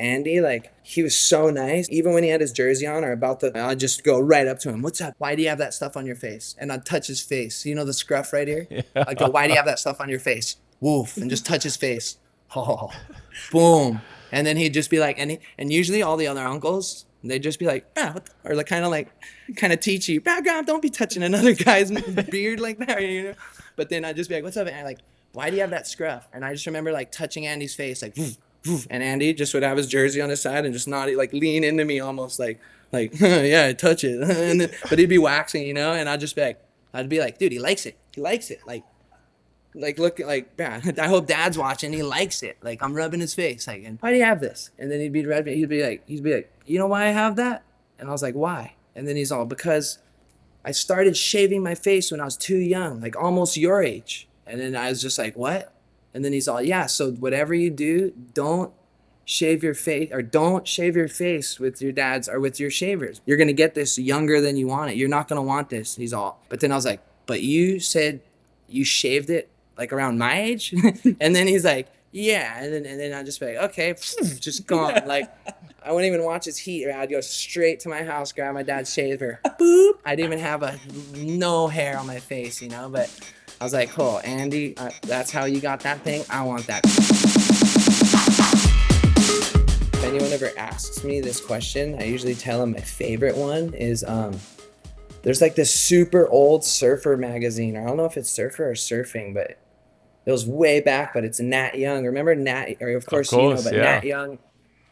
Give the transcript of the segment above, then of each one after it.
Andy, like, he was so nice. Even when he had his jersey on or about to, I'd just go right up to him. What's up? Why do you have that stuff on your face? And I'd touch his face. You know the scruff right here? Yeah. I'd go, why do you have that stuff on your face? Woof. And just touch his face. Oh, boom. And then he'd just be like, and usually all the other uncles, they'd just be like, ah, what or like kind of teach you, background, don't be touching another guy's beard like that, you know? But then I'd just be like, what's up? And like, why do you have that scruff? And I just remember like touching Andy's face, like, woof, woof. And Andy just would have his jersey on his side and just nod, like lean into me almost like, yeah, touch it. And then, but he'd be waxing, you know? And I'd be like, dude, he likes it. He likes it. Like look, like, man, I hope Dad's watching. He likes it. Like, I'm rubbing his face. Like, and why do you have this? And then he'd be like, you know why I have that? And I was like, why? And then he's all, because I started shaving my face when I was too young, like almost your age. And then I was just like, what? And then he's all, yeah. So whatever you do, don't shave your face with your dad's or with your shavers. You're gonna get this younger than you want it. You're not gonna want this. He's all. But then I was like, but you said you shaved it like around my age. And then he's like, yeah. And then I'd just be like, okay, just gone. Like, I wouldn't even watch his heat. I'd go straight to my house, grab my dad's shaver, boop. I didn't even have no hair on my face, you know. But I was like, oh, Andy, that's how you got that thing. I want that. If anyone ever asks me this question, I usually tell them my favorite one is there's like this super old surfer magazine. I don't know if it's surfer or surfing, but it was way back, but it's Nat Young. Remember Nat? Or of course, you know, but yeah. Nat Young,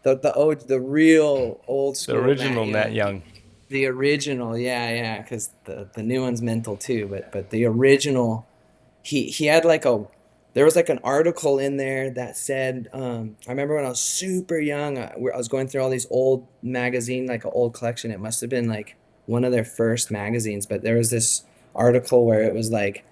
the real old school. The original Nat Young. The original, yeah, because the new one's mental too. But the original, he had like there was like an article in there that said, I remember when I was super young, I was going through all these old magazine, like an old collection. It must have been like one of their first magazines, but there was this article where it was like,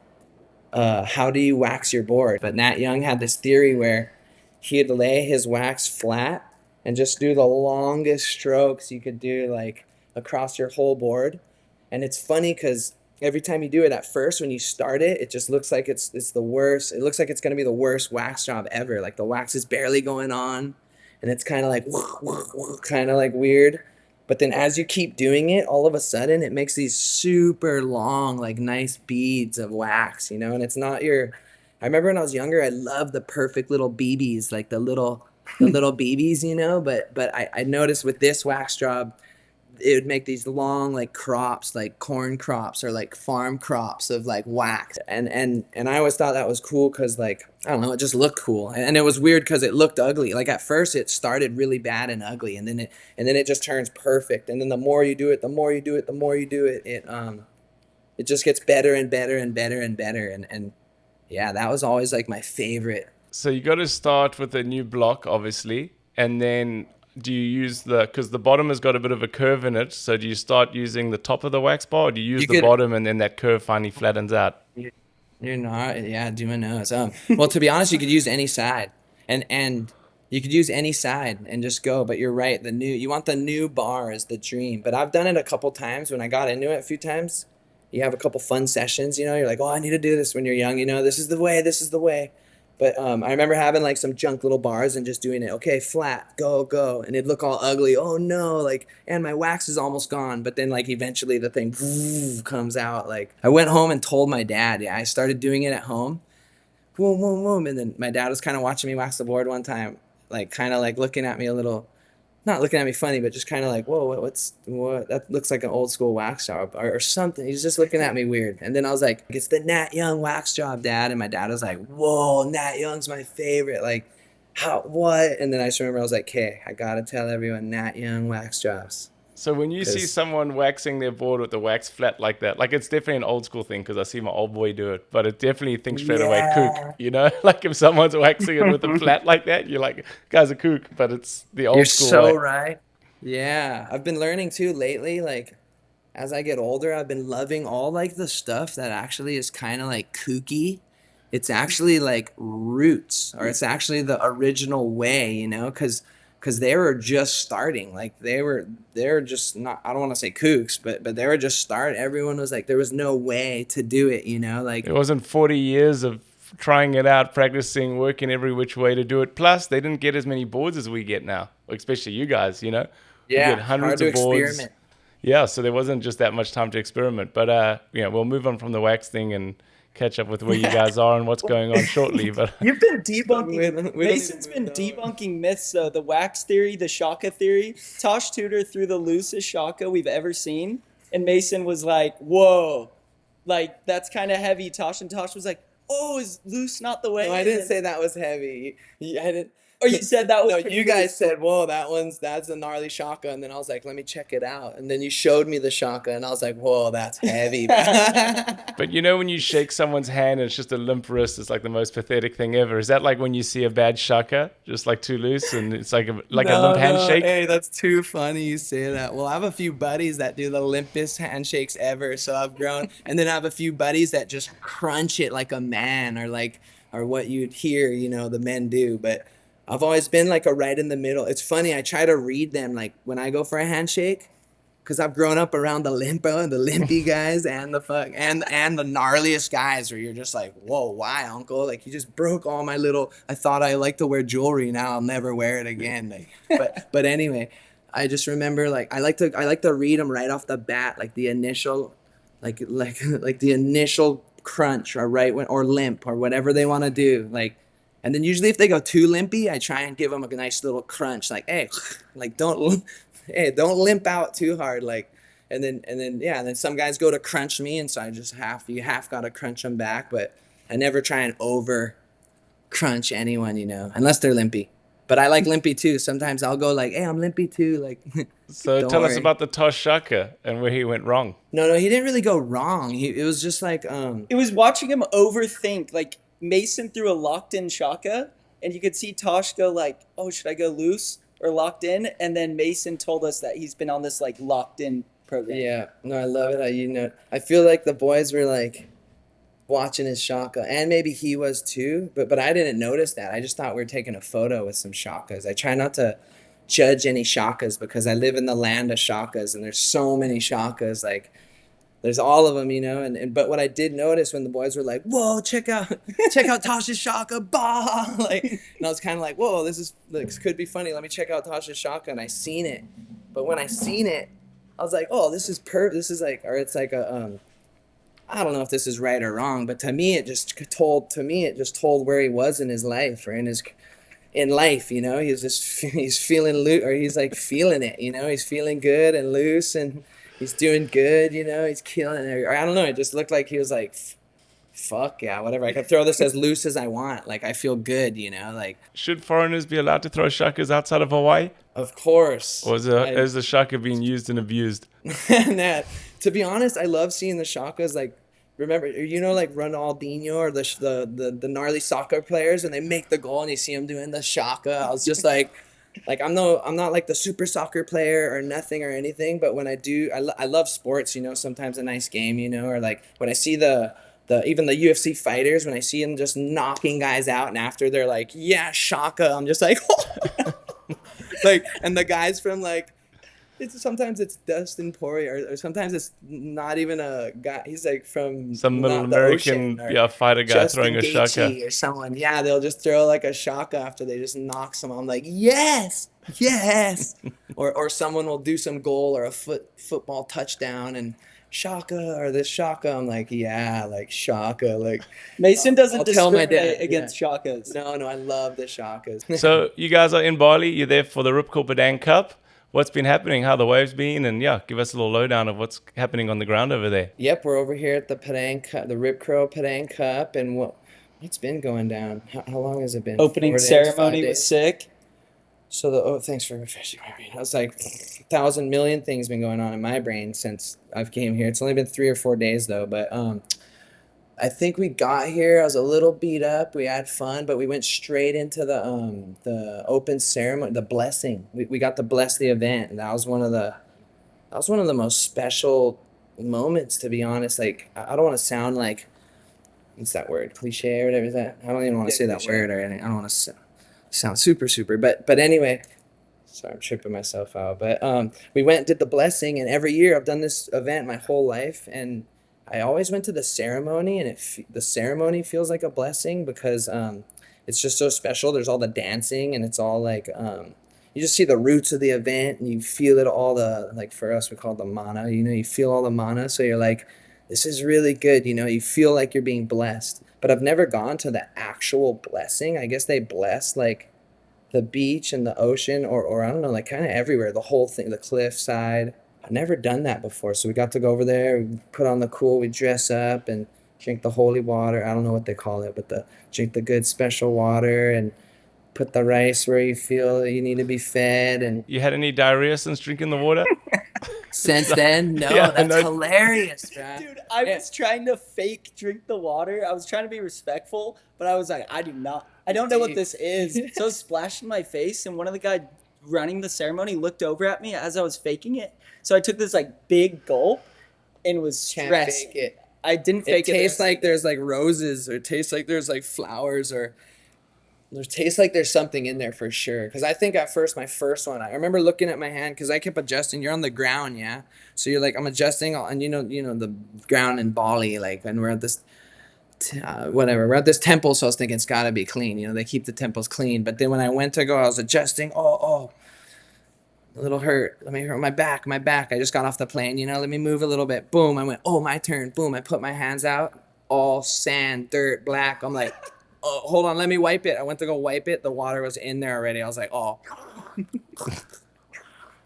how do you wax your board? But Nat Young had this theory where he'd lay his wax flat and just do the longest strokes you could do, like across your whole board. And it's funny because every time you do it at first, when you start it, it just looks like it's the worst. It looks like it's going to be the worst wax job ever. Like the wax is barely going on and it's kind of like, kind of like weird. But then as you keep doing it, all of a sudden it makes these super long, like nice beads of wax, you know? And it's not I remember when I was younger, I loved the perfect little BBs, like the little BBs, you know? But I noticed with this wax job, it would make these long like crops, like corn crops or like farm crops of like wax. And I always thought that was cool because like, I don't know, it just looked cool. And it was weird because it looked ugly. Like at first it started really bad and ugly and then it just turns perfect. And then the more you do it, it just gets better and better and better and better. And yeah, that was always like my favorite. So you got to start with a new block, obviously, and then do you use because the bottom has got a bit of a curve in it, so do you start using the top of the wax bar, or do you use the bottom and then that curve finally flattens out? You're not, yeah, doing nose. Well, to be honest, you could use any side, and you could use any side and just go. But you're right, you want the new bar is the dream. But I've done it a couple times when I got into it a few times. You have a couple fun sessions, you know. You're like, oh, I need to do this when you're young, you know. This is the way. But I remember having like some junk little bars and just doing it. Okay, flat, go. And it'd look all ugly. Oh no, like, and my wax is almost gone. But then like eventually the thing comes out. Like I went home and told my dad, yeah, I started doing it at home. Boom. And then my dad was kind of watching me wax the board one time, like kind of like looking at me a little, not looking at me funny, but just kind of like, whoa, what? That looks like an old school wax job or something. He's just looking at me weird. And then I was like, it's the Nat Young wax job, Dad. And my dad was like, whoa, Nat Young's my favorite. Like, how, what? And then I just remember I was like, hey, I got to tell everyone Nat Young wax jobs. So when you see someone waxing their board with the wax flat like that, like it's definitely an old school thing because I see my old boy do it, but it definitely thinks straight away kook, you know? Like if someone's waxing it with a flat like that, you're like, guy's a kook, but it's the old school way. You're so right. Yeah, I've been learning too lately, like as I get older, I've been loving all like the stuff that actually is kind of like kooky. It's actually like roots or it's actually the original way, you know, because they were just starting, like they're just not, I don't want to say kooks, but they were just starting. Everyone was like, there was no way to do it, you know, like it wasn't 40 years of trying it out, practicing, working every which way to do it. Plus, they didn't get as many boards as we get now, especially you guys, you know? We get Yeah, hard hundreds to of boards. experiment. Yeah, so there wasn't just that much time to experiment. But we'll move on from the wax thing and catch up with where you guys are and what's going on shortly. But You've been We debunking. don't Mason's even been move on. debunking myths, though. The wax theory, the shaka theory. Tosh Tudor threw the loosest shaka we've ever seen, and Mason was like, "Whoa, like that's kind of heavy." And Tosh was like, "Oh, is loose not the way?" No, I didn't say that was heavy. I didn't. Or you said that was. No, pretty you guys loose. said, "Whoa, that's a gnarly shaka," and then I was like, "Let me check it out." And then you showed me the shaka, and I was like, "Whoa, that's heavy." but you know when you shake someone's hand and it's just a limp wrist, it's like the most pathetic thing ever. Is that like when you see a bad shaka, just like too loose and it's like a limp handshake? Hey, that's too funny you say that. Well, I have a few buddies that do the limpest handshakes ever, so I've grown. And then I have a few buddies that just crunch it like a man, or what you'd hear, the men do. But I've always been like a right in the middle. It's funny, I try to read them like when I go for a handshake, because I've grown up around the limpo and the limpy guys and the gnarliest guys where you're just like, whoa, why, uncle? Like you just broke all my little. I thought I liked to wear jewelry. Now I'll never wear it again. But anyway, I just remember like I like to read them right off the bat, like the initial, like the initial crunch or right when or limp or whatever they want to do, like. And then usually if they go too limpy, I try and give them a nice little crunch, like, hey, like don't limp out too hard, like. And then some guys go to crunch me, and so I just you half got to crunch them back, but I never try and over crunch anyone, unless they're limpy. But I like limpy too. Sometimes I'll go like, hey, I'm limpy too, like. So Don't tell us worry. about the Tosh shaka and where he went wrong. No, he didn't really go wrong. It was just like It was watching him overthink. Like Mason threw a locked in shaka, and you could see Tosh go like, "Oh, should I go loose or locked in?" And then Mason told us that he's been on this like locked in program. Yeah, no, I love it. I feel like the boys were like watching his shaka, and maybe he was too, but I didn't notice that. I just thought we were taking a photo with some shakas. I try not to judge any shakas because I live in the land of shakas, and there's so many shakas. Like there's all of them, but what I did notice when the boys were like, "Whoa, check out Tasha's shaka, bah!" Like, and I was kind of like, "Whoa, this could be funny. Let me check out Tasha's shaka." And I seen it, but when I seen it, I was like, "Oh, this is This is like, or it's like a I don't know if this is right or wrong, but to me it just told where he was in his life or in life. He's feeling loose, or he's like feeling it. He's feeling good and loose and. He's doing good, he's killing it. Or I don't know, it just looked like he was like, fuck yeah, whatever. I can throw this as loose as I want. Like, I feel good, like. Should foreigners be allowed to throw shakas outside of Hawaii? Of course. Or is the shaka being used and abused? Nah, to be honest, I love seeing the shakas, like, remember, like Ronaldinho or the gnarly soccer players, and they make the goal and you see them doing the shaka. I was just like... I'm not like the super soccer player or nothing or anything, but when I do, I love sports, sometimes a nice game, or like when I see even the UFC fighters, when I see them just knocking guys out and after they're like, yeah, shaka, I'm just like, like, and the guys from like, sometimes it's Dustin Poirier, or sometimes it's not even a guy. He's like from Some middle not the American ocean, fighter guy Justin throwing a shaka. Gaethje or someone. Yeah, they'll just throw like a shaka after they just knock someone. I'm like, yes. or someone will do some goal or a football touchdown and shaka or this shaka. I'm like, yeah, like shaka. Like Mason doesn't I'll tell my discriminate dad, against shakas. No, I love the shakas. So you guys are in Bali. You're there for the Ripcord Padang Cup. What's been happening? How the waves been? And yeah, give us a little lowdown of what's happening on the ground over there. Yep, we're over here at the Padang Cup, the Rip Curl Padang Cup, and what's been going down? How long has it been? Opening 4 days, 5 ceremony days? was sick. So thanks for refreshing my brain. I was like, 1,000 million things been going on in my brain since I've came here. It's only been 3 or 4 days though, but I think we got here. I was a little beat up. We had fun, but we went straight into the open ceremony, the blessing. We got to bless the event, and that was one of the most special moments, to be honest. Like, I don't want to sound like, what's that word, cliche or whatever is that? I don't even want to say that word or anything. I don't want to sound super, but anyway. Sorry, I'm tripping myself out. But we went and did the blessing, and every year I've done this event my whole life, and I always went to the ceremony, and the ceremony feels like a blessing because it's just so special. There's all the dancing, and it's all like you just see the roots of the event, and you feel it all the like for us we call it the mana. You know, you feel all the mana, so you're like, this is really good. You know, you feel like you're being blessed. But I've never gone to the actual blessing. I guess they bless like the beach and the ocean, or I don't know, like kind of everywhere, the whole thing, the cliffside. I've never done that before. So we got to go over there, we put on the cool, we dress up and drink the holy water. I don't know what they call it, but drink the good special water and put the rice where you feel you need to be fed. And You had any diarrhea since drinking the water? since then, no, Yeah, that's no. hilarious, man. Dude, I was trying to fake drink the water. I was trying to be respectful, but I was like, I don't know what this is. So I was splashing my face, and one of the guys running the ceremony looked over at me as I was faking it. So I took this like big gulp and was Can't stressed. fake it. I didn't fake It it. tastes like there's like roses, or it tastes like there's like flowers, or it tastes like there's something in there for sure. Because I think at first, my first one, I remember looking at my hand because I kept adjusting. You're on the ground, yeah. So you're like, I'm adjusting, and you know the ground in Bali, like, and we're at this, whatever, we're at this temple. So I was thinking it's got to be clean. You know, they keep the temples clean. But then when I went to go, I was adjusting. Oh, a little hurt. Let me hurt my back. I just got off the plane. You know, let me move a little bit. Boom. I went. Oh, my turn. Boom. I put my hands out. All sand, dirt, black. I'm like, oh, hold on, let me wipe it. I went to go wipe it. The water was in there already. I was like, oh.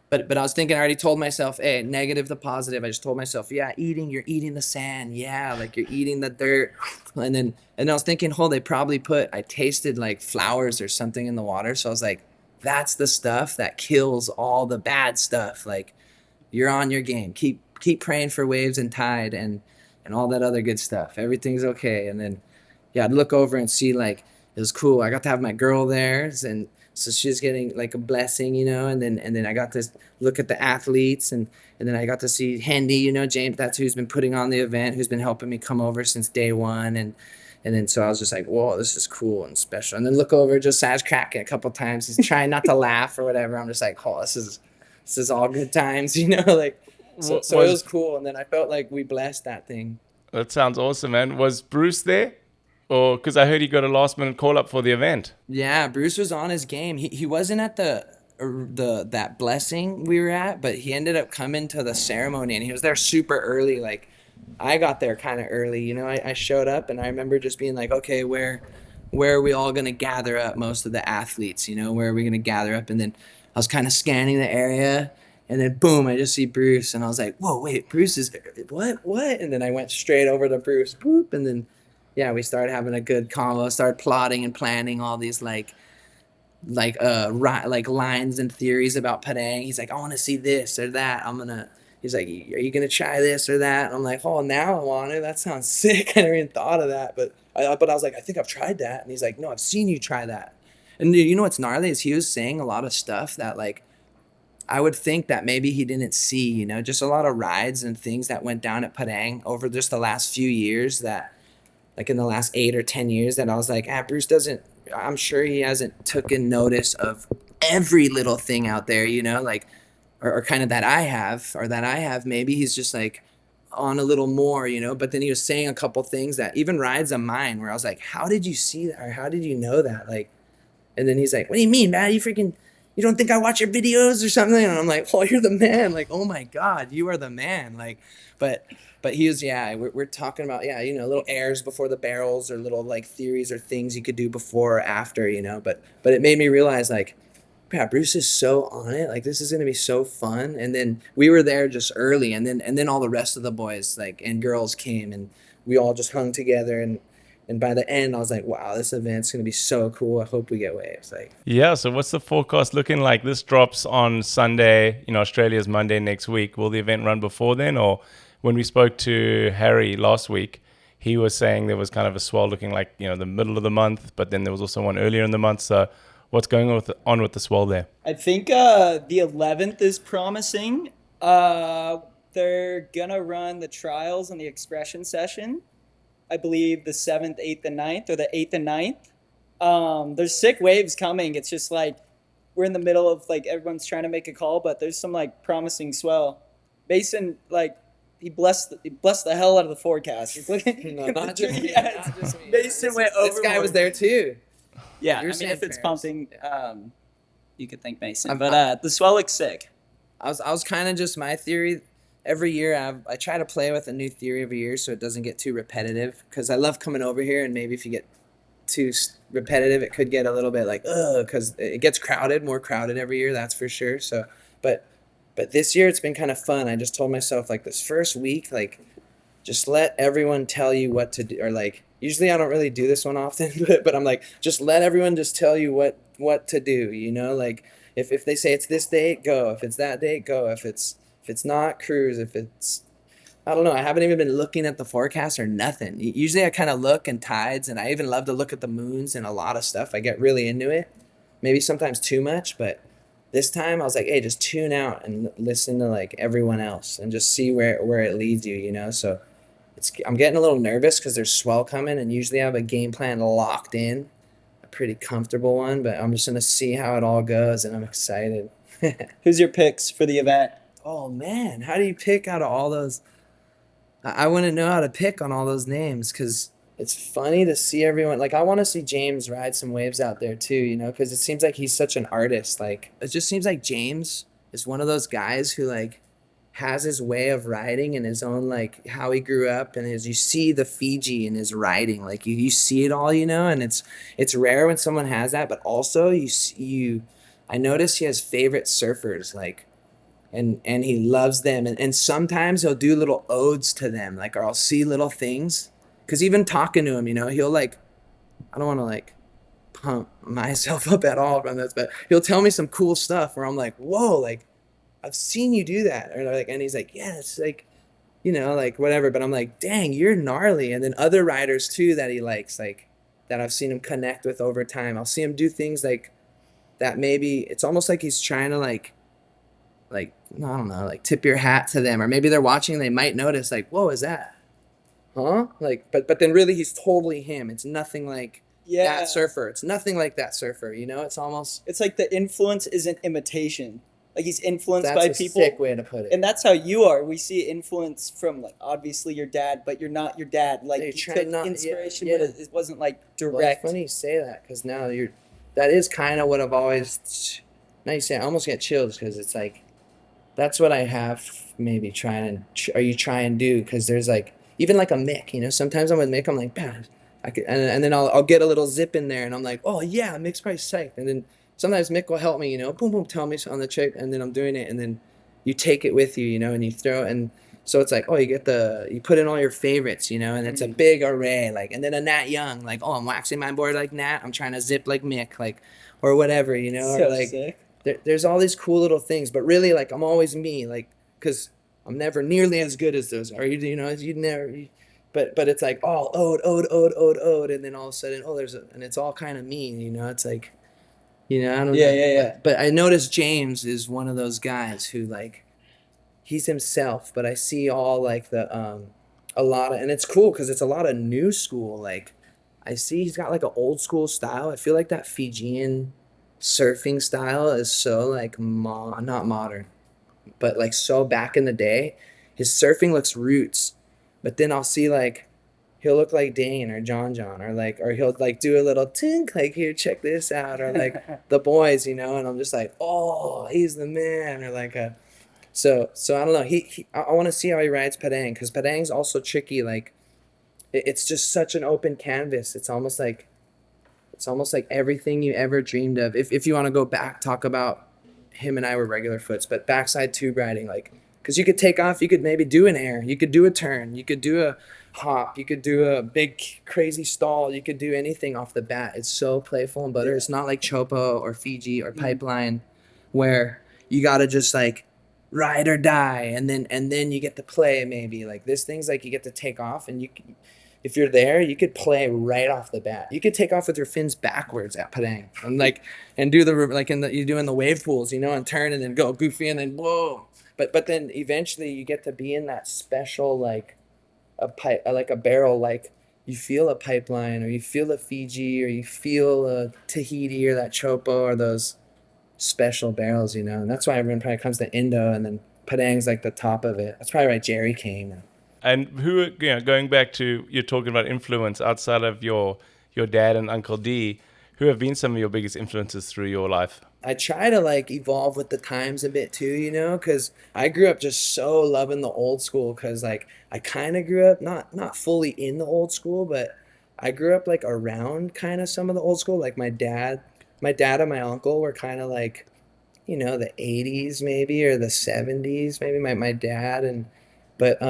But I was thinking, I already told myself, hey, negative to positive. I just told myself, yeah, you're eating the sand. Yeah, like you're eating the dirt. And I was thinking, I tasted like flowers or something in the water. So I was like, that's the stuff that kills all the bad stuff. Like, you're on your game. Keep praying for waves and tide and all that other good stuff. Everything's okay. And then, yeah, I'd look over and see, like, it was cool. I got to have my girl there, and so she's getting like a blessing, you know. And then I got to look at the athletes, and then I got to see Hendy, you know, James. That's who's been putting on the event, who's been helping me come over since day one, and then so I was just like, whoa, this is cool and special. And then look over, Josiah's cracking a couple times. He's trying not to laugh or whatever. I'm just like, oh, this is all good times, you know, like. So it was cool, and then I felt like we blessed that thing. That sounds awesome, man. Was Bruce there? Or because I heard he got a last minute call up for the event. Yeah, Bruce was on his game. He wasn't at that blessing we were at, but he ended up coming to the ceremony, and he was there super early. Like, I got there kind of early, you know. I showed up, and I remember just being like, okay, where are we all gonna gather up? Most of the athletes, you know, where are we gonna gather up? And then I was kind of scanning the area. And then boom, I just see Bruce, and I was like, "Whoa, wait, Bruce is what?" And then I went straight over to Bruce, boop, and then, yeah, we started having a good convo. Started plotting and planning all these like lines and theories about Padang. He's like, "I want to see this or that. He's like, "Are you gonna try this or that?" And I'm like, "Oh, now I want to. That sounds sick." I never even thought of that, but I was like, "I think I've tried that." And he's like, "No, I've seen you try that." And you know what's gnarly is he was saying a lot of stuff that, like, I would think that maybe he didn't see, you know, just a lot of rides and things that went down at Padang over just the last few years, that, like, in the last 8 or 10 years, that I was like, Bruce I'm sure he hasn't taken notice of every little thing out there, you know, like, or kind of that I have. Maybe he's just like on a little more, you know. But then he was saying a couple things that even rides of mine where I was like, how did you see that? Or how did you know that? Like, and then he's like, what do you mean, man? You don't think I watch your videos or something? And I'm like, oh, you're the man. Like, oh my God, you are the man. Like, but he was, yeah, we're talking about, yeah, you know, little airs before the barrels, or little like theories or things you could do before or after, you know. But it made me realize, like, yeah, Bruce is so on it. Like, this is going to be so fun. And then we were there just early, and then all the rest of the boys, like, and girls came, and we all just hung together, and by the end, I was like, wow, this event's going to be so cool. I hope we get waves. Like, yeah, so what's the forecast looking like? This drops on Sunday, you know, Australia's Monday next week. Will the event run before then? Or when we spoke to Harry last week, he was saying there was kind of a swell looking like, you know, the middle of the month, but then there was also one earlier in the month. So what's going on with the swell there? I think the 11th is promising. They're going to run the trials and the expression session. I believe the 7th, 8th, and 9th, or the 8th and 9th. There's sick waves coming. It's just like we're in the middle of, like, everyone's trying to make a call, but there's some, like, promising swell. Mason, like, he blessed the hell out of the forecast. He's looking. No, not just me. Yes. Not just me. Mason went This guy was overboard. there too. Yeah, I You're mean, saying if it's Paris. pumping, you could thank Mason. I'm- But the swell looks sick. I was kind of just my theory. Every year I try to play with a new theory every year so it doesn't get too repetitive. Because I love coming over here, and maybe if you get too repetitive, it could get a little bit like because it gets more crowded every year. That's for sure. So, but this year it's been kind of fun. I just told myself like this first week, like just let everyone tell you what to do, or like usually I don't really do this one often, but I'm like just let everyone just tell you what to do. You know, like if they say it's this date, go. If it's that date, go. If it's not, cruise. If it's I don't know. I haven't even been looking at the forecast or nothing. Usually I kind of look and tides, and I even love to look at the moons and a lot of stuff. I get really into it. Maybe sometimes too much, but this time I was like, hey, just tune out and listen to like everyone else and just see where it leads you, you know? So I'm getting a little nervous because there's swell coming, and usually I have a game plan locked in, a pretty comfortable one, but I'm just going to see how it all goes, and I'm excited. Who's your picks for the event? Oh man, how do you pick out of all those? I wouldn't know how to pick on all those names because it's funny to see everyone. Like, I want to see James ride some waves out there too, you know, because it seems like he's such an artist. Like, it just seems like James is one of those guys who, like, has his way of riding and his own, like, how he grew up. And as you see the Fiji in his riding, like, you see it all, you know, and it's rare when someone has that. But also, I notice he has favorite surfers, like, and he loves them, and sometimes he'll do little odes to them, like, or I'll see little things, because even talking to him, you know, he'll like, I don't want to like pump myself up at all from this, but he'll tell me some cool stuff where I'm like, whoa, like I've seen you do that, or like, and he's like, yeah, it's like, you know, like whatever, but I'm like, dang, you're gnarly. And then other riders too that he likes, like that I've seen him connect with over time, I'll see him do things like that. Maybe it's almost like he's trying to like I don't know, like tip your hat to them, or maybe they're watching, they might notice like, whoa, is that, huh? Like, but then really he's totally him. It's nothing like that surfer. It's nothing like that surfer, you know? It's almost, It's like the influence isn't imitation. Like he's influenced that's by a people. sick way to put it. And that's how you are. We see influence from like obviously your dad, but you're not your dad. Like You're you trying took not- inspiration, yeah. but it wasn't like Well, direct. it's funny you say that, because now that is kind of what I've always, now you say, I almost get chills, because it's like, that's what I have maybe try and do, because there's like, even like a Mick, you know, sometimes I'm with Mick, I'm like, man, I could, and then I'll get a little zip in there, and I'm like, oh yeah, Mick's probably psyched, and then sometimes Mick will help me, you know, boom, boom, tell me on the trick, and then I'm doing it, and then you take it with you, you know, and you throw it, and so it's like, oh, you put in all your favorites, you know, and it's a big array, like, and then a Nat Young, like, oh, I'm waxing my board like Nat, I'm trying to zip like Mick, like, or whatever, you know, So or like, sick. there's all these cool little things, but really, like, I'm always me, like, because I'm never nearly as good as those are. You know, but it's like, oh, ode, and then all of a sudden, oh, and it's all kind of me, you know. It's like, you know, I don't know. Yeah. But I noticed James is one of those guys who, like, he's himself, but I see all like a lot of, and it's cool because it's a lot of new school. Like, I see he's got like an old school style. I feel like that Fijian surfing style is so like not modern, but like so back in the day. His surfing looks roots, but then I'll see like he'll look like Dane or John, or he'll like do a little tink, like, here, check this out, or like the boys, you know, and I'm just like, oh, he's the man, or like so I don't know. I want to see how he rides Padang, because Padang's also tricky. Like, it's just such an open canvas. It's almost like everything you ever dreamed of. If you want to go back, talk about him and I were regular foots, but backside tube riding, like, because you could take off, you could maybe do an air, you could do a turn, you could do a hop, you could do a big crazy stall, you could do anything off the bat. It's so playful and butter. It's not like Chopo or Fiji or Pipeline, where you gotta just like ride or die, and then you get to play. Maybe like this thing's like you get to take off, and if you're there, you could play right off the bat. You could take off with your fins backwards at Padang, and do the like you do in the wave pools, you know, and turn and then go goofy and then whoa. But then eventually you get to be in that special like a barrel, like you feel a Pipeline, or you feel a Fiji, or you feel a Tahiti, or that Chopo, or those special barrels, you know. And that's why everyone probably comes to Indo and then Padang's like the top of it. That's probably why Jerry came. And who, going back to, you're talking about influence outside of your dad and Uncle D, who have been some of your biggest influences through your life? I try to like evolve with the times a bit too, because I grew up just so loving the old school. Because like I kind of grew up not fully in the old school, but I grew up like around kind of some of the old school. Like my dad and my uncle were kind of like, the 80s maybe, or the 70s maybe. My dad but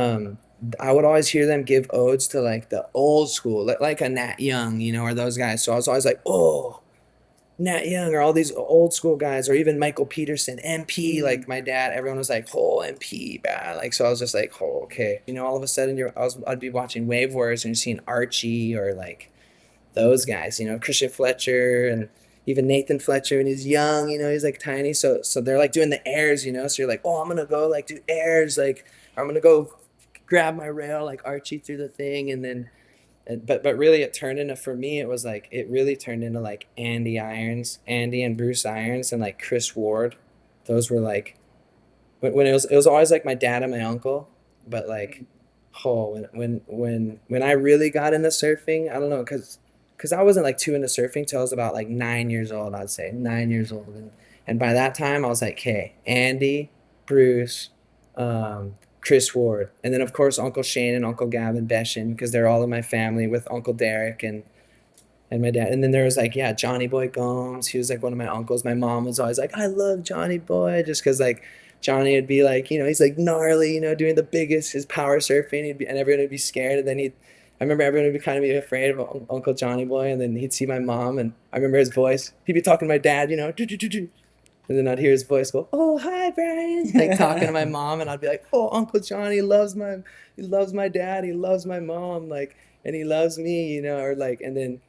I would always hear them give odes to like the old school, like a Nat Young, or those guys. So I was always like, oh, Nat Young, or all these old school guys, or even Michael Peterson, MP. Like my dad, everyone was like, "Oh, MP, bad." Like, so I was just like, "Oh, okay." All of a sudden, I'd be watching Wave Wars and you're seeing Archie or like those guys, Christian Fletcher and even Nathan Fletcher, and he's young, he's like tiny. So they're like doing the airs, So you're like, "Oh, I'm gonna go like do airs, like I'm gonna go grab my rail like Archie through the thing," and then. But really it turned into, for me, it really turned into like Andy and Bruce Irons and like Chris Ward. Those were like when it was always like my dad and my uncle. But like, when I really got into surfing, I don't know, because I wasn't like too into surfing till I was about like 9 years old. I'd say 9 years old, and by that time I was like, hey, Andy, Bruce, Chris Ward, and then of course Uncle Shane and Uncle Gavin Beshin, because they're all in my family, with Uncle Derek and my dad. And then there was like, yeah, Johnny Boy Gomes. He was like one of my uncles. My mom was always like, I love Johnny Boy, just because like Johnny would be like, he's like gnarly, doing his power surfing. And everyone would be scared. And then I remember everyone would be kind of be afraid of Uncle Johnny Boy. And then he'd see my mom, and I remember his voice. He'd be talking to my dad, and then I'd hear his voice go, "Oh, hi, Brian," like talking to my mom, and I'd be like, "Oh, Uncle Johnny loves my dad, he loves my mom, like, and he loves me, or like." And then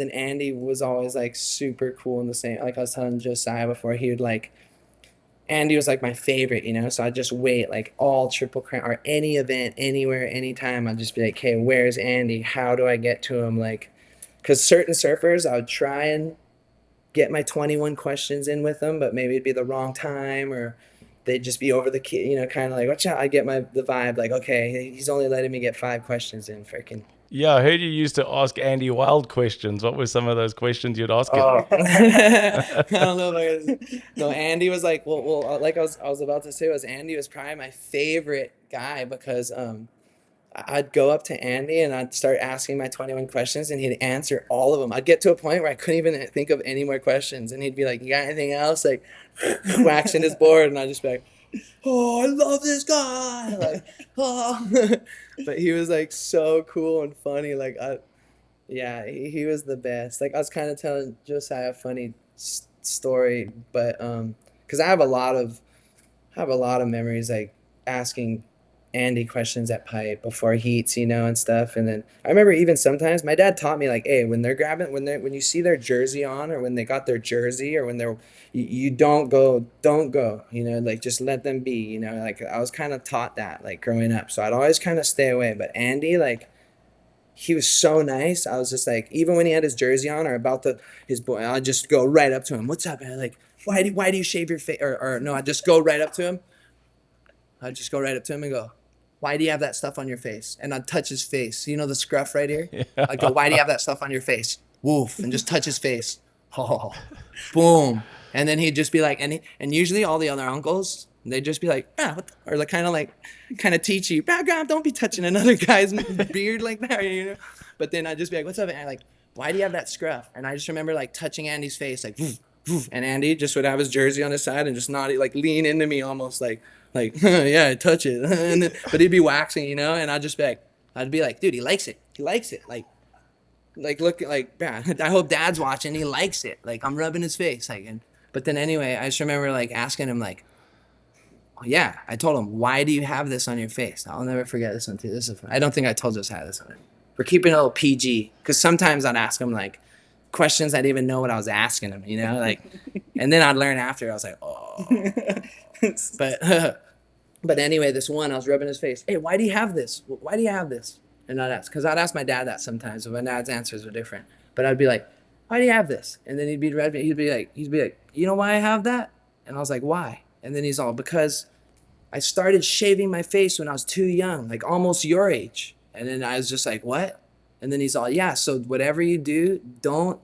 Andy was always like super cool, and the same, like I was telling Josiah before, he would like, Andy was like my favorite, so I'd just wait like all Triple Crown or any event, anywhere, anytime. I'd just be like, "Hey, where's Andy? How do I get to him?" Like, because certain surfers, I would try and get my 21 questions in with them, but maybe it'd be the wrong time, or they'd just be over the kid, kind of like, watch out. I get the vibe like, okay, he's only letting me get 5 questions in, freaking. Yeah, I heard you used to ask Andy wild questions. What were some of those questions you'd ask him? I don't know if no, Andy was like, well, like I was about to say, Andy was probably my favorite guy, because I'd go up to Andy and I'd start asking my 21 questions, and he'd answer all of them. I'd get to a point where I couldn't even think of any more questions, and he'd be like, "You got anything else?" Like waxing his board, and I'd just be like, "Oh, I love this guy!" Like, oh. But he was like so cool and funny. Like, he was the best. Like, I was kind of telling Josiah a funny story, but because I have a lot of memories, like asking Andy questions at pipe before heats, and stuff. And then I remember even sometimes my dad taught me, like, hey, when you see their jersey on, or when they got their jersey, or when you don't go, like just let them be, like I was kind of taught that like growing up. So I'd always kind of stay away. But Andy, like, he was so nice. I was just like, even when he had his jersey on or about his boy, I'd just go right up to him. "What's up, man? Like, why do you shave your face?" Or no, I'd just go right up to him. I'd just go right up to him and go, "Why do you have that stuff on your face?" And I'd touch his face. The scruff right here? Yeah. I'd go, "Why do you have that stuff on your face?" Woof, and just touch his face. Oh, boom. And then he'd just be like, and usually all the other uncles, they'd just be like, or like kind of teach you, "Background, don't be touching another guy's beard like that, But then I'd just be like, "What's up, man? Like, why do you have that scruff?" And I just remember like touching Andy's face, like, woof, woof. And Andy just would have his jersey on his side and just nod, like lean into me almost like, yeah, touch it. And then, but he'd be waxing, and I'd be like, "Dude, he likes it. He likes it. Like look, like, yeah, I hope Dad's watching. He likes it. Like, I'm rubbing his face." Like, but then anyway, I just remember like asking him, like, yeah, I told him, "Why do you have this on your face?" I'll never forget this one too. This is fun. I don't think I told you I had this on it. We're keeping it a little PG, because sometimes I'd ask him like questions I didn't even know what I was asking him, like, and then I'd learn after. I was like, oh. But anyway, this one, I was rubbing his face. "Hey, why do you have this? Why do you have this?" And because I'd ask my dad that sometimes, but my dad's answers were different. But I'd be like, "Why do you have this?" And then he'd be like, "You know why I have that?" And I was like, "Why?" And then he's all, "Because I started shaving my face when I was too young, like almost your age. And then I was just like, what? And then he's all, yeah, so whatever you do, don't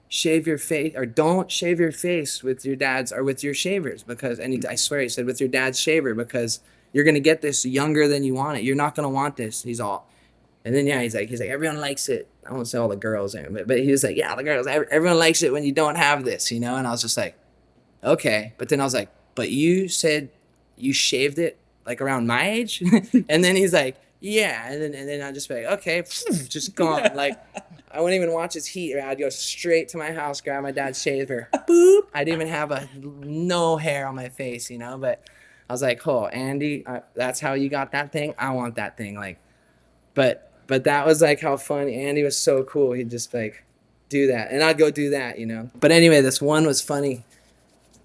shave your face, or don't shave your face with your dad's or with your shavers, because, and I swear he said with your dad's shaver, because you're going to get this younger than you want it. You're not going to want this. He's all, and then, yeah, he's like, everyone likes it. I won't say all the girls, but he was like, yeah, the girls, everyone likes it when you don't have this, you know? And I was just like, okay. But then I was like, but you said you shaved it like around my age? And then he's like, yeah. And then I'd just be like, okay, just gone. Like, I wouldn't even watch his heat. I'd go straight to my house, grab my dad's shaver. Boop. I didn't even have no hair on my face, you know? But I was like, oh, Andy, that's how you got that thing? I want that thing. Like, but that was like how fun. Andy was so cool. He'd just like do that. And I'd go do that, you know? But anyway, this one was funny.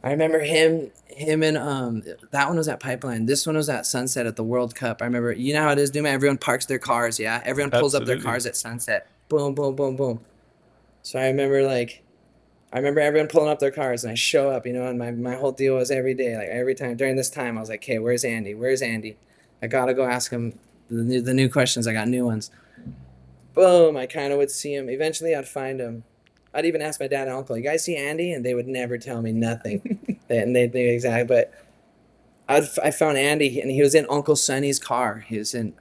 I remember him and that one was at Pipeline. This one was at Sunset at the World Cup. I remember, you know how it is, Duma? Everyone parks their cars, yeah? Everyone pulls up their Absolutely. cars at Sunset. Boom, boom, boom, boom. So I remember everyone pulling up their cars, and I show up, you know, and my whole deal was every day, like every time during this time, I was like, okay, where's Andy? Where's Andy? I gotta go ask him the new questions. I got new ones. Boom, I kind of would see him. Eventually, I'd find him. I'd even ask my dad and uncle, you guys see Andy? And they would never tell me nothing. They exactly. But I found Andy, and he was in Uncle Sonny's car. He was in,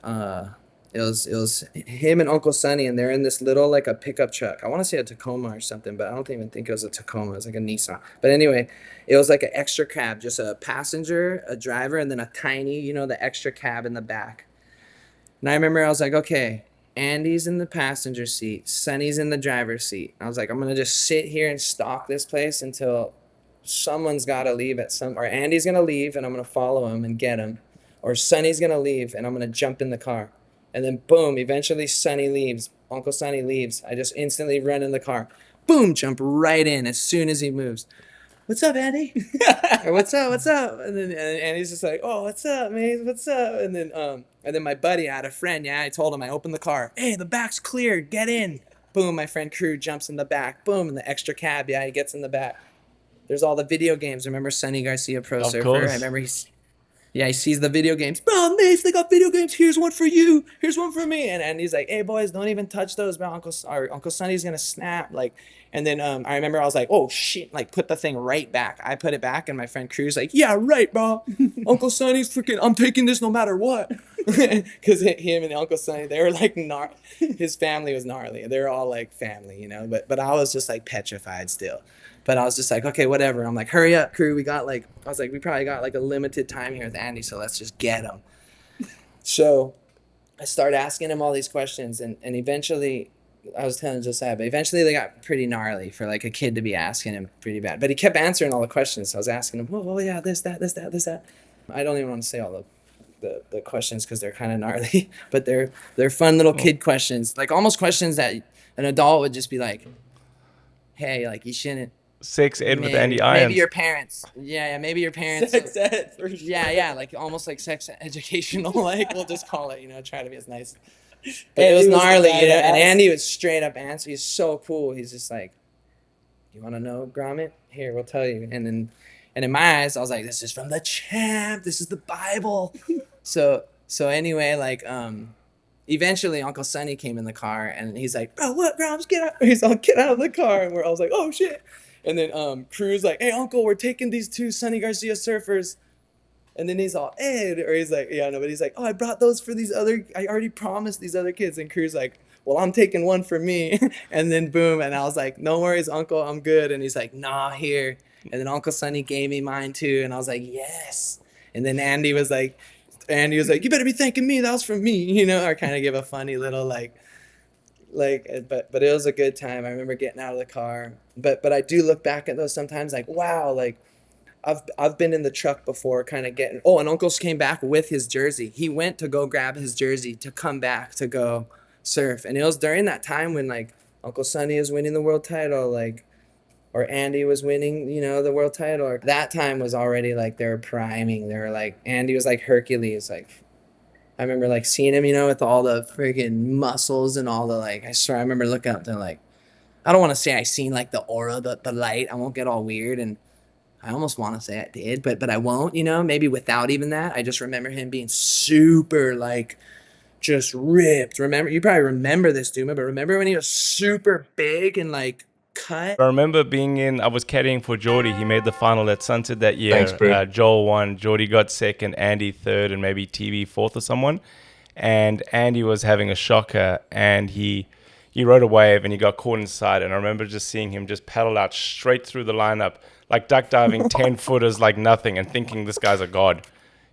it was him and Uncle Sonny, and they're in this little, like a pickup truck. I want to say a Tacoma or something, but I don't even think it was a Tacoma. It was like a Nissan. But anyway, it was like an extra cab, just a passenger, a driver, and then a tiny, you know, the extra cab in the back. And I remember I was like, okay, Andy's in the passenger seat, Sonny's in the driver's seat. I was like, I'm gonna just sit here and stalk this place until someone's gotta leave or Andy's gonna leave and I'm gonna follow him and get him, or Sonny's gonna leave and I'm gonna jump in the car. And then boom, eventually Sonny leaves, Uncle Sonny leaves. I just instantly run in the car, boom, jump right in as soon as he moves. What's up, Andy? Or what's up? And then Andy's just like, oh, what's up, man? What's up? And then my buddy, I had a friend, yeah, I told him, I opened the car. Hey, the back's clear, get in. Boom, my friend Crew jumps in the back. Boom, in the extra cab, yeah, he gets in the back. There's all the video games. Remember Sonny Garcia, Pro Of Surfer? course. I remember he sees the video games. Bro, Mace, they got video games. Here's one for you. Here's one for me. And he's like, hey, boys, don't even touch those, bro. Uncle Sonny's going to snap. Like, and then I remember I was like, oh, shit. Like, put the thing right back. I put it back, and my friend Crew's like, yeah, right, bro. Uncle Sonny's freaking, I'm taking this no matter what. Because him and Uncle Sonny, they were like, his family was gnarly. They were all like family, you know. But I was just like petrified still. But I was just like, okay, whatever. I'm like, hurry up, Crew. We probably got like a limited time here with Andy, so let's just get him. So I started asking him all these questions, and eventually, I was telling Josiah, but eventually they got pretty gnarly for like a kid to be asking him pretty bad. But he kept answering all the questions. So I was asking him, oh yeah, this, that. I don't even want to say all the questions because they're kind of gnarly, but they're fun little kid questions, like almost questions that an adult would just be like, hey, like you shouldn't. Sex ed with Andy Irons. Maybe your parents. Yeah, maybe your parents. Sex ed, for sure. Yeah, like almost like sex educational, like we'll just call it, you know, try to be as nice. But Andy it was was the gnarly, you know, and badass. Andy was straight up answer. He's so cool. He's just like, you want to know, Gromit? Here, we'll tell you. And in my eyes, I was like, this is from the champ. This is the Bible. So anyway, like, eventually Uncle Sonny came in the car and he's like, bro, what, Groms, get out. He's all, get out of the car. And I was like, oh shit. And then Crew's like, hey, Uncle, we're taking these two Sonny Garcia surfers. And then he's all, Ed, or he's like, yeah, no, but he's like, oh, I brought those for I already promised these other kids. And Crew's like, well, I'm taking one for me. And then boom. And I was like, no worries, Uncle, I'm good. And he's like, nah, here. And then Uncle Sonny gave me mine too. And I was like, yes. And then Andy was like, you better be thanking me. That was from me, you know, or kind of give a funny little but it was a good time. I remember getting out of the car. But I do look back at those sometimes like, wow, like I've been in the truck before kind of getting, oh, and Uncle's came back with his jersey. He went to go grab his jersey to come back to go surf. And it was during that time when like Uncle Sonny was winning the world title, like, or Andy was winning, you know, the world title. Or that time was already like they were priming. They were like, Andy was like Hercules. Like, I remember like seeing him, you know, with all the freaking muscles and all the like, I swear I remember looking up there like, I don't want to say I seen like the aura, the light. I won't get all weird. I almost want to say I did, but I won't, you know, maybe without even that. I just remember him being super like just ripped. Remember, you probably remember this, Duma, but remember when he was super big and like cut? I remember I was caddying for Geordie. He made the final at Sunset that Thanks, year. bro. Joel won, Geordie got second, Andy third, and maybe TV fourth or someone. And Andy was having a shocker, and he rode a wave and he got caught inside. And I remember just seeing him just paddle out straight through the lineup, like duck diving 10 footers like nothing, and thinking this guy's a god.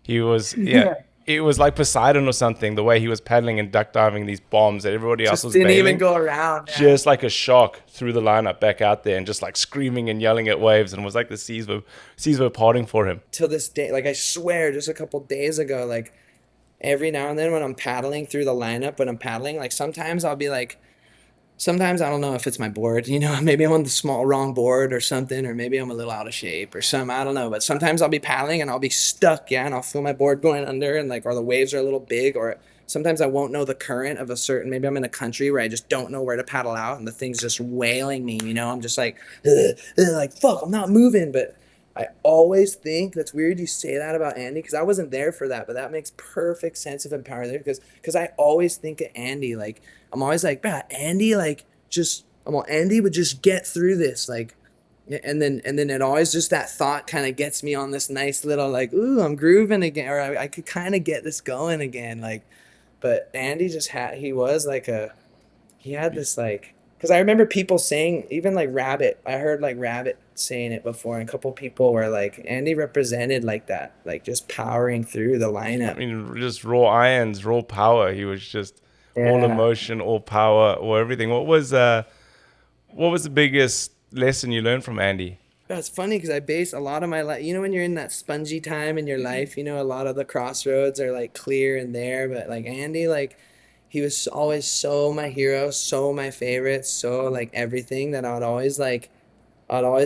He was, yeah. It was like Poseidon or something, the way he was paddling and duck diving these bombs that everybody else Just was didn't bailing. even go around. Yeah. Just like a shock through the lineup back out there and just like screaming and yelling at waves, and it was like the seas were parting for him. Till this day, like I swear, just a couple days ago, like every now and then when I'm paddling through the lineup, when I'm paddling, like sometimes I'll be like, sometimes I don't know if it's my board, you know, maybe I'm on the wrong board or something, or maybe I'm a little out of shape or something, I don't know. But sometimes I'll be paddling and I'll be stuck, yeah, and I'll feel my board going under, and like, or the waves are a little big, or sometimes I won't know the current of a certain, maybe I'm in a country where I just don't know where to paddle out and the thing's just wailing me, you know, I'm just like, like, fuck, I'm not moving. But I always think that's weird you say that about Andy, because I wasn't there for that, but that makes perfect sense of empower there, because I always think of Andy, like I'm always like, bruh, Andy, like just Andy would just get through this, like, and then it always just that thought kind of gets me on this nice little like, ooh, I'm grooving again, or I could kind of get this going again, like. But Andy just he had this like, because I remember people saying, even like Rabbit, I heard like Rabbit saying it before, and a couple people were like, Andy represented like that, like just powering through the I lineup. mean, just raw irons, raw power. He was just all Yeah. emotion, all power, all everything. What was the biggest lesson you learned from Andy? It's funny because I base a lot of my life, you know, when you're in that spongy time in your life, you know, a lot of the crossroads are like clear and there, but like Andy, like he was always so my hero, so my favorite, so like everything that I'd always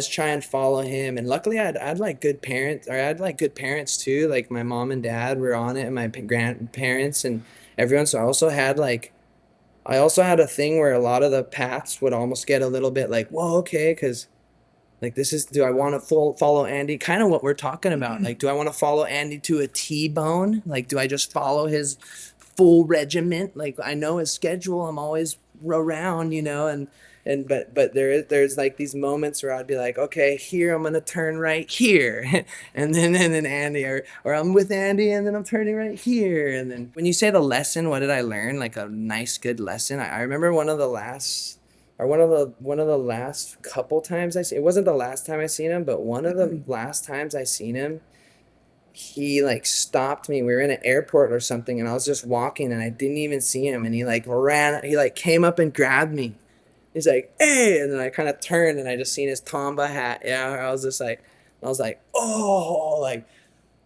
try and follow him. And luckily I'd like good parents, or I had like good parents too. Like my mom and dad were on it, and my grandparents and everyone. So I also had a thing where a lot of the paths would almost get a little bit like, whoa, okay, because like this is, do I want to follow Andy? Kind of what we're talking about. Like, do I want to follow Andy to a T-bone? Like, do I just follow his full regiment? Like, I know his schedule. I'm always around, you know, but there's like these moments where I'd be like, okay, here I'm gonna turn right here, and then Andy, or I'm with Andy and then I'm turning right here, and then when you say the lesson, what did I learn? Like a nice good lesson. I remember one of the last couple times it wasn't the last time I seen him, but one of the last times I seen him, he like stopped me. We were in an airport or something, and I was just walking and I didn't even see him, and he like came up and grabbed me. He's like, hey, and then I kind of turned and I just seen his Tomba hat. Yeah, I was like, oh, like,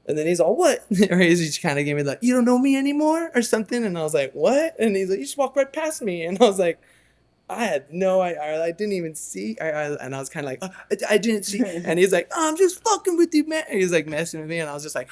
and then he's all, what? Or he just kind of gave me like, you don't know me anymore or something. And I was like, what? And he's like, you just walked right past me. And I was like, I had I didn't even see. And I was kind of like, I didn't see. And he's like, oh, I'm just fucking with you, man. And he's like messing with me. And I was just like,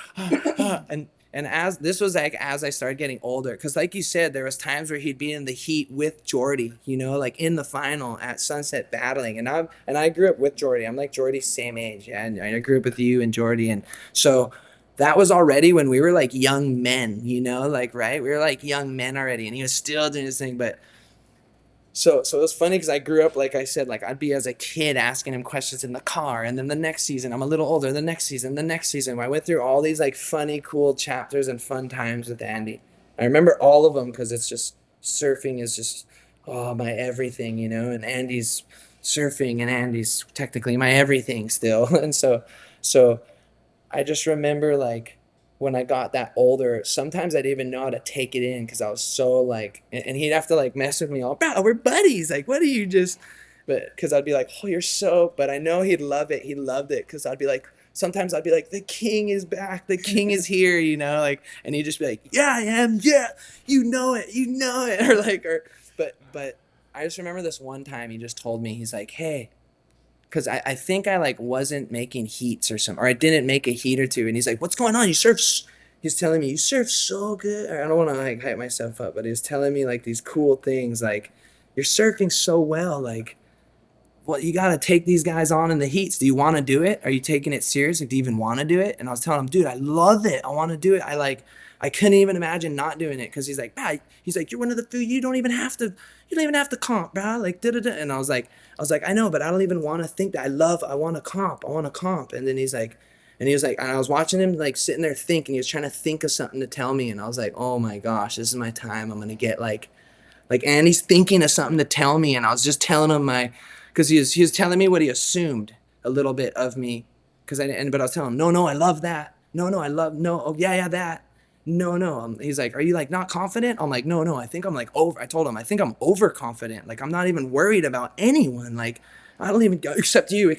and as this was like, as I started getting older, because like you said, there was times where he'd be in the heat with Geordie, you know, like in the final at Sunset battling. And I grew up with Geordie. I'm like Geordie's same age. Yeah. And I grew up with you and Geordie. And so that was already when we were like young men, you know, like, right. We were like young men already. And he was still doing his thing. But so it was funny because I grew up, like I said, like I'd be as a kid asking him questions in the car, and then the next season I'm a little older, the next season I went through all these like funny, cool chapters and fun times with Andy. I remember all of them because it's just, surfing is just, oh, my everything, you know, and Andy's surfing and Andy's technically my everything still. And so I just remember like when I got that older, sometimes I didn't even know how to take it in because I was so like, and he'd have to like mess with me all, bro, we're buddies. Like, what do you just, but because I'd be like, oh, you're so, but I know he'd love it. He loved it because I'd be like, sometimes I'd be like, the king is back. The king is here, you know, like, and he'd just be like, yeah, I am. Yeah, you know it. Or like, but I just remember this one time he just told me, he's like, hey, because I think I like wasn't making heats or something, or I didn't make a heat or two. And he's like, what's going on? He's telling me, you surf so good. Or I don't want to like hype myself up, but he was telling me like these cool things, like, you're surfing so well. Like, well, you got to take these guys on in the heats. Do you want to do it? Are you taking it serious? Like, do you even want to do it? And I was telling him, dude, I love it. I want to do it. I couldn't even imagine not doing it. Cause he's like, you're one of the few, you don't even have to comp, bro. Like, da da da. And I was like, I know, but I don't even want to think that. I want to comp. And then and I was watching him like sitting there thinking, he was trying to think of something to tell me. And I was like, oh my gosh, this is my time. I'm going to get like, and he's thinking of something to tell me. And I was just telling him cause he was telling me what he assumed a little bit of me. But I was telling him, no, I love that. No, oh yeah, that. No. He's like, are you like not confident? I'm like, no, I think I'm like I told him, I think I'm overconfident. Like, I'm not even worried about anyone. Like, I don't even go, except you.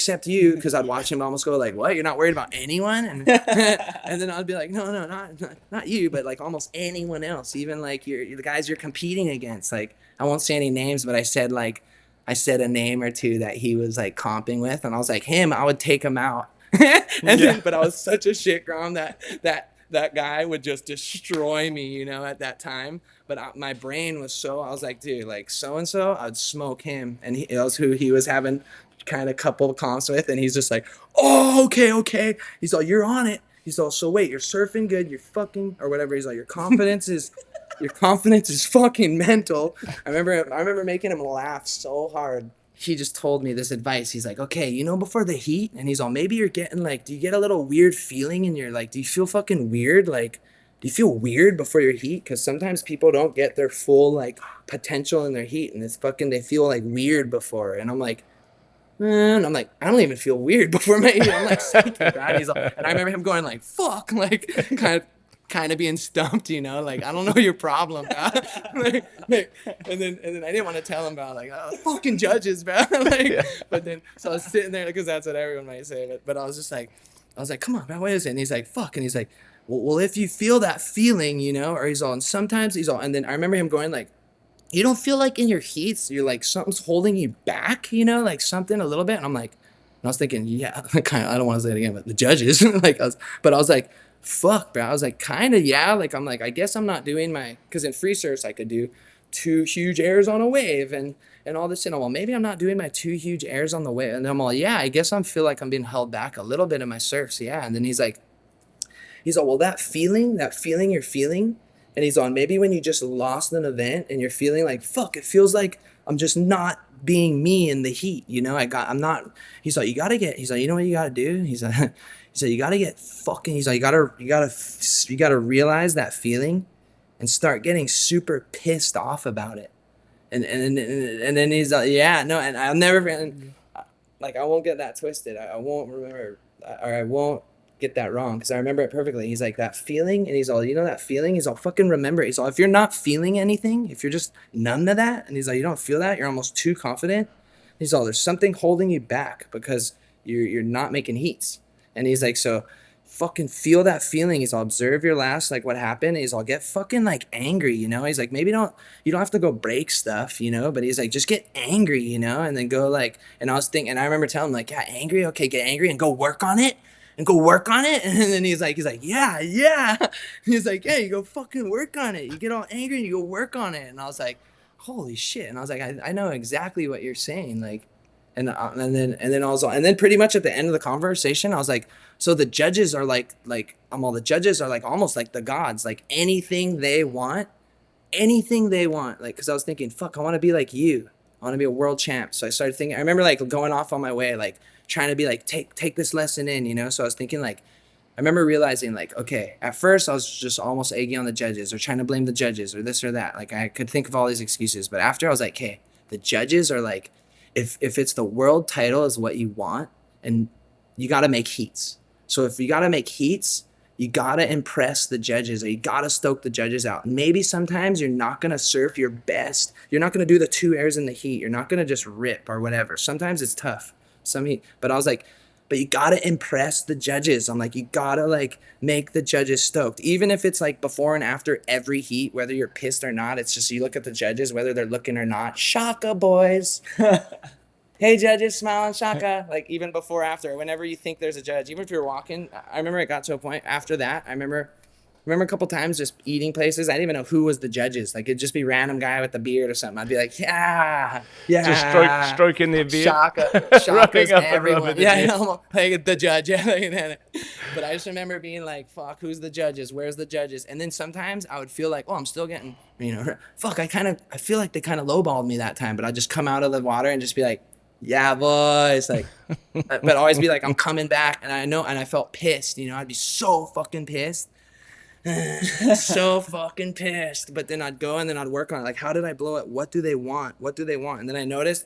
Cause I'd watch him almost go like, what? You're not worried about anyone? And, and then I'd be like, no, not you, but like almost anyone else. Even like you're the guys you're competing against. Like, I won't say any names, but I said a name or two that he was like comping with. And I was like, I would take him out. But I was such a shit grom that guy would just destroy me, at that time. But my brain was I was like, dude, like so-and-so, I'd smoke him. And it was who he was having kind of couple comps with. And he's just like, oh, okay. He's all, you're on it. He's all, so wait, you're surfing good. You're fucking, or whatever. He's like, your confidence is fucking mental. I remember making him laugh so hard. He just told me this advice. He's like, okay, before the heat, and he's all, maybe you're getting like, do you get a little weird feeling in your, like, do you feel fucking weird? Like, do you feel weird before your heat? Because sometimes people don't get their full, like, potential in their heat, and they feel, like, weird before. And I'm like, I don't even feel weird before my heat. I'm like, and I remember him going like, fuck, like, kind of being stumped, like, I don't know your problem, bro. and then I didn't want to tell him about like, oh, fucking judges, bro. But then, so I was sitting there because that's what everyone might say, but I was just like, come on, bro, what is it? And he's like, fuck, and he's like, well, if you feel that feeling, or he's all, and sometimes he's all, and then I remember him going like, you don't feel like in your heats, you're like, something's holding you back, like something a little bit, and I'm like, and I was thinking, yeah, kind of, I don't want to say it again, but the judges, but I was like, fuck, bro. I was like, kind of, yeah. Like, I'm like, I guess I'm not doing because in free surfs I could do 2 huge airs on a wave and all this. And I'm all, maybe I'm not doing my 2 huge airs on the wave. And I'm all, yeah, I guess I feel like I'm being held back a little bit in my surfs. Yeah. And then he's all, well, that feeling you're feeling. And he's on, maybe when you just lost an event and you're feeling like, fuck, it feels like I'm just not being me in the heat. He's like, you know what you got to do? He said, you gotta get fucking. He's like, you gotta realize that feeling, and start getting super pissed off about it. And then he's like, yeah, no, and I'll never, like, I won't get that twisted. I won't remember, or I won't get that wrong, because I remember it perfectly. He's like, that feeling, and he's all, that feeling. He's all, fucking remember. He's all, if you're not feeling anything, if you're just numb to that, and he's like, you don't feel that, you're almost too confident. He's all, there's something holding you back because you're not making heats. And he's like, so fucking feel that feeling. He's all, observe your last, like, what happened. He's all, get fucking like angry, He's like, maybe you don't have to go break stuff, but he's like, just get angry, and then go like, and I was thinking, and I remember telling him like, yeah, angry. Okay, get angry and go work on it. And then he's like, yeah. He's like, yeah, you go fucking work on it. You get all angry and you go work on it. And I was like, holy shit. And I was like, I know exactly what you're saying. Like, and then pretty much at the end of the conversation, I was like, so the judges are like the judges are like almost like the gods, like anything they want, like, because I was thinking, fuck, I want to be like you. I want to be a world champ. So I started thinking, I remember like going off on my way, like trying to be like, take this lesson in, so I was thinking like, I remember realizing like, okay, at first I was just almost egging on the judges or trying to blame the judges or this or that. Like, I could think of all these excuses, but after I was like, hey, the judges are like, if it's the world title is what you want, and you got to make heats. So if you got to make heats, you got to impress the judges, or you got to stoke the judges out. Maybe sometimes you're not going to surf your best. You're not going to do the 2 airs in the heat. You're not going to just rip or whatever. Sometimes it's tough. But I was like, but you got to impress the judges. I'm like, you got to like make the judges stoked. Even if it's like before and after every heat, whether you're pissed or not, it's just, you look at the judges, whether they're looking or not. Shaka, boys. Hey, judges, smiling, shaka. Like, even before, after, whenever you think there's a judge, even if you're walking, I remember it got to a point after that. I remember remember a couple times just eating places. I didn't even know who was the judges. Like it'd just be random guy with a beard or something. I'd be like, yeah, Just yeah. stroking their beard. Shaka's Rubbing up and everyone. rubbing the Yeah, beard. you know, like the judge. Yeah, like that. But I just remember being like, fuck, who's the judges? Where's the judges? And then sometimes I would feel like, oh, I'm still getting, fuck, I feel like they kind of lowballed me that time. But I'd just come out of the water and just be like, yeah, boys. Like, but always be like, I'm coming back. And I felt pissed, I'd be so fucking pissed. So fucking pissed. But then I'd go and then I'd work on it. Like, how did I blow it? What do they want? What do they want? And then I noticed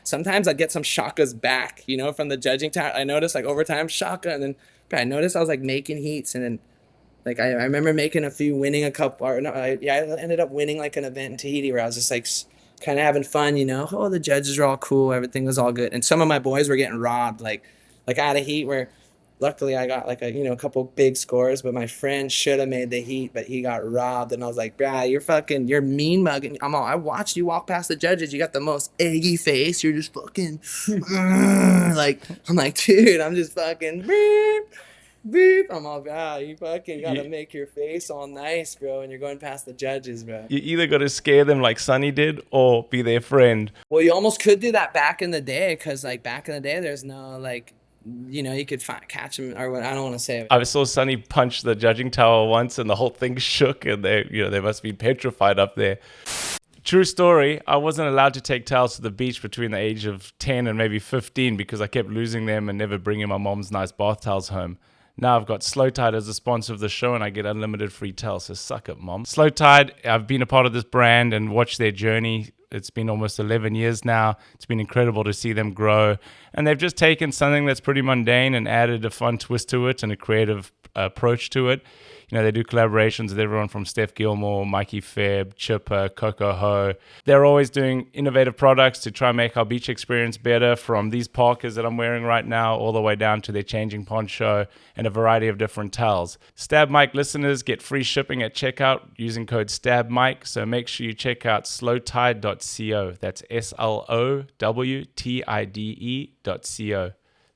sometimes I'd get some shakas back, from the judging tower. I noticed like over time, shaka. And then I noticed I was like making heats. And then like, I remember making a few, winning a couple. Or no, I ended up winning like an event in Tahiti where I was just like kind of having fun, Oh, the judges are all cool. Everything was all good. And some of my boys were getting robbed. Like I had a heat where luckily I got like a couple big scores, but my friend should have made the heat, but he got robbed. And I was like, brah, you're mean mugging. I watched you walk past the judges. You got the most eggy face. You're just fucking like, I'm like, dude, I'm just fucking beep, beep. I'm all, you fucking gotta make your face all nice, bro. And you're going past the judges, bro. You either got to scare them like Sonny did or be their friend. Well, you almost could do that back in the day, because like back in the day, there's no like, you could catch him, or what, I don't want to say it. I saw Sonny punch the judging tower once and the whole thing shook, and they must be petrified up there. True story, I wasn't allowed to take towels to the beach between the age of 10 and maybe 15 because I kept losing them and never bringing my mom's nice bath towels home. Now I've got Slow Tide as a sponsor of the show and I get unlimited free towels, so suck it, mom. Slow Tide, I've been a part of this brand and watched their journey. It's been almost 11 years now. It's been incredible to see them grow. And they've just taken something that's pretty mundane and added a fun twist to it and a creative approach to it. They do collaborations with everyone from Steph Gilmore, Mikey Febb, Chipper, Coco Ho. They're always doing innovative products to try and make our beach experience better, from these parkas that I'm wearing right now all the way down to their changing poncho and a variety of different towels. StabMic listeners get free shipping at checkout using code StabMic, so make sure you check out slowtide.co. That's SLOWTIDE.co.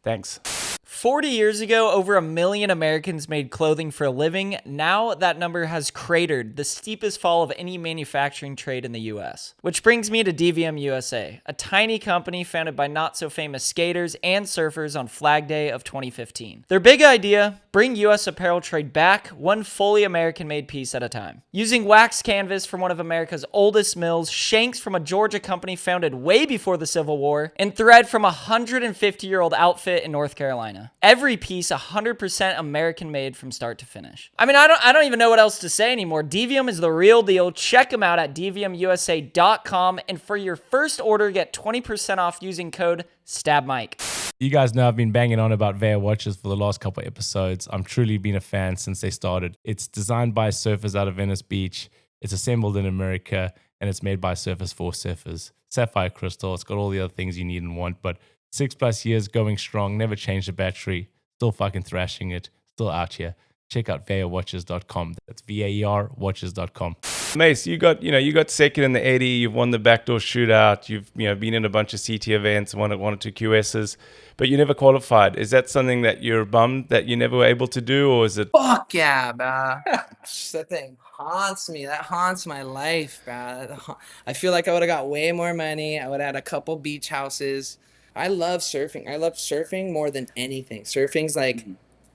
Thanks. 40 years ago, over 1 million Americans made clothing for a living. Now that number has cratered, the steepest fall of any manufacturing trade in the US. Which brings me to DVM USA, a tiny company founded by not-so-famous skaters and surfers on Flag Day of 2015. Their big idea, bring US apparel trade back, one fully American-made piece at a time. Using wax canvas from one of America's oldest mills, shanks from a Georgia company founded way before the Civil War, and thread from a 150-year-old outfit in North Carolina. Every piece 100% American made from start to finish. I mean, I don't even know what else to say anymore. DVM is the real deal. Check them out at dvmusa.com, and for your first order, get 20% off using code StabMic. You guys know I've been banging on about Veya watches for the last couple of episodes. I'm truly been a fan since they started. It's designed by surfers out of Venice Beach. It's assembled in America, and it's made by surfers for surfers. Sapphire crystal. It's got all the other things you need and want, but 6+ years going strong, never changed the battery, still fucking thrashing it, still out here. Check out veyawatches.com. That's VAER watches.com. Mace, you got second in the Eddie, you've won the backdoor shootout, you've been in a bunch of CT events, won one or two QSs, but you never qualified. Is that something that you're bummed that you never were able to do, or is it? Fuck yeah, bro. That thing haunts me. That haunts my life, bro. I feel like I would have got way more money. I would have had a couple beach houses. I love surfing. I love surfing more than anything. Surfing's like,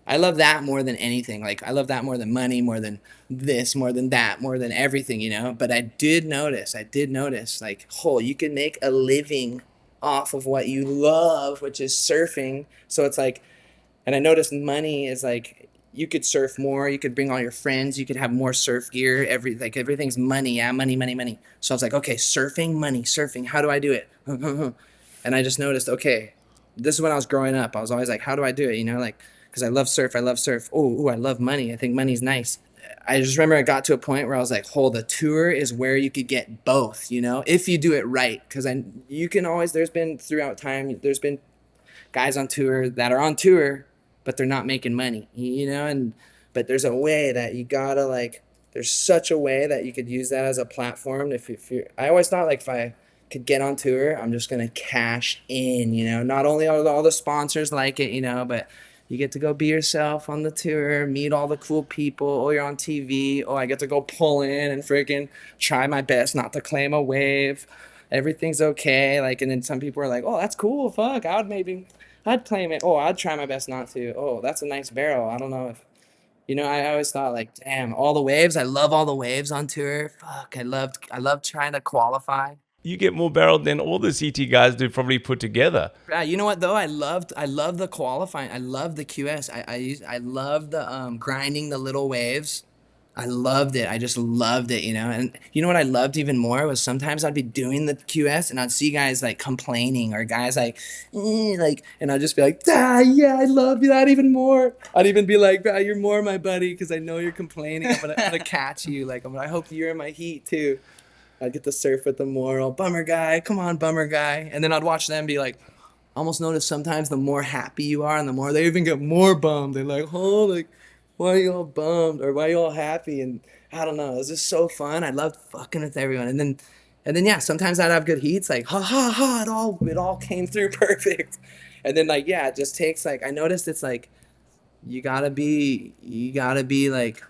I love that more than anything. Like, I love that more than money, more than this, more than that, more than everything, But I did notice, like, you can make a living off of what you love, which is surfing. So it's like, and I noticed money is like, you could surf more, you could bring all your friends, you could have more surf gear, everything's money, money. So I was like, okay, surfing, how do I do it? And I just noticed, okay, this is when I was growing up. I was always like, how do I do it? Like, because I love surf. Oh, I love money. I think money's nice. I just remember I got to a point where I was like, the tour is where you could get both, if you do it right. Because you can always, there's been throughout time, there's been guys on tour that are on tour, but they're not making money, but there's a way that you gotta there's such a way that you could use that as a platform. I always thought if I could get on tour, I'm just gonna cash in, not only are all the sponsors like it, but You get to go be yourself on the tour, meet all the cool people. Oh, you're on TV. Oh, I get to go pull in and freaking try my best not to claim a wave. Everything's okay. Like, and then some people are like, oh, that's cool. Fuck, I'd claim it. Oh, I'd try my best not to. Oh, that's a nice barrel. I don't know if, I always thought like, damn, all the waves. I love all the waves on tour. Fuck, I loved trying to qualify. You get more barrel than all the CT guys do probably put together. You know what though? I loved the qualifying. I loved the QS. I loved the grinding the little waves. I loved it. I just loved it, And you know what I loved even more was sometimes I'd be doing the QS and I'd see guys like complaining or guys like, and I'd just be like, yeah, I love that even more. I'd even be like, you're more my buddy because I know you're complaining. I'm gonna catch you. Like, I hope you're in my heat too. I'd get to surf with the moral bummer guy. Come on, bummer guy. And then I'd watch them be like, almost notice sometimes the more happy you are and the more they even get more bummed. They're like, oh, like, why are you all bummed or why are you all happy? And I don't know. It was just so fun. I loved fucking with everyone. And then yeah, sometimes I'd have good heats. Like, ha ha ha. It all came through perfect. And then like, yeah, it just takes like, I noticed it's like, you gotta be like,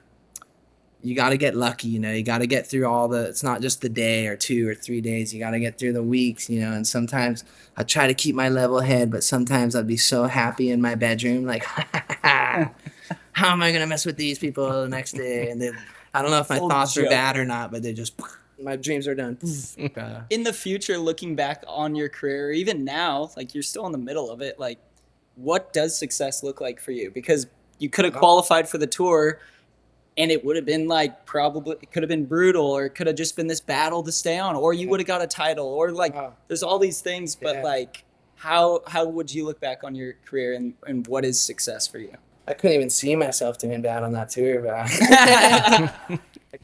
you got to get lucky, you got to get through it's not just the day or 2 or 3 days. You got to get through the weeks, and sometimes I try to keep my level head, but sometimes I'd be so happy in my bedroom. Like, how am I going to mess with these people the next day? And then I don't know if my thoughts are bad or not, but they just, my dreams are done. In the future, looking back on your career, or even now, like you're still in the middle of it, like what does success look like for you? Because you could have qualified for the tour, and it would have been like it could have been brutal, or it could have just been this battle to stay on, or you would have got a title, or like there's all these things. But like, how would you look back on your career and what is success for you? I couldn't even see myself doing bad on that tour, but I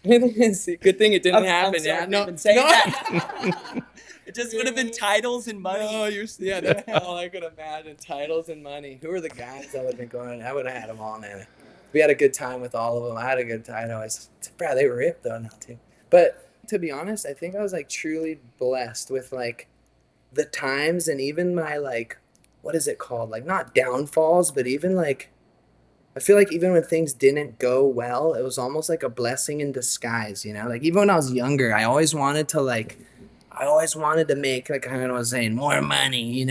couldn't even see. Good thing it didn't happen. Yeah, no. That. It just would have been titles and money. No, that's all I could imagine. Titles and money. Who were the guys that would have been going? I would have had them all, man. We had a good time with all of them. I had a good time. They were ripped though now too. But to be honest, I think I was like truly blessed with like the times and even my like, what is it called? Like not downfalls, but even like, I feel like even when things didn't go well, it was almost like a blessing in disguise, Like even when I was younger, I always wanted to make, like I was saying, more money,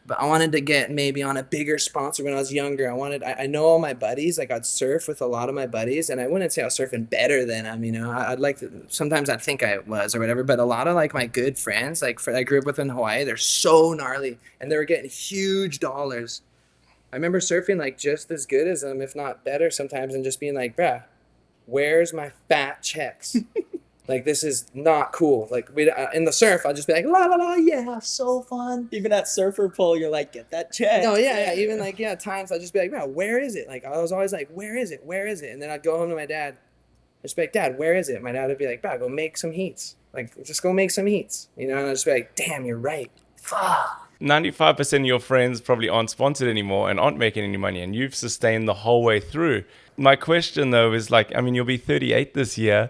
but I wanted to get maybe on a bigger sponsor when I was younger. I know all my buddies, like I'd surf with a lot of my buddies, and I wouldn't say I was surfing better than them, I'd like to, sometimes I'd think I was or whatever, but a lot of like my good friends, like I grew up with in Hawaii, they're so gnarly, and they were getting huge dollars. I remember surfing like just as good as them, if not better sometimes, and just being like, bruh, where's my fat checks? Like, this is not cool. Like, in the surf, I'll just be like, la, la, la, yeah, so fun. Even at surfer pull, you're like, get that check. No, yeah. Even, like, times I'll just be like, bro, where is it? Like, I was always like, where is it? Where is it? And then I'd go home to my dad. I'd just be like, Dad, where is it? My dad would be like, bro, go make some heats. Like, just go make some heats. And I'd just be like, damn, you're right. Fuck. 95% of your friends probably aren't sponsored anymore and aren't making any money, and you've sustained the whole way through. My question, though, is like, I mean, you'll be 38 this year.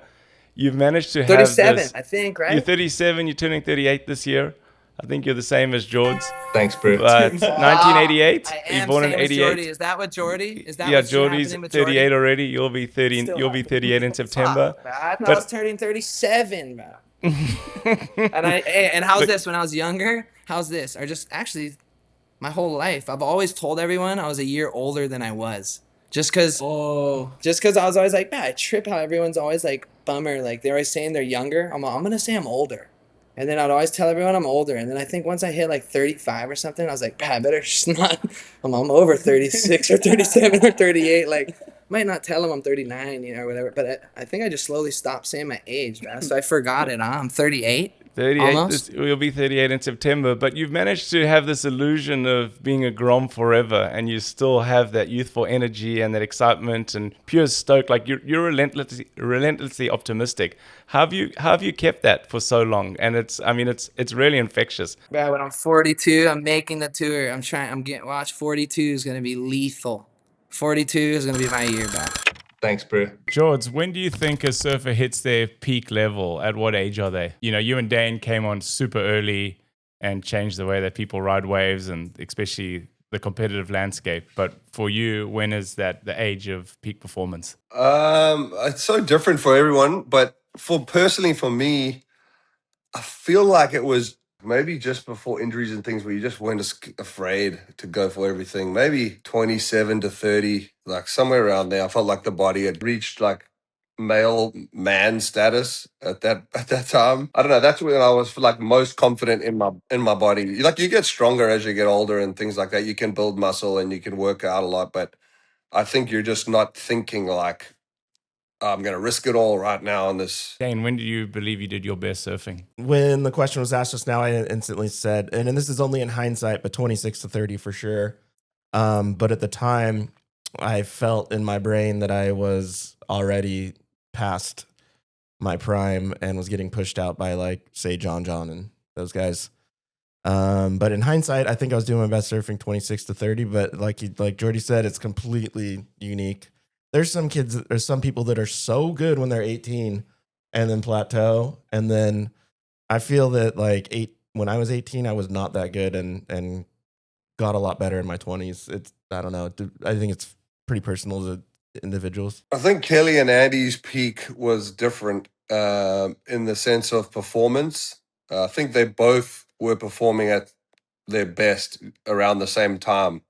You've managed to have 37, I think, right? You're 37. You're turning 38 this year. I think you're the same as George. Thanks, bro. But 1988. I am You're born in same as 88. Jordy. Is that what Jordy? Is that Yeah, what's Jordy's happening with 38 Jordy? already. You'll be 30. You'll be 38 in September. Fuck, I thought I was turning 37, bro. And how's this? When I was younger, how's this? Or just actually, my whole life, I've always told everyone I was a year older than I was. Just cause I was always like, man, I trip how everyone's always like, bummer. Like they're always saying they're younger. I'm gonna say I'm older. And then I'd always tell everyone I'm older. And then I think once I hit like 35 or something, I was like, I better just not, I'm over 36 or 37 or 38. Like, might not tell them I'm 39, or whatever. But I think I just slowly stopped saying my age, man. So I forgot it. I'm 38. 38. We'll be 38 in September. But you've managed to have this illusion of being a Grom forever, and you still have that youthful energy and that excitement and pure stoke. Like you're relentlessly optimistic. How have you kept that for so long? And it's really infectious. Bro, when I'm 42, I'm making the tour. Watch 42 is gonna be lethal. 42 is gonna be my year back. Thanks, bro. George, when do you think a surfer hits their peak level? At what age are they? You and Dane came on super early and changed the way that people ride waves, and especially the competitive landscape. But for you, when is that the age of peak performance? It's so different for everyone, but personally for me, I feel like it was maybe just before injuries and things where you just weren't afraid to go for everything. Maybe 27 to 30, like somewhere around there. I felt like the body had reached like male man status at that time. I don't know. That's when I was like most confident in my body. Like you get stronger as you get older and things like that. You can build muscle and you can work out a lot, but I think you're just not thinking like, I'm going to risk it all right now on this. Dane, when do you believe you did your best surfing? When the question was asked just now, I instantly said, and this is only in hindsight, but 26 to 30 for sure. But at the time, I felt in my brain that I was already past my prime and was getting pushed out by, like, say, John and those guys. But in hindsight, I think I was doing my best surfing 26 to 30. But like Jordy said, it's completely unique. There's some people that are so good when they're 18 and then plateau. And then I feel that when I was 18, I was not that good and got a lot better in my 20s. I don't know. I think it's pretty personal to individuals. I think Kelly and Andy's peak was different in the sense of performance. I think they both were performing at their best around the same time.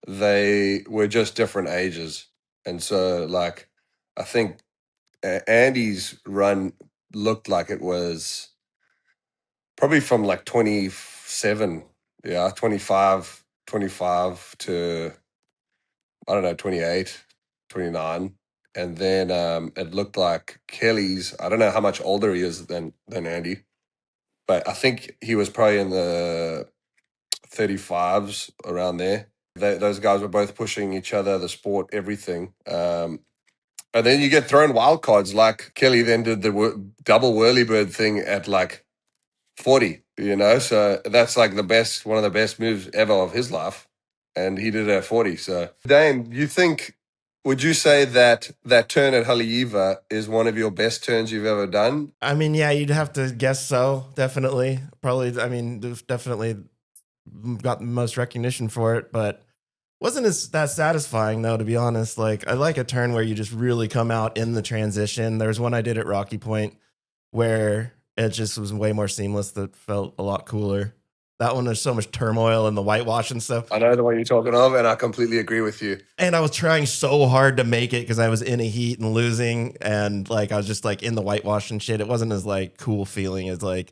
They were just different ages. And so, like, I think Andy's run looked like it was probably from like 27, 25 to, I don't know, 28, 29. And then it looked like Kelly's, I don't know how much older he is than Andy, but I think he was probably in the 35s around there. Those guys were both pushing each other, the sport, everything. And then you get thrown wild cards, like Kelly then did the double whirlybird thing at like 40, so that's like one of the best moves ever of his life, and he did it at 40. So Dane, would you say that turn at Haleiwa is one of your best turns you've ever done? I mean, yeah, you'd have to guess so. Definitely. Probably, I mean, definitely got the most recognition for it, but wasn't that satisfying though, to be honest. Like, I like a turn where you just really come out in the transition. There was one I did at Rocky Point where it just was way more seamless. That felt a lot cooler. That one, there's so much turmoil and the whitewash and stuff. I know the one you're talking of, and I completely agree with you. And I was trying so hard to make it because I was in a heat and losing, and like I was just like in the whitewash and shit. It wasn't as like cool feeling as like,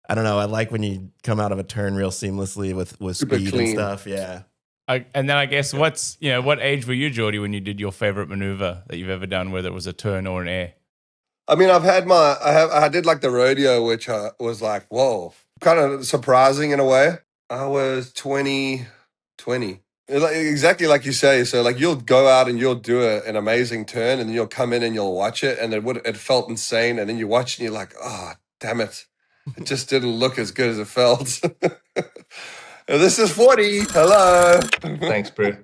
I don't know. I like when you come out of a turn real seamlessly with Super speed clean and stuff. Yeah. And then I guess what age were you, Jordy, when you did your favorite maneuver that you've ever done, whether it was a turn or an air? I mean, I did like the rodeo, which was like, whoa, kind of surprising in a way. I was 20. Exactly like you say. So like you'll go out and you'll do an amazing turn, and then you'll come in and you'll watch it, and it felt insane, and then you watch and you're like, oh, damn it. It just didn't look as good as it felt. This is 40. Hello. Thanks, bro.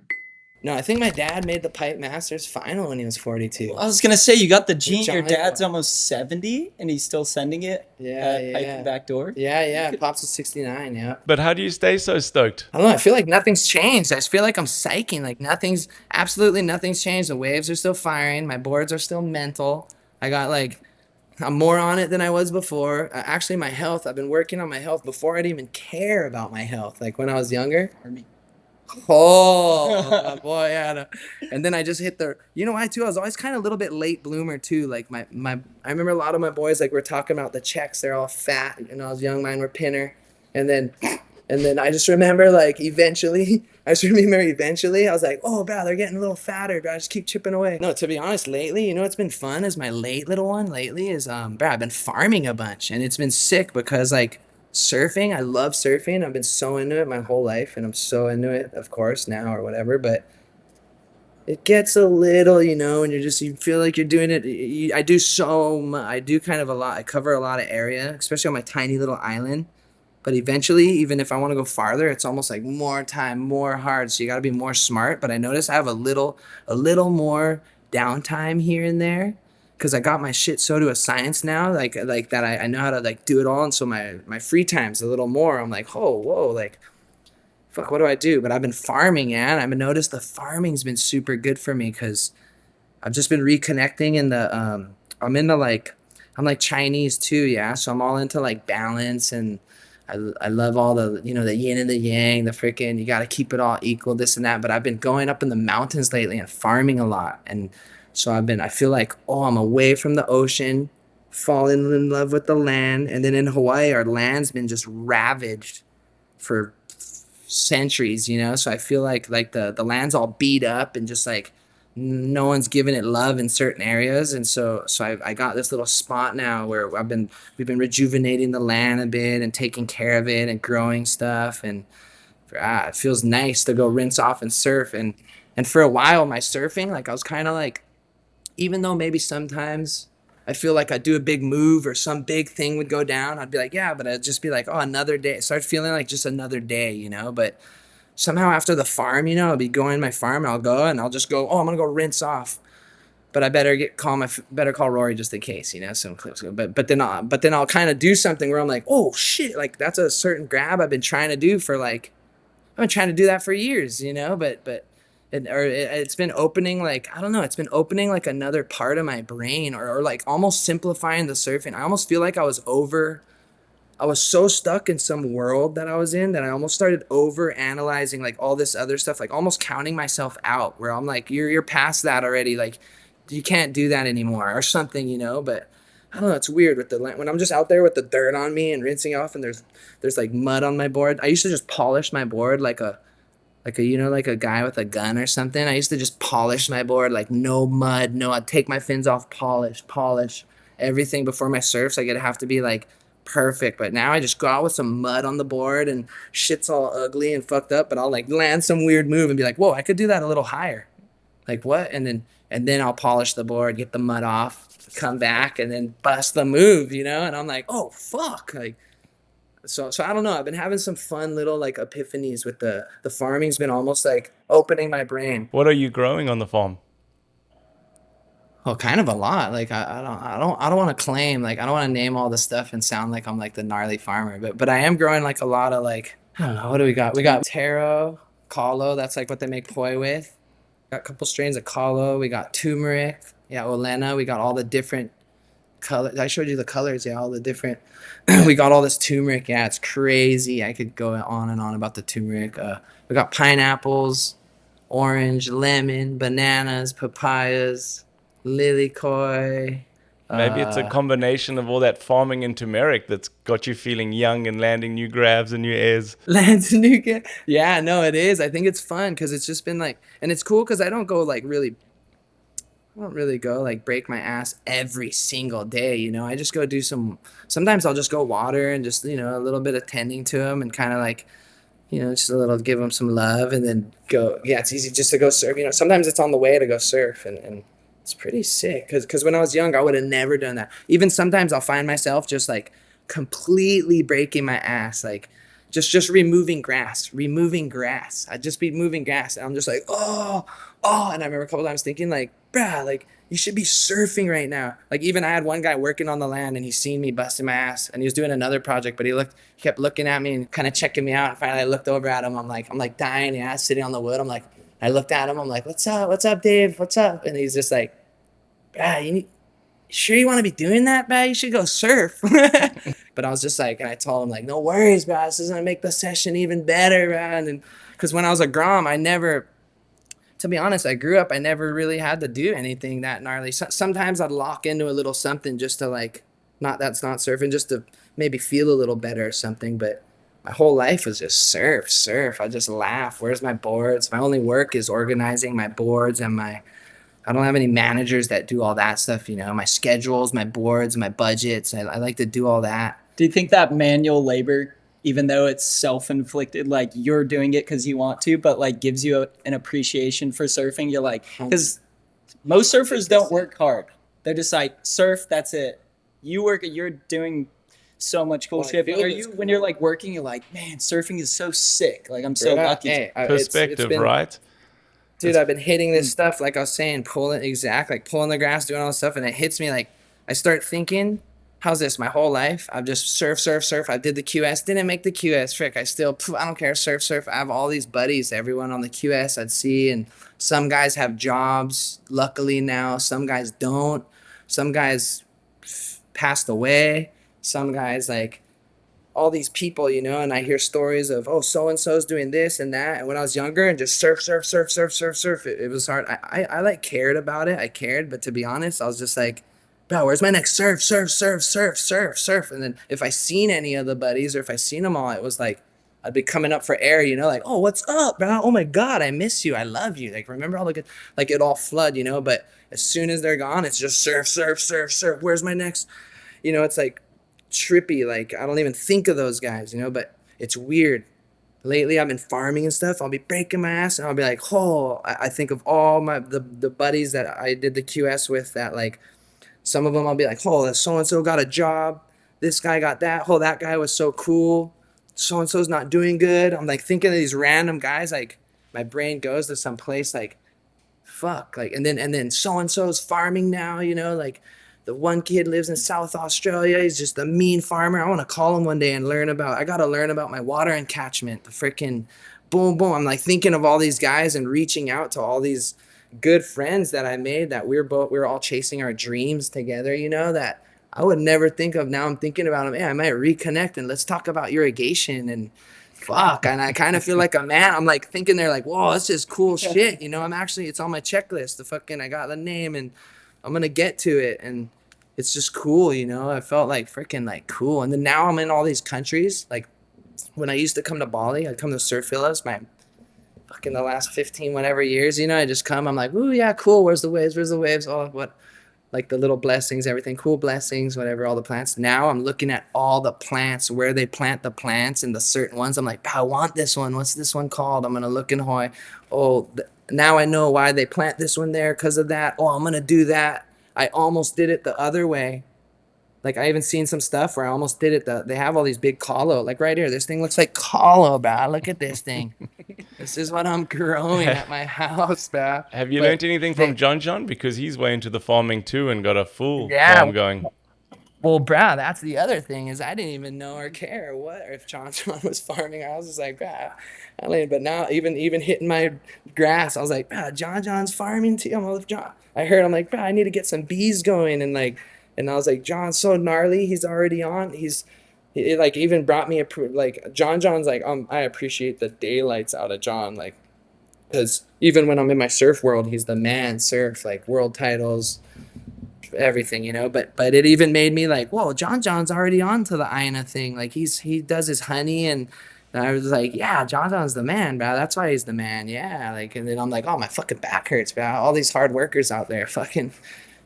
No, I think my dad made the Pipe Masters final when he was 42. I was gonna say you got the gene. Your John- dad's almost 70, and he's still sending it. Yeah, Pipe yeah. and back door. Yeah. Pops was 69, yeah. But how do you stay so stoked? I don't know. I feel like nothing's changed. I just feel like I'm psyching. Like absolutely nothing's changed. The waves are still firing. My boards are still mental. I'm more on it than I was before. Actually, my health, I've been working on my health before I'd even care about my health. Like when I was younger. Oh, boy, yeah. And then I just hit you know why too? I was always kind of a little bit late bloomer too. Like I remember a lot of my boys, like we're talking about the Czechs, they're all fat. And I was young, mine were pinner. And then I just remember eventually, I was like, oh, bro, they're getting a little fatter, bro. I just keep chipping away. No, to be honest, lately, you know what's been fun is my late little one lately is, bro, I've been farming a bunch. And it's been sick because, surfing, I love surfing. I've been so into it my whole life. And I'm so into it, of course, now or whatever. But it gets a little, and you feel like you're doing it. I do so much. I do kind of a lot. I cover a lot of area, especially on my tiny little island. But eventually, even if I want to go farther, it's almost like more time, more hard. So you got to be more smart. But I notice I have a little more downtime here and there because I got my shit so to a science now, like that I know how to do it all. And so my free time's a little more. I'm like, oh, whoa, fuck, what do I do? But I've been farming, man. I've been noticed the farming's been super good for me because I've just been reconnecting in the I'm into like I'm like Chinese too, yeah. So I'm all into like balance and I love all the the yin and the yang, the freaking you got to keep it all equal, this and that. But I've been going up in the mountains lately and farming a lot, and so I feel like I'm away from the ocean, falling in love with the land, and then in Hawaii our land's been just ravaged for centuries, so I feel like the land's all beat up and just like no one's giving it love in certain areas, and so I got this little spot now where we've been rejuvenating the land a bit and taking care of it and growing stuff, and it feels nice to go rinse off and surf, and for a while my surfing, like I was kind of like, even though maybe sometimes I feel like I'd do a big move or some big thing would go down, I'd be like, yeah, but I'd just be like, oh, another day. I start feeling like just another day, but somehow after the farm, I'll be going to my farm and I'll go and I'll just go, oh, I'm going to go rinse off. But I better call Rory just in case, some clips. But then I'll kind of do something where I'm like, oh shit, like that's a certain grab I've been trying to do for like, I've been trying to do that for years, but it's been opening, like, I don't know, it's been opening like another part of my brain or like almost simplifying the surfing. I almost feel like I was so stuck in some world that I was in that I almost started over analyzing like all this other stuff, like almost counting myself out, where I'm like, you're past that already. Like you can't do that anymore or something, but I don't know. It's weird with when I'm just out there with the dirt on me and rinsing off and there's like mud on my board. I used to just polish my board like a like a guy with a gun or something. I used to just polish my board, like no mud, I'd take my fins off, polish everything before my surfs. Like it'd have to be like perfect. But now I just go out with some mud on the board and shit's all ugly and fucked up, but I'll like land some weird move and be like, whoa, I could do that a little higher. Like what? And then I'll polish the board, get the mud off, come back and then bust the move, and I'm like, oh fuck. Like so I don't know. I've been having some fun little like epiphanies with the farming's been almost like opening my brain. What are you growing on the farm? Oh, kind of a lot. Like I don't want to claim, like I don't want to name all the stuff and sound like I'm like the gnarly farmer, but I am growing like a lot of like, I don't know, what do we got? We got taro, kalo, that's like what they make poi with. Got a couple strains of kalo. We got turmeric, yeah, olena. We got all the different colors. I showed you the colors, yeah, all the different. We got all this turmeric, yeah, it's crazy. I could go on and on about the turmeric. We got pineapples, orange, lemon, bananas, papayas, lilikoi. Maybe it's a combination of all that farming and turmeric that's got you feeling young and landing new grabs and new airs. Yeah, no, it is. I think it's fun because it's just been like, and it's cool because I don't really go like break my ass every single day, I just go do sometimes I'll just go water and just, a little bit of tending to them and kind of like, just a little, give them some love and then go. Yeah, it's easy just to go surf. Sometimes it's on the way to go surf and it's pretty sick because when I was young, I would have never done that. Even sometimes I'll find myself just like completely breaking my ass, like just removing grass. I'd just be moving grass and I'm just like, oh. And I remember a couple times thinking like, bruh, like you should be surfing right now. Like even I had one guy working on the land and he seen me busting my ass and he was doing another project, but he kept looking at me and kind of checking me out. And finally I looked over at him. I'm like dying, yeah, sitting on the wood. I looked at him. I'm like, what's up, Dave? What's up? And he's just like, bruh, you sure you want to be doing that, bruh? You should go surf. But I was just like, and I told him like, no worries, bruh. This is going to make the session even better, bruh. And because when I was a Grom, to be honest, I grew up, I never really had to do anything that gnarly. Sometimes I'd lock into a little something just to like, that's not surfing, just to maybe feel a little better or something. But my whole life was just surf. I just laugh. Where's my boards? My only work is organizing my boards and I don't have any managers that do all that stuff, my schedules, my boards, my budgets. I like to do all that. Do you think that manual labor, even though it's self-inflicted, like you're doing it because you want to, but like gives you an appreciation for surfing? You're like, because most surfers don't work hard. They're just like, surf, that's it. You're doing so much cool shit. When you're like working, you're like, man, surfing is so sick. Like I'm so lucky. Hey, Perspective, right? Dude, I've been hitting this stuff, like I was saying, pulling the grass, doing all this stuff, and it hits me like, I start thinking, how's this? My whole life, I've just surf. I did the QS, didn't make the QS. Frick, I still, I don't care, surf. I have all these buddies, everyone on the QS I'd see, and some guys have jobs, luckily now. Some guys don't. Some guys passed away. Some guys, like, all these people, you know, and I hear stories of, oh, so and so's doing this and that. And when I was younger, and just surf. It was hard. I like cared about it. I cared, but to be honest, I was just like, bro, where's my next surf? And then if I seen any of the buddies, or if I seen them all, it was like I'd be coming up for air, you know, like, oh, what's up, bro? Oh my God, I miss you. I love you. Like, remember all the good, like, it all flood, you know. But as soon as they're gone, it's just surf. Where's my next? You know, it's like trippy. Like, I don't even think of those guys, you know. But it's weird. Lately, I've been farming and stuff. I'll be breaking my ass, and I'll be like, oh, I think of all the buddies that I did the QS with. That, like, some of them I'll be like, oh, so and so got a job. This guy got that. Oh, that guy was so cool. So and so's not doing good. I'm like thinking of these random guys. Like, my brain goes to some place like, fuck, like, and then so and so's farming now, you know, like, the one kid lives in South Australia. He's just a mean farmer. I want to call him one day and I got to learn about my water encatchment, the freaking boom. I'm like thinking of all these guys and reaching out to all these good friends that I made, that we were all chasing our dreams together, you know, that I would never think of. Now I'm thinking about them. I might reconnect and let's talk about irrigation and fuck. And I kind of feel like a man. I'm like thinking they're like, whoa, this is cool shit. You know, it's on my checklist. I got the name and I'm going to get to it. And it's just cool, you know. I felt like freaking like cool. And then now I'm in all these countries. Like, when I used to come to Bali, I'd come to Surf Villas, my fucking the last 15 whatever years, you know. I just come, I'm like, ooh, yeah, cool. Where's the waves? Oh, what, like the little blessings, everything, cool blessings, whatever, all the plants. Now I'm looking at all the plants, where they plant the plants, and the certain ones. I'm like, I want this one. What's this one called? I'm gonna look in Hawaii. Oh, now I know why they plant this one there, because of that. Oh, I'm gonna do that. I almost did it the other way. Like, I even seen some stuff where I almost did it. They have all these big kalo. Like, right here, this thing looks like kalo, bro. Look at this thing. This is what I'm growing at my house, bro. Have you But learned anything from John? Because he's way into the farming too and got a full Yeah. farm going. Well, bro, that's the other thing, is I didn't even know or care what if John was farming. I was just like, bro, but now even hitting my grass, I was like, bro, John's farming too. I'm like, John. I heard, I'm like, bro, I need to get some bees going, and like, and I was like, John's so gnarly. He's already on. He like even brought me like John's like, I appreciate the daylights out of John, like, because even when I'm in my surf world, he's the man surf, like world titles, everything, you know. But it even made me like, whoa, John's already on to the Aina thing. Like, he does his honey, and I was like, yeah, John's the man, bro. That's why he's the man. Yeah, like, and then I'm like, oh, my fucking back hurts, bro. All these hard workers out there, fucking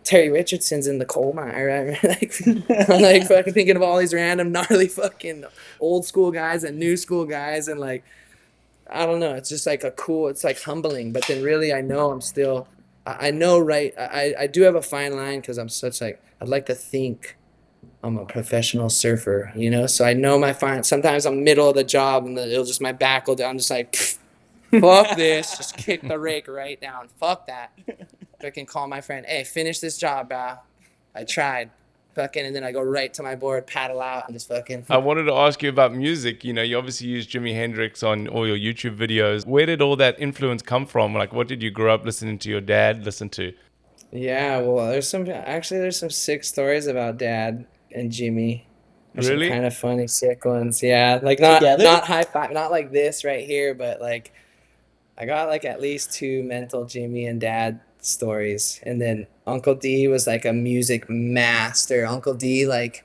Terry Richardson's in the coal mine, right? Like, I'm like fucking thinking of all these random gnarly fucking old school guys and new school guys, and like, I don't know. It's just like it's like humbling. But then really, I know I'm still, I know, right? I do have a fine line, because I'm such like, I'd like to think I'm a professional surfer, you know? So I know my fine. Sometimes I'm middle of the job and it'll just, my back will down. I'm just like, fuck this. Just kick the rake right down. Fuck that. I can call my friend, hey, finish this job, bro. I tried. Fucking, and then I go right to my board, paddle out, and just fucking. I wanted to ask you about music. You know, you obviously use Jimi Hendrix on all your YouTube videos. Where did all that influence come from? Like, what did you grow up listening to your dad listen to? Yeah, well, there's some sick stories about Dad and Jimmy. There's Really? some kind of funny, sick ones. Yeah, like not Together? not high five, not like this right here, but like I got like at least two mental Jimmy and Dad stories. And then Uncle D was like a music master. Uncle D, like,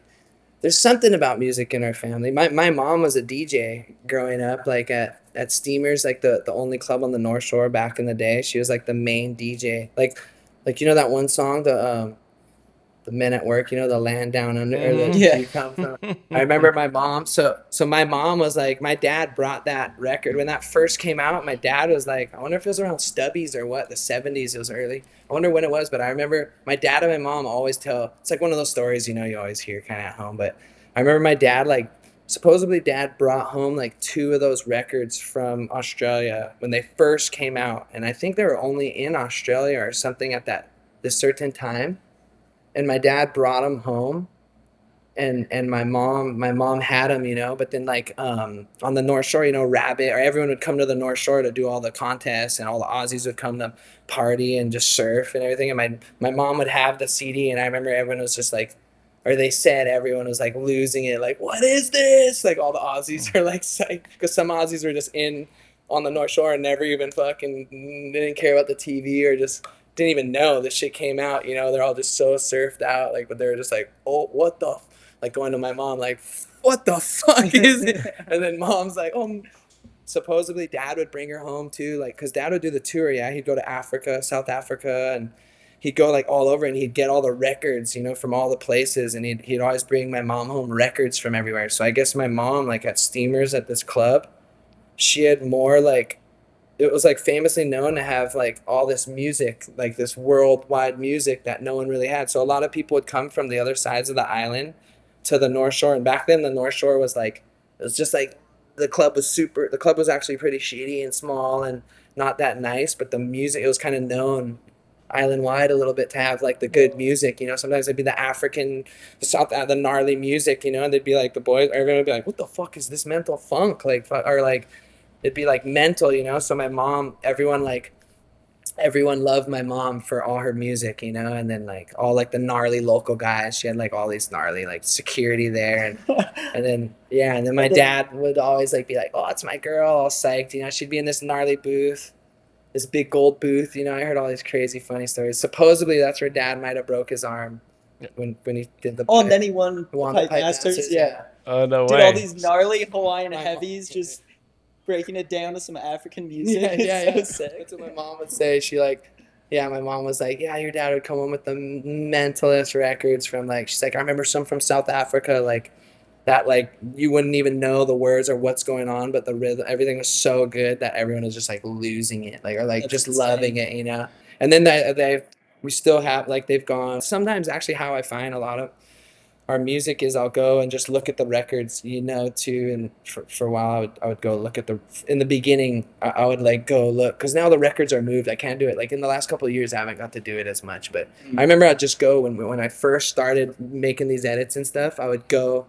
there's something about music in our family. My mom was a DJ growing up, like at Steamers, like the only club on the North Shore back in the day. She was like the main DJ. Like, you know that one song, the Men at Work, you know, the land down under, or the Yeah. you come from. I remember my mom. So my mom was like, my dad brought that record when that first came out. My dad was like, I wonder if it was around Stubbies or what, the 70s. It was early. I wonder when it was, but I remember my dad and my mom always tell. It's like one of those stories, you know, you always hear kind of at home. But I remember my dad, like, supposedly Dad brought home like two of those records from Australia when they first came out, and I think they were only in Australia or something at this certain time. And my dad brought them home, and my mom had them, but then like on the North Shore, Rabbit, or everyone would come to the North Shore to do all the contests, and all the Aussies would come to party and just surf and everything. And my mom would have the CD, and I remember everyone was just like, or they said everyone was like losing it, like, what is this? Like all the Aussies are like psyched, because some Aussies were just in on the North Shore and never even fucking didn't care about the TV, or just didn't even know this shit came out. They're all just so surfed out, like, but they were just like, oh, what the, like going to my mom, like, what the fuck is it? And then mom's like, oh, supposedly dad would bring her home too, like, because dad would do the tour. Yeah, he'd go to Africa, South Africa, and he'd go like all over, and he'd get all the records, from all the places, and he'd always bring my mom home records from everywhere. So I guess my mom, like at Steamers at this club, she had more, like, it was like famously known to have like all this music, like this worldwide music that no one really had. So a lot of people would come from the other sides of the island to the North Shore. And back then the North Shore was like, it was just like, the club was actually pretty shitty and small and not that nice, but the music, it was kind of known island wide a little bit to have like the good music. Sometimes it'd be the African, the gnarly music, and they'd be like, the boys, everyone would be like, what the fuck is this mental funk, like, or like it'd be like mental. So my mom, everyone loved my mom for all her music, and then like all like the gnarly local guys, she had like all these gnarly like security there, and then my dad would always like be like, oh, it's my girl, all psyched, she'd be in this gnarly booth, this big gold booth. I heard all these crazy funny stories. Supposedly that's where dad might have broke his arm when he did the and then he won the Pipe Masters. Yeah. Oh, no Did way. all these gnarly Hawaiian My heavies, mom- just breaking it down to some African music. Yeah. It's so sick. That's what my mom would say. My mom was like, yeah, your dad would come home with the mentalist records from, like, she's like, I remember some from South Africa, like, that, like, you wouldn't even know the words or what's going on, but the rhythm, everything was so good that everyone was just, like, losing it, like, or, like, That's just insane. loving it. And then we still have, like, they've gone, sometimes actually how I find a lot of our music is I'll go and just look at the records, too. And for a while, I would go look at in the beginning, I would like go look, because now the records are moved. I can't do it. Like in the last couple of years, I haven't got to do it as much. But I remember I'd just go when I first started making these edits and stuff, I would go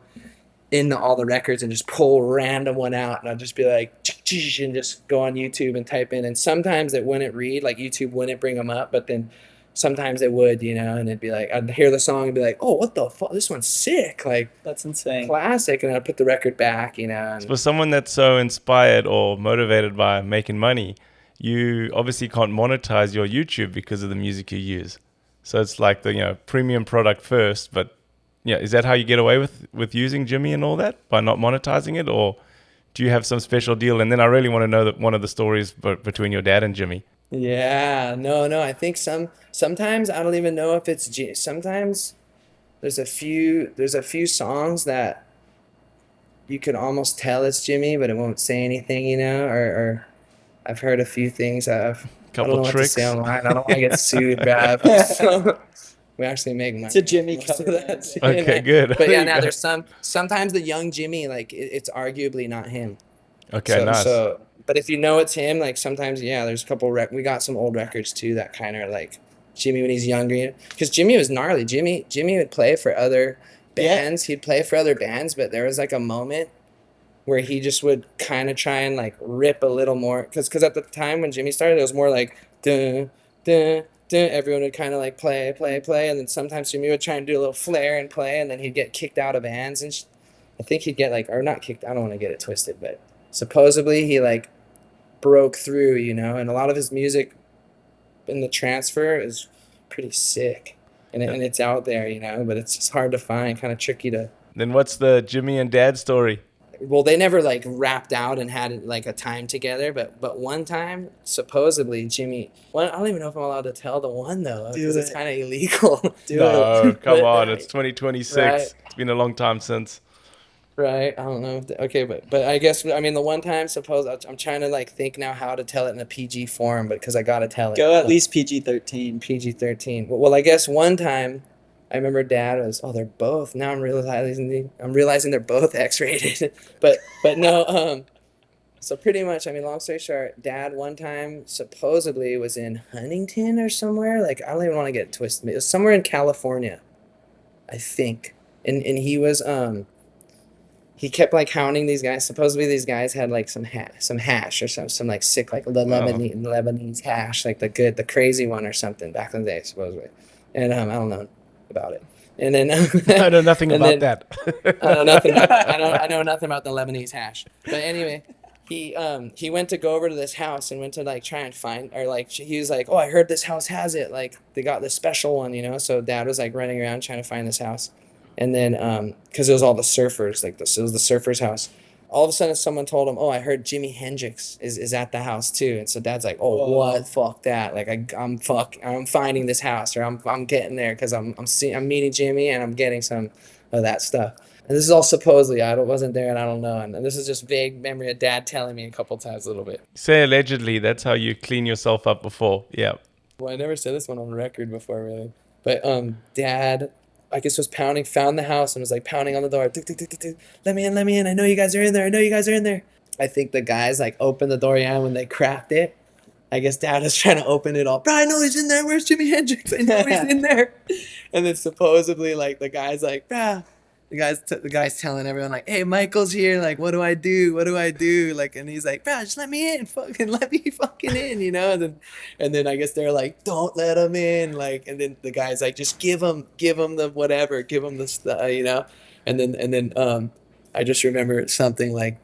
into all the records and just pull random one out. And I'd just be like, and just go on YouTube and type in. And sometimes it wouldn't read, like YouTube wouldn't bring them up, but then sometimes it would, and it'd be like, I'd hear the song and be like, oh, what the fuck? This one's sick. Like, That's insane. classic. And I'd put the record back, and For someone that's so inspired or motivated by making money, you obviously can't monetize your YouTube because of the music you use. So it's like the premium product first. But is that how you get away with using Jimmy and all that, by not monetizing it, or do you have some special deal? And then I really want to know one of the stories between your dad and Jimmy. yeah, no, I think sometimes I don't even know if it's sometimes there's a few songs that you could almost tell it's Jimmy, but it won't say anything, or I've heard a few things. I Couple don't know tricks. what to say online. I don't want to get sued, Brad. So we actually make money. It's a Jimmy most of cover that band. shit. Okay, good. But There yeah, you now go. there's sometimes the young Jimmy, like it's arguably not him. Okay, nice. But if you know it's him, like sometimes, there's a couple we got some old records too that kind of like Jimmy when he's younger, because Jimmy was gnarly. Jimmy would play for other bands. He'd play for other bands, but there was like a moment where he just would kind of try and like rip a little more, because at the time when Jimmy started, it was more like dun dun dun. Everyone would kind of like play, and then sometimes Jimmy would try and do a little flair and play, and then he'd get kicked out of bands, and I think he'd get like, or not kicked. I don't want to get it twisted, but supposedly he like broke through, and a lot of his music in the transfer is pretty sick, and it's out there, but it's just hard to find, kind of tricky to. Then what's the Jimmy and Dad story? Well, they never like rapped out and had like a time together, but one time supposedly Jimmy. Well, I don't even know if I'm allowed to tell the one though, because it's kind of illegal. No, come But, on, it's 2026. right. It's been a long time since. Right. I don't know. Okay, but I guess, I mean, the one time, I'm trying to like think now how to tell it in a PG form, but because I gotta tell it. Go at least PG-13. PG-13. Well, I guess one time, I remember Dad was, they're both. Now I'm realizing they're both X-rated, but no. So pretty much, I mean, long story short, Dad one time supposedly was in Huntington or somewhere. Like, I don't even want to get it twisted. It was somewhere in California, I think. and he was he kept like hounding these guys. Supposedly these guys had like some hash or some like sick like the Lebanese hash, like the crazy one or something back in the day supposedly. And I don't know about it. And then I know nothing and about then- that. I know nothing. I know nothing about the Lebanese hash. But anyway, he went to go over to this house and went to like try and find, or like he was like, oh, I heard this house has it. Like they got this special one, you know. So Dad was like running around trying to find this house, and then because it was all the surfers, like this, it was the surfers' house. All of a sudden, someone told him, "Oh, I heard Jimi Hendrix is at the house too." And so Dad's like, "Oh, Whoa. what? Fuck that! Like I'm finding this house, or I'm getting there because I'm meeting Jimmy and I'm getting some of that stuff." And this is all supposedly. I wasn't there and I don't know. And this is just vague memory of Dad telling me a couple times a little bit. Say allegedly, that's how you clean yourself up before. Yeah. Well, I never said this one on record before, really. But Dad, I guess, was found the house and was like pounding on the door. Tick, tick, tick, tick, tick. Let me in. I know you guys are in there. I think the guys like opened the door, yeah, when they cracked it. I guess Dad was trying to open it all. Bro, I know he's in there. Where's Jimi Hendrix? I know he's in there. And then supposedly, like, the guy's like, the guy's telling everyone, like, hey, Michael's here. Like, what do I do? Like, and he's like, bro, just let me in. Let me fucking in, you know? And then I guess they're like, don't let him in. Like, and then the guy's like, just give him the whatever. Give him the stuff, you know? And then I just remember something like,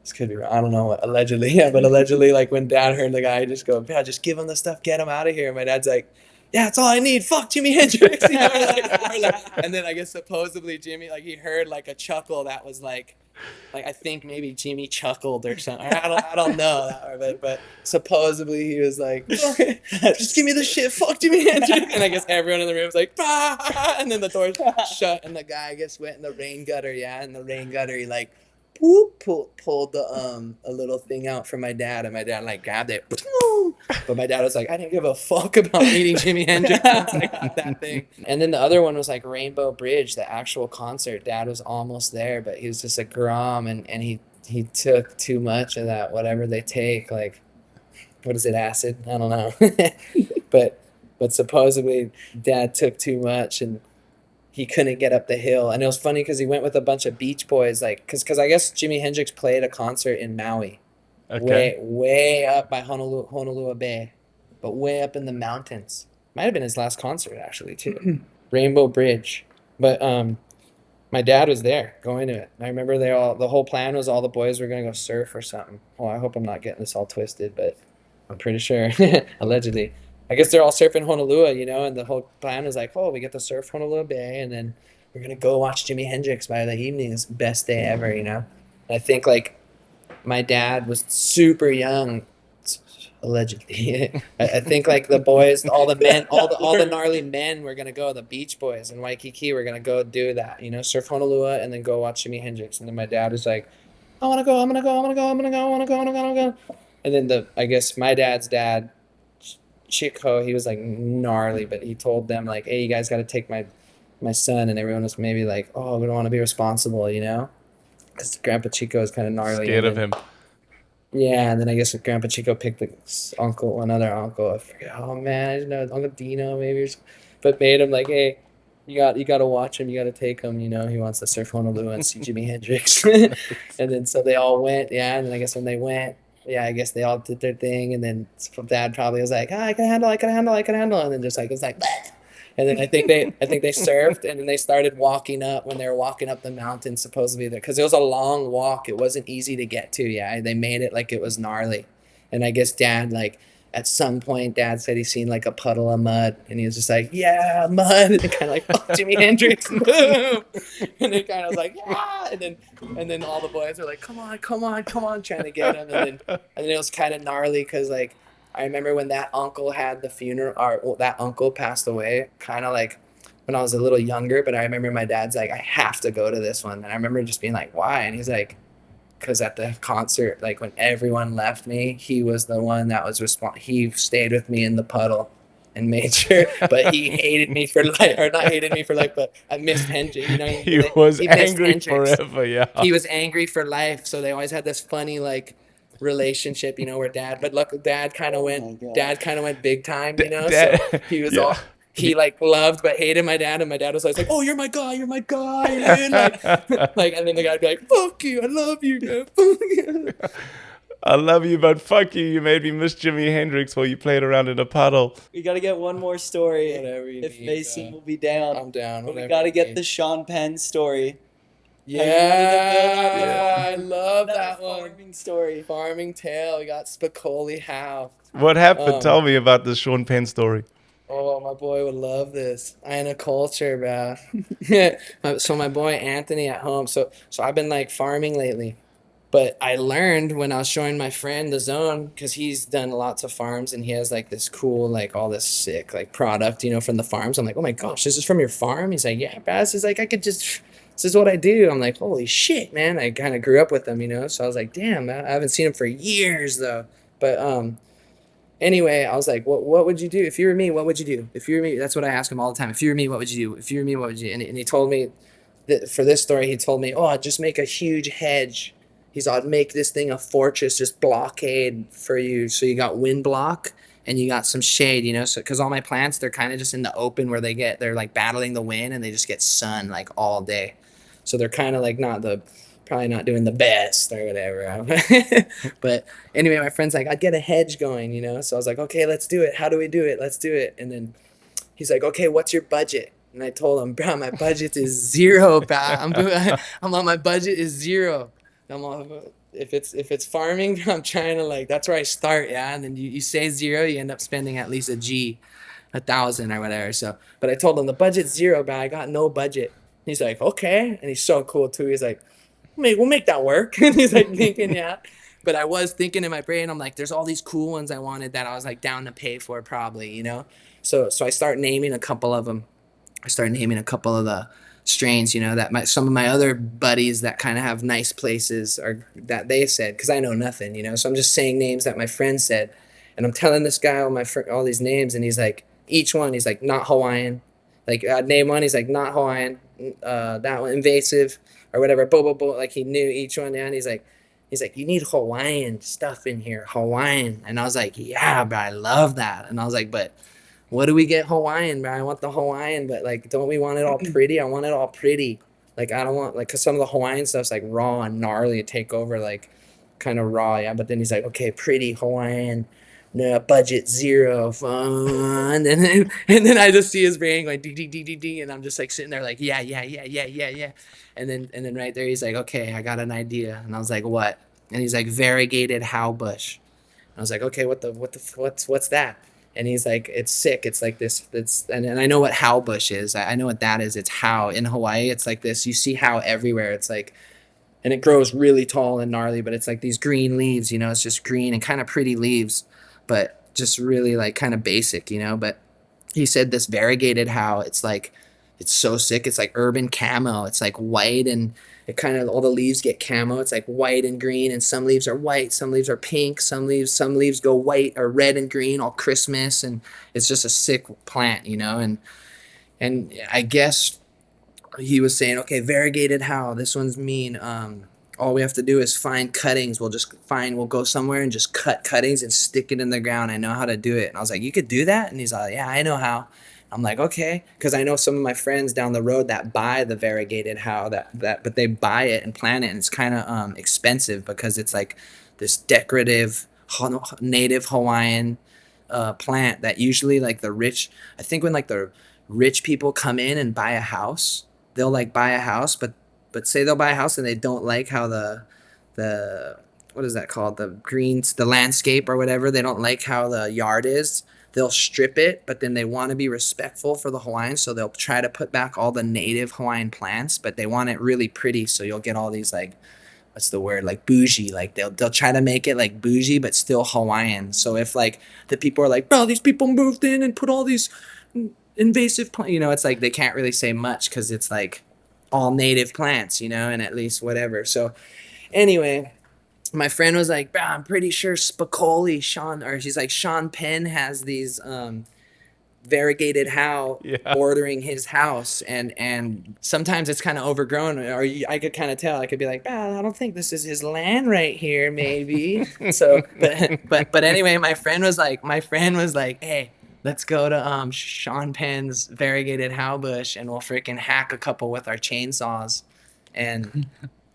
this could be wrong. I don't know what, allegedly. Yeah, but allegedly, like, when Dad heard the guy just go, yeah, just give him the stuff, get him out of here. And my dad's like, yeah, that's all I need. Fuck Jimi Hendrix. You know, and then I guess supposedly Jimmy, like, he heard like a chuckle that was like I think maybe Jimmy chuckled or something. I don't know, but supposedly he was like, just give me the shit. Fuck Jimi Hendrix. And I guess everyone in the room was like, bah! And then the door shut, and the guy, I guess, went in the rain gutter. Yeah, in the rain gutter, he like pulled the a little thing out for my dad, and my dad like grabbed it. But my dad was like, I didn't give a fuck about meeting Jimi Hendrix once I got that thing. And then the other one was like Rainbow Bridge, the actual concert. Dad was almost there, but he was just a grom, and he took too much of that, whatever they take, like, what is it, acid? I don't know. but supposedly Dad took too much, and he couldn't get up the hill. And it was funny because he went with a bunch of Beach Boys, like, because I guess Jimi Hendrix played a concert in Maui. Okay. Way up by Honolulu Bay, but way up in the mountains. Might have been his last concert, actually, too. Rainbow Bridge. But my dad was there going to it. I remember the whole plan was all the boys were going to go surf or something. Oh, I hope I'm not getting this all twisted, but I'm pretty sure, allegedly. I guess they're all surfing Honolulu, you know, and the whole plan was like, oh, we get to surf Honolulu Bay, and then we're going to go watch Jimi Hendrix by the evening. It's the best day ever, you know? And I think, like, my dad was super young, allegedly. I think, like, the boys, all the men, all the gnarly men were going to go, the Beach Boys and Waikiki were going to go do that, you know, surf Honolulu and then go watch Jimi Hendrix. And then my dad was like, I want to go. And then I guess my dad's dad, Chico, he was like gnarly, but he told them like, hey, you guys got to take my son, and everyone was maybe like, oh, we don't want to be responsible, you know, because Grandpa Chico is kind of gnarly. Scared of him. Yeah, and then I guess Grandpa Chico picked another uncle, I forget, oh man, I didn't know, Uncle Dino maybe, but made him like, hey, you got to watch him, you got to take him, you know, he wants to surf Honolulu and see Jimi Hendrix. And then so they all went, yeah, and then I guess when they went, yeah, I guess they all did their thing, and then Dad probably was like, I can handle, and then just like, it was like, bleh. And then I think they surfed, and then they started walking up when they were walking up the mountain, supposedly there, because it was a long walk. It wasn't easy to get to. Yeah, they made it like it was gnarly, and I guess Dad, like, at some point, Dad said he seen like a puddle of mud, and he was just like, yeah, mud, and kind of like, oh, Jimi Hendrix, boom, and then kind of was like, yeah, and then all the boys are like, come on, trying to get him, and then it was kind of gnarly because, like, I remember when that uncle had the funeral, or that uncle passed away, kind of like when I was a little younger, but I remember my dad's like, I have to go to this one, and I remember just being like, why? And he's like, because at the concert, like, when everyone left me, he was the one that was he stayed with me in the puddle and made sure, but he hated me for life, or not hated me for life, but I missed Hendrix, you know. He was angry forever, yeah. He was angry for life, so they always had this funny, like, relationship, you know, where Dad kind of went big time, you know. So he was he like loved but hated my dad, and my dad was always like, "Oh, you're my guy, dude." Like, and then the guy'd be like, "Fuck you, I love you, man. Fuck you." I love you, but fuck you. You made me miss Jimi Hendrix while you played around in a puddle. We got to get one more story. Whatever you if need, Mason bro. will be down. I'm down. But we whatever got to you get need. the Sean Penn story. Yeah, I love Another that one. farming story. Farming tale. We got Spicoli Howe. What happened? Um, Tell me about the Sean Penn story. Oh, my boy would love this. Culture, bro. So my boy Anthony at home. So I've been like farming lately, but I learned when I was showing my friend the zone, because he's done lots of farms and he has like this cool, like all this sick like product, from the farms. I'm like, oh my gosh, this is from your farm? He's like, yeah, bro. He's like, this is what I do. I'm like, holy shit, man. I kind of grew up with him, So I was like, damn, man, I haven't seen him for years though. But anyway, I was like, what would you do? If you were me, what would you do? If you were me, that's what I ask him all the time. If you were me, what would you do? If you were me, what would you do? And he told me that for this story, he told me, oh, I'd just make a huge hedge. I'd make this thing a fortress, just blockade for you. So you got wind block and you got some shade, So, cause all my plants, they're kind of just in the open where they're like battling the wind and they just get sun like all day. So they're kind of like probably not doing the best or whatever. But anyway, my friend's like, I'd get a hedge going, So I was like, okay, let's do it. How do we do it? Let's do it. And then he's like, okay, what's your budget? And I told him, bro, my budget is zero, bro. I'm on my budget is zero. If it's farming, I'm trying to that's where I start, yeah. And then you say zero, you end up spending at least $1,000 or whatever. So, but I told him the budget's zero, bro. I got no budget. He's like, okay, and he's so cool too. He's like, we'll make that work. And he's like thinking, yeah. But I was thinking in my brain, I'm like, there's all these cool ones I wanted that I was like down to pay for probably, So I start naming a couple of them. I started naming a couple of the strains, that some of my other buddies that kind of have nice places are that they said, because I know nothing, So I'm just saying names that my friend said, and I'm telling this guy all these names, and he's like, each one, he's like, not Hawaiian. Like I'd name one, he's like, not Hawaiian. That one invasive or whatever. Like he knew each one. Yeah, and he's like, you need Hawaiian stuff in here, Hawaiian. And I was like, yeah, but I love that. And I was like, but what do we get Hawaiian, bro? I want the Hawaiian, but like, don't we want it all pretty? I want it all pretty. Like, I don't want, because some of the Hawaiian stuff's like raw and gnarly, take over, like kind of raw, yeah. But then he's like, okay, pretty Hawaiian, no, budget zero, fun. And then I just see his brain going ding, ding, ding, ding, ding, and I'm just like sitting there like, yeah. And then right there, he's like, okay, I got an idea. And I was like, what? And he's like, variegated how bush. I was like, okay, what's that? And he's like, it's sick. It's like this. And I know what how bush is. I know what that is. It's how in Hawaii. It's like this. You see how everywhere. It's like, and it grows really tall and gnarly. But it's like these green leaves. It's just green and kind of pretty leaves, but just really like kind of basic. But he said this variegated how. It's like, it's so sick. It's like urban camo. It's like white and it kind of all the leaves get camo. It's like white and green, and some leaves are white, some leaves are pink, some leaves go white or red and green all Christmas, and it's just a sick plant, And I guess he was saying, okay, variegated how, this one's mean. All we have to do is find cuttings. We'll go somewhere and just cut cuttings and stick it in the ground. I know how to do it. And I was like, you could do that? And he's like, yeah, I know how. I'm like, okay, because I know some of my friends down the road that buy the variegated how, but they buy it and plant it, and it's kind of expensive because it's like this decorative native Hawaiian plant that usually like I think when like the rich people come in and buy a house, they'll like buy a house, but say they'll buy a house and they don't like how the what is that called, the landscape or whatever, they don't like how the yard is. They'll strip it, but then they want to be respectful for the Hawaiians, so they'll try to put back all the native Hawaiian plants, but they want it really pretty, so you'll get all these like, what's the word, like bougie, like they'll try to make it like bougie but still Hawaiian. So if like the people are like, bro, these people moved in and put all these invasive plants, it's like they can't really say much because it's like all native plants, and at least whatever. So anyway, my friend was like, bro, I'm pretty sure Spicoli, she's like, Sean Penn has these variegated how bordering his house, and sometimes it's kind of overgrown, or I could kind of tell. I could be like, I don't think this is his land right here, maybe. So, but anyway, my friend was like, hey, let's go to Sean Penn's variegated howe bush and we'll freaking hack a couple with our chainsaws and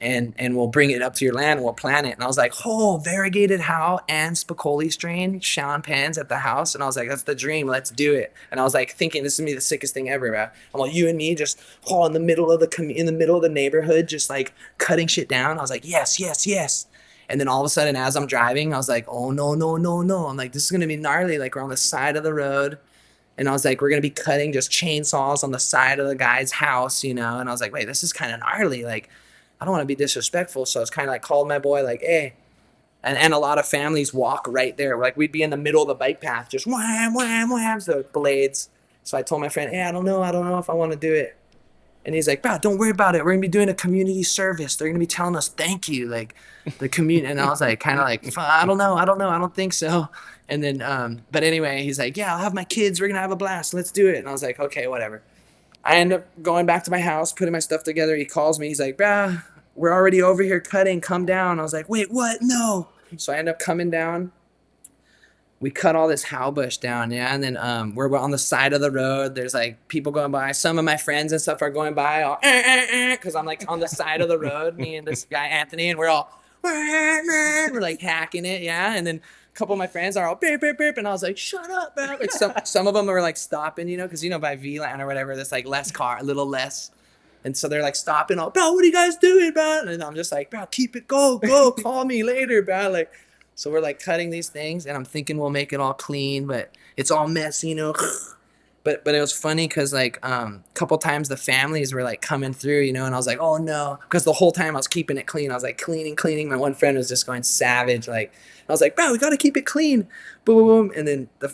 and we'll bring it up to your land and we'll plant it. And I was like, oh, variegated howe and Spicoli strain, Sean Penn's at the house. And I was like, that's the dream. Let's do it. And I was like thinking this is gonna be the sickest thing ever, bro. I'm like, you and me just in the middle of the neighborhood, just like cutting shit down. I was like, yes, yes, yes. And then all of a sudden, as I'm driving, I was like, oh, no, no, no, no. I'm like, this is going to be gnarly. Like, we're on the side of the road. And I was like, we're going to be cutting just chainsaws on the side of the guy's house, you know? And I was like, wait, this is kind of gnarly. Like, I don't want to be disrespectful. So I was kind of like, called my boy, like, hey. And a lot of families walk right there. Like, we'd be in the middle of the bike path, just wham, wham, wham, the blades. So I told my friend, hey, I don't know if I want to do it. And he's like, bro, don't worry about it. We're going to be doing a community service. They're going to be telling us thank you, like the community. And I was like, kind of like, I don't know. I don't think so. And then, but anyway, he's like, yeah, I'll have my kids. We're going to have a blast. Let's do it. And I was like, okay, whatever. I end up going back to my house, putting my stuff together. He calls me. He's like, bro, we're already over here cutting. Come down. I was like, wait, what? No. So I end up coming down. We cut all this howe bush down, yeah, and then we're on the side of the road. There's like people going by. Some of my friends and stuff are going by, all because I'm like on the side of the road. Me and this guy Anthony, and we're all we're like hacking it, yeah. And then a couple of my friends are all beep beep beep, and I was like, shut up, man. Like some of them are like stopping, you know, because by VLAN or whatever, there's like less car, a little less. And so they're like stopping, all, bro, what are you guys doing, bro? And I'm just like, bro, keep it, go, call me later, bro. Like. So we're like cutting these things, and I'm thinking we'll make it all clean, but it's all messy, you know. But it was funny because like a couple times the families were like coming through, you know, and I was like, oh no, because the whole time I was keeping it clean. I was like cleaning. My one friend was just going savage, like I was like, bro, we gotta keep it clean, boom, boom, boom. And then the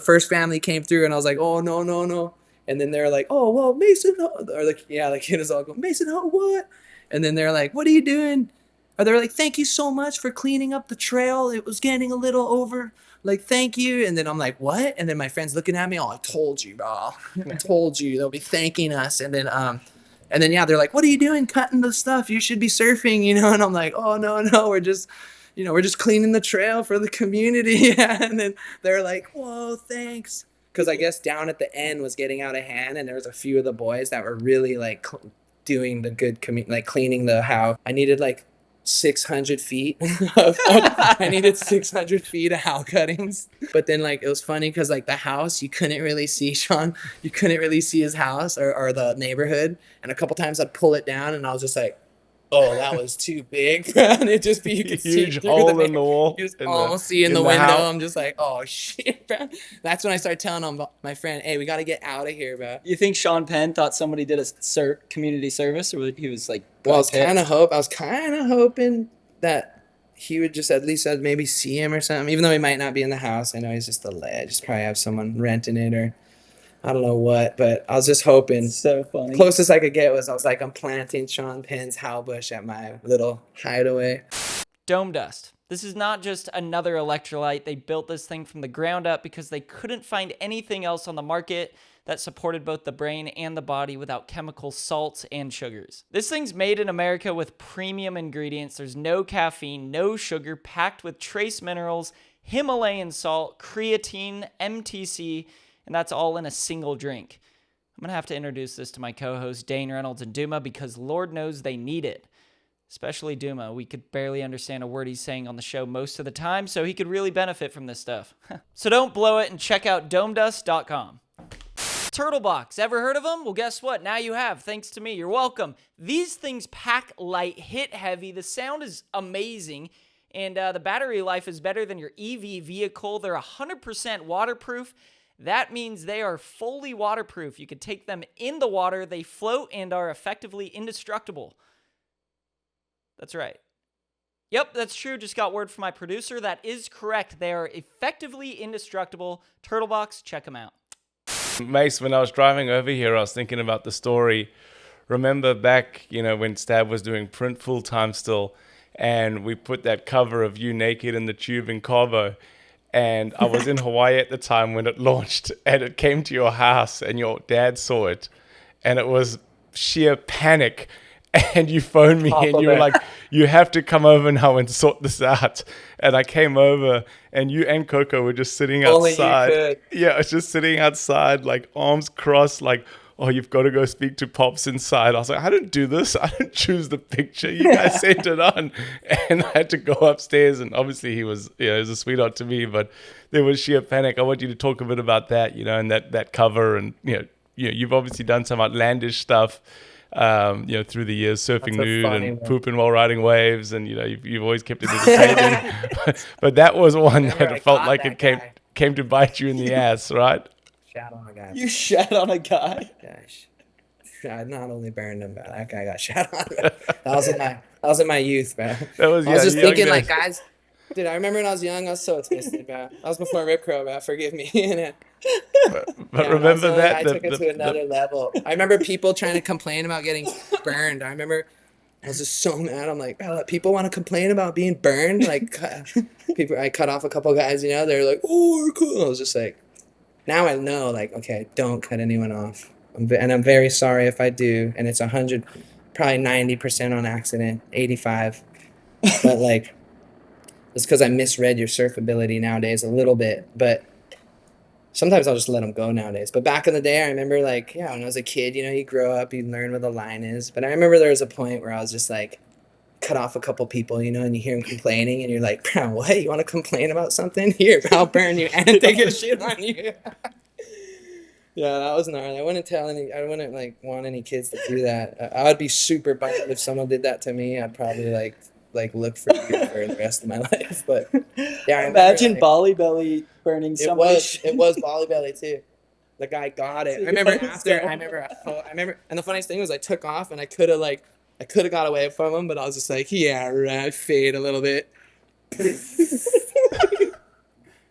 first family came through, and I was like, oh no. And then they're like, oh well, Mason, or like yeah, the kid is all going, Mason, what? And then they're like, what are you doing? Or they're like, thank you so much for cleaning up the trail. It was getting a little over. Like, thank you. And then I'm like, what? And then my friend's looking at me. Oh, I told you, bro. I told you. They'll be thanking us. And then yeah, they're like, what are you doing cutting the stuff? You should be surfing, you know? And I'm like, oh, no. We're just cleaning the trail for the community. Yeah. And then they're like, whoa, thanks. Because I guess down at the end was getting out of hand. And there was a few of the boys that were really like doing the good, like cleaning the house. I needed like 600 feet I needed 600 feet of howe cuttings. But then like it was funny because like the house, you couldn't really see his house or the neighborhood, and a couple times I'd pull it down and I was just like, oh, that was too big. And it just be, you could see huge hole in the wall. You just almost see in the window. I'm just like, oh shit, bro. That's when I started telling him, my friend, hey, we got to get out of here, bro. You think Sean Penn thought somebody did a community service, or he was like, well, I was kind of hoping that he would just at least maybe see him or something, even though he might not be in the house. I know he's just a ledge. Just probably have someone renting it or I don't know what, but I was just hoping. So funny. Closest I could get was I'm planting Sean Penn's howe bush at my little hideaway. Dome dust. This is not just another electrolyte. They built this thing from the ground up because they couldn't find anything else on the market that supported both the brain and the body without chemical salts and sugars. This thing's made in America with premium ingredients. There's no caffeine, no sugar, packed with trace minerals, Himalayan salt, creatine, MTC, and that's all in a single drink. I'm going to have to introduce this to my co-hosts Dane Reynolds and Duma because Lord knows they need it. Especially Duma. We could barely understand a word he's saying on the show most of the time, so he could really benefit from this stuff. So don't blow it and check out domedust.com. Turtle box. Ever heard of them? Well, guess what? Now you have. Thanks to me. You're welcome. These things pack light, hit heavy. The sound is amazing. And the battery life is better than your EV vehicle. They're 100% waterproof. That means they are fully waterproof. You can take them in the water. They float and are effectively indestructible. That's right. Yep, that's true. Just got word from my producer. That is correct. They are effectively indestructible. Turtlebox, check them out. Mace, when I was driving over here, I was thinking about the story. Remember back, when Stab was doing print full time still, and we put that cover of you naked in the tube in Cabo. And I was in Hawaii at the time when it launched, and it came to your house, and your dad saw it, and it was sheer panic. And you phoned me, and you have to come over now and sort this out. And I came over, and you and Coco were just sitting Only you outside. could. Yeah, I was just sitting outside, like arms crossed, like, oh, you've got to go speak to Pops inside. I was like, I didn't do this. I didn't choose the picture. You guys sent it on. And I had to go upstairs. And obviously he was a sweetheart to me, but there was sheer panic. I want you to talk a bit about that, and that cover. And, you've obviously done some outlandish stuff, through the years, surfing That's a nude funny and one. pooping while riding waves. And, you've always kept it entertaining. But that was one Remember, that I felt caught like that it came to bite you in the ass, right? Shout on a guy. You shat on a guy. Gosh. I not only burned him, but that guy got shot on. That was in my youth, man. That was, I was just young thinking, days. like, guys, dude, I remember when I was young, I was so twisted, bro. That was before Rip Crow, bro. Forgive me. But Yeah, remember also, that? I took it to another level. I remember people trying to complain about getting burned. I remember I was just so mad. I'm like, oh, people want to complain about being burned. Like, I cut off a couple guys. They're like, oh, we're cool. I was just like, now I know, like, okay, don't cut anyone off. And I'm very sorry if I do. And it's 100, probably 90% on accident, 85. But like, it's because I misread your surf ability nowadays a little bit. But sometimes I'll just let them go nowadays. But back in the day, I remember, like, when I was a kid, you grow up, you learn where the line is. But I remember there was a point where I was just like, cut off a couple people, and you hear them complaining, and you're like, bro, what? You want to complain about something? Here, I'll burn you and take a shit on you. Yeah, that was gnarly. I wouldn't like want any kids to do that. I would be super bummed if someone did that to me. I'd probably like look for you for the rest of my life. But yeah, I Imagine remember, Bolly Belly burning it somebody. was Bolly Belly too. The guy got it. I remember, and the funniest thing was I took off and I could have got away from him, but I was just like, yeah, right, fade a little bit.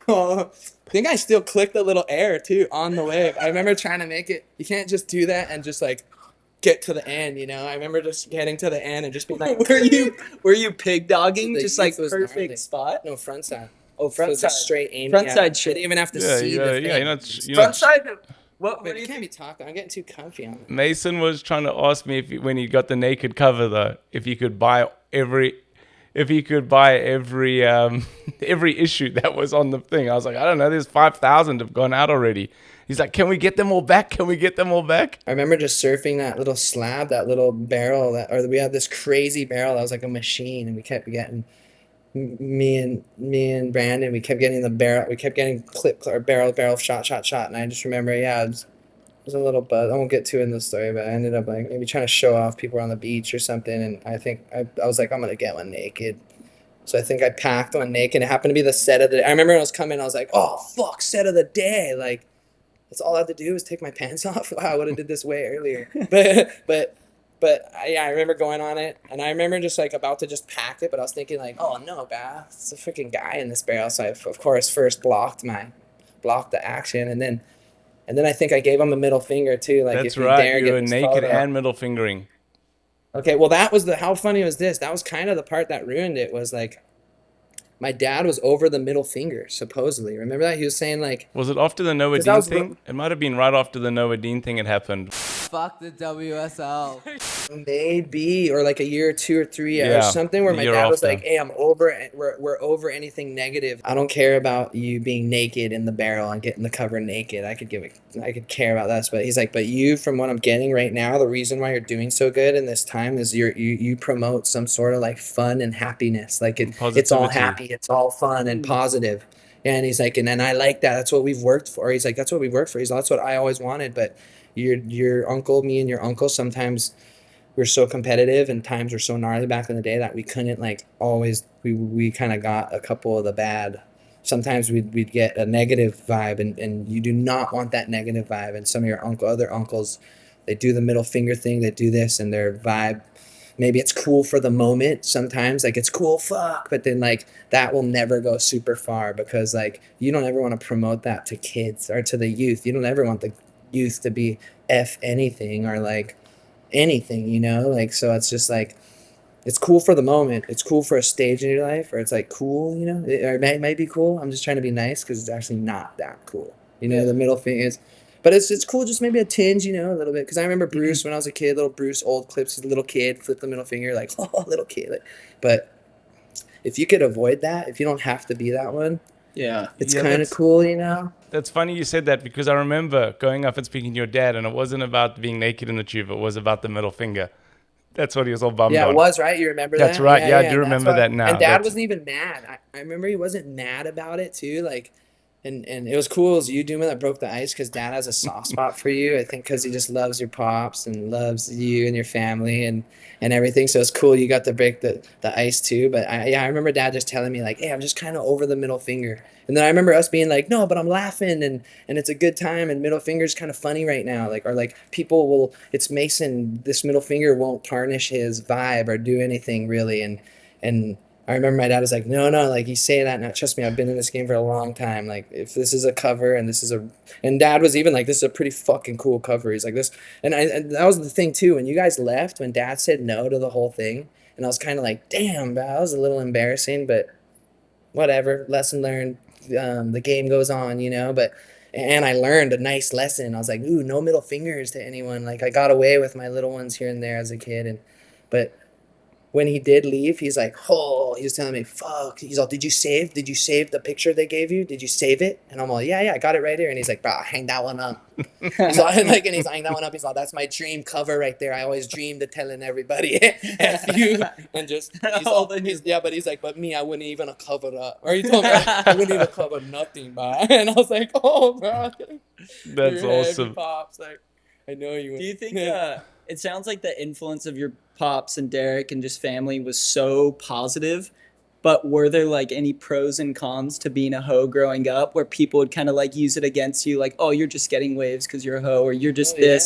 Oh, I think I still clicked a little air too on the wave. I remember trying to make it. You can't just do that and just like get to the end, I remember just getting to the end and just being like, Were you pig dogging? The Just like youth was perfect gnarly. spot. No, front side. Oh, Front front side. side. Straight aim. Front yeah. side shit. I didn't even have to Yeah, see yeah, the yeah. thing. You're not Front side. What Wait, do you you can't think? be talking. I'm getting too comfy on it. Mason was trying to ask me when he got the naked cover though, if he could buy every every issue that was on the thing. I was like, I don't know, there's 5,000 have gone out already. He's like, can we get them all back? Can we get them all back? I remember just surfing that little slab, that little barrel, we had this crazy barrel that was like a machine, and we kept getting me and Brandon. We kept getting the barrel. We kept getting barrel shot, and I just remember, it was a little buzz. I won't get too into the story, but I ended up like maybe trying to show off. People were on the beach or something, and I think I was like, I'm gonna get one naked. So I think I packed one naked. It happened to be the set of the day. I remember when I was coming, I was like, oh fuck, set of the day. Like, that's all I had to do was take my pants off. Wow, I would have did this way earlier. But I remember going on it, and I remember just like about to just pack it, but I was thinking like, oh no, Bath, it's a freaking guy in this barrel. So I of course first blocked the action, and then I think I gave him a middle finger too. Like, That's if you right. dare You get were this naked photo. and middle fingering. Okay, well how funny was this? That was kind of the part that ruined it. Was like, my dad was over the middle finger, supposedly. Remember that? He was saying like, Was it after the Noah 'Cause that Dean was thing? It might have been right after the Noah Dean thing had happened. Fuck the WSL. maybe, or like a year or 2 or 3 or Yeah, something, where the my year dad was after. like, hey, I'm over it. We're over anything negative. I don't care about you being naked in the barrel and getting the cover naked. I could care about that. But he's like, but you, from what I'm getting right now, the reason why you're doing so good in this time is you promote some sort of like fun and happiness. Like it's all Positivity. happy, it's all fun and positive. And he's like, and I like that. That's what we've worked for. He's like, that's what we worked for. He's like, that's what I always wanted. But your uncle, me and your uncle, sometimes we're so competitive, and times were so gnarly back in the day that we couldn't like always. We kind of got a couple of the bad. Sometimes we'd get a negative vibe, and you do not want that negative vibe. And some of your other uncles, they do the middle finger thing. They do this, and their vibe. Maybe it's cool for the moment. Sometimes like it's cool, fuck, but then like that will never go super far, because like you don't ever want to promote that to kids or to the youth. You don't ever want the youth to be F anything or like anything, like, so it's just like, it's cool for the moment. It's cool for a stage in your life, or it's like cool, or it might be cool. I'm just trying to be nice because it's actually not that cool. The middle thing is, But it's cool, just maybe a tinge, a little bit. Because I remember Bruce when I was a kid, little Bruce, old clips, he's a little kid, flip the middle finger, like, oh, little kid. Like, but if you could avoid that, if you don't have to be that one, Yeah. it's Yeah, kind of that's- cool. That's funny you said that because I remember going up and speaking to your dad, and it wasn't about being naked in the tube. It was about the middle finger. That's what he was all bummed Yeah, on. it was, right? You remember That's that? right. Yeah, I do and that's remember why- that now. And Dad That's- wasn't even mad. I remember he wasn't mad about it too. Like, and it was cool. It was you, Duma, that broke the ice because Dad has a soft spot for you. I think because he just loves your pops and loves you and your family and everything. So it's cool you got to break the ice too. But I remember Dad just telling me like, hey, I'm just kind of over the middle finger. And then I remember us being like, no, but I'm laughing and it's a good time and middle finger's kind of funny right now. Like, or like people will, it's Mason, this middle finger won't tarnish his vibe or do anything really. And I remember my dad was like, no, like you say that now. Trust me, I've been in this game for a long time. Like if this is a cover and and Dad was even like, this is a pretty fucking cool cover. He's like this. And that was the thing too. When you guys left, when Dad said no to the whole thing, and I was kind of like, damn, that was a little embarrassing, but whatever, lesson learned. The game goes on, and I learned a nice lesson. I was like, ooh, no middle fingers to anyone. Like I got away with my little ones here and there as a kid, but when he did leave, he's like, oh, he was telling me, fuck. He's all, did you save the picture they gave you? Did you save it? And I'm all, yeah, I got it right here. And he's like, bro, hang that one up. He's all, and he's hanging that one up. He's all, that's my dream cover right there. I always dreamed of telling everybody, F you. And just, he's like, but me, I wouldn't even have covered up. Or he told me, I wouldn't even cover nothing, bro. And I was like, oh, bro. That's You're heavy, awesome. Pops. Like, I know you would. Do you think it sounds like the influence of your pops and Derek and just family was so positive, but were there like any pros and cons to being a hoe growing up where people would kind of like use it against you, like, oh, you're just getting waves because you're a hoe, or you're just Yeah,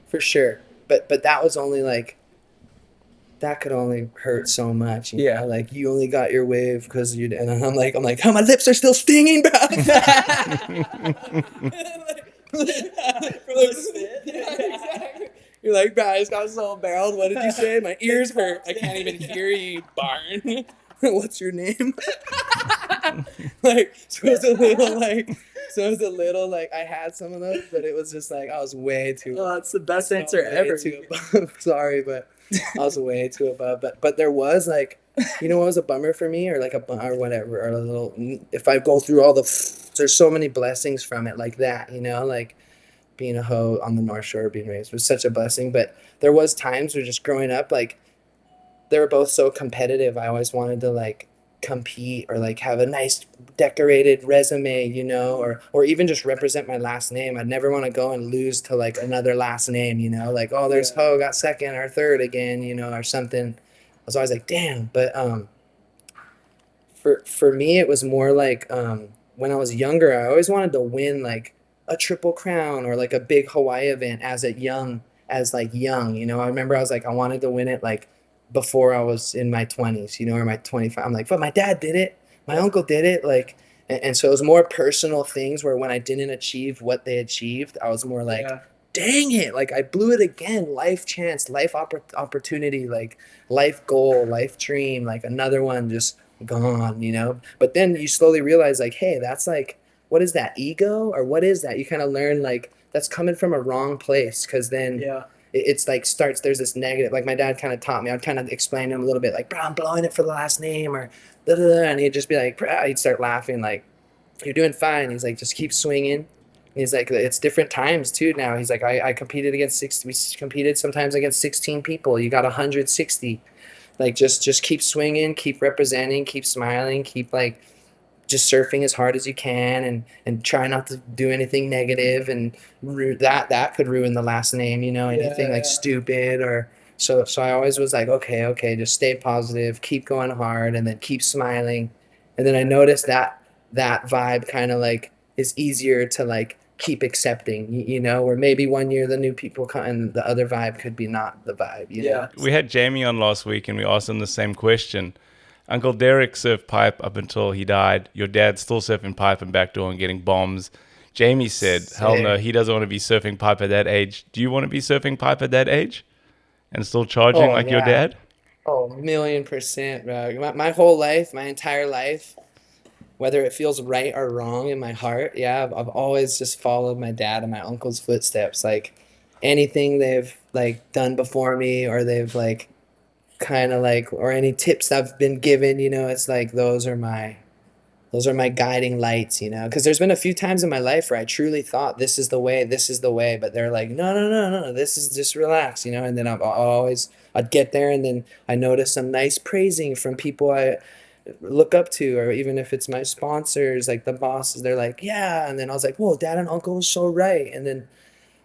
for sure. But that was only like, that could only hurt so much. You know? Like you only got your wave because you. And I'm like, oh, my lips are still stinging, bro. Exactly. You're like, bro, I just got so barreled. What did you say? My ears hurt. I can't even hear you, barn. What's your name? So it was a little like I had some of those, but it was just like I was way too. Oh, that's the best answer ever. Too above. Sorry, but I was way too above. But there was like, what was a bummer for me, or like or whatever, or a little. If I go through all there's so many blessings from it, like that, like. Being a hoe on the North Shore, being raised was such a blessing. But there was times where just growing up, like they were both so competitive. I always wanted to like compete or like have a nice decorated resume, or even just represent my last name. I'd never want to go and lose to like another last name, like, oh, there's Ho got second or third again, or something. I was always like, damn. But for me, it was more like when I was younger, I always wanted to win like a triple crown or like a big Hawaii event as young. I remember I was like, I wanted to win it like before I was in my 20s, or my 25. I'm like, but my dad did it. My uncle did it. Like, and so it was more personal things where when I didn't achieve what they achieved, I was more like, dang it. Like I blew it again. Life chance, life opportunity, like life goal, life dream, like another one just gone, But then you slowly realize like, hey, that's like, what is that, ego? Or what is that? You kind of learn like that's coming from a wrong place, because then it's like there's this negative, like my dad kind of taught me. I'd kind of explain to him a little bit like, bro, I'm blowing it for the last name, or da da da, and he'd just be like, bro, he'd start laughing like, you're doing fine. He's like, just keep swinging. And he's like, it's different times too now. He's like, I competed against 60, we competed sometimes against 16 people. You got 160. Like just keep swinging, keep representing, keep smiling, keep like just surfing as hard as you can, and try not to do anything negative, and that could ruin the last name, anything like stupid or so I always was like, okay, just stay positive, keep going hard, and then keep smiling. And then I noticed that vibe kind of like is easier to like keep accepting, or maybe one year the new people come and the other vibe could be not the vibe, know? We had Jamie on last week and we asked him the same question. Uncle Derek surfed pipe up until he died. Your dad's still surfing pipe and backdoor and getting bombs. Jamie said, hell no, he doesn't want to be surfing pipe at that age. Do you want to be surfing pipe at that age and still charging your dad? Oh, 1,000,000%, bro. My whole life, my entire life, whether it feels right or wrong in my heart, yeah, I've always just followed my dad and my uncle's footsteps. Like anything they've like done before me, or they've like kind of like, or any tips I've been given, you know, it's like those are my guiding lights, you know, because there's been a few times in my life where I truly thought this is the way, but they're like, no, no, no, no, this is just relax, you know, and then I'd get there, and then I notice some nice praising from people I look up to, or even if it's my sponsors, like the bosses, they're like, yeah, and then I was like, whoa, dad and uncle was so right, and then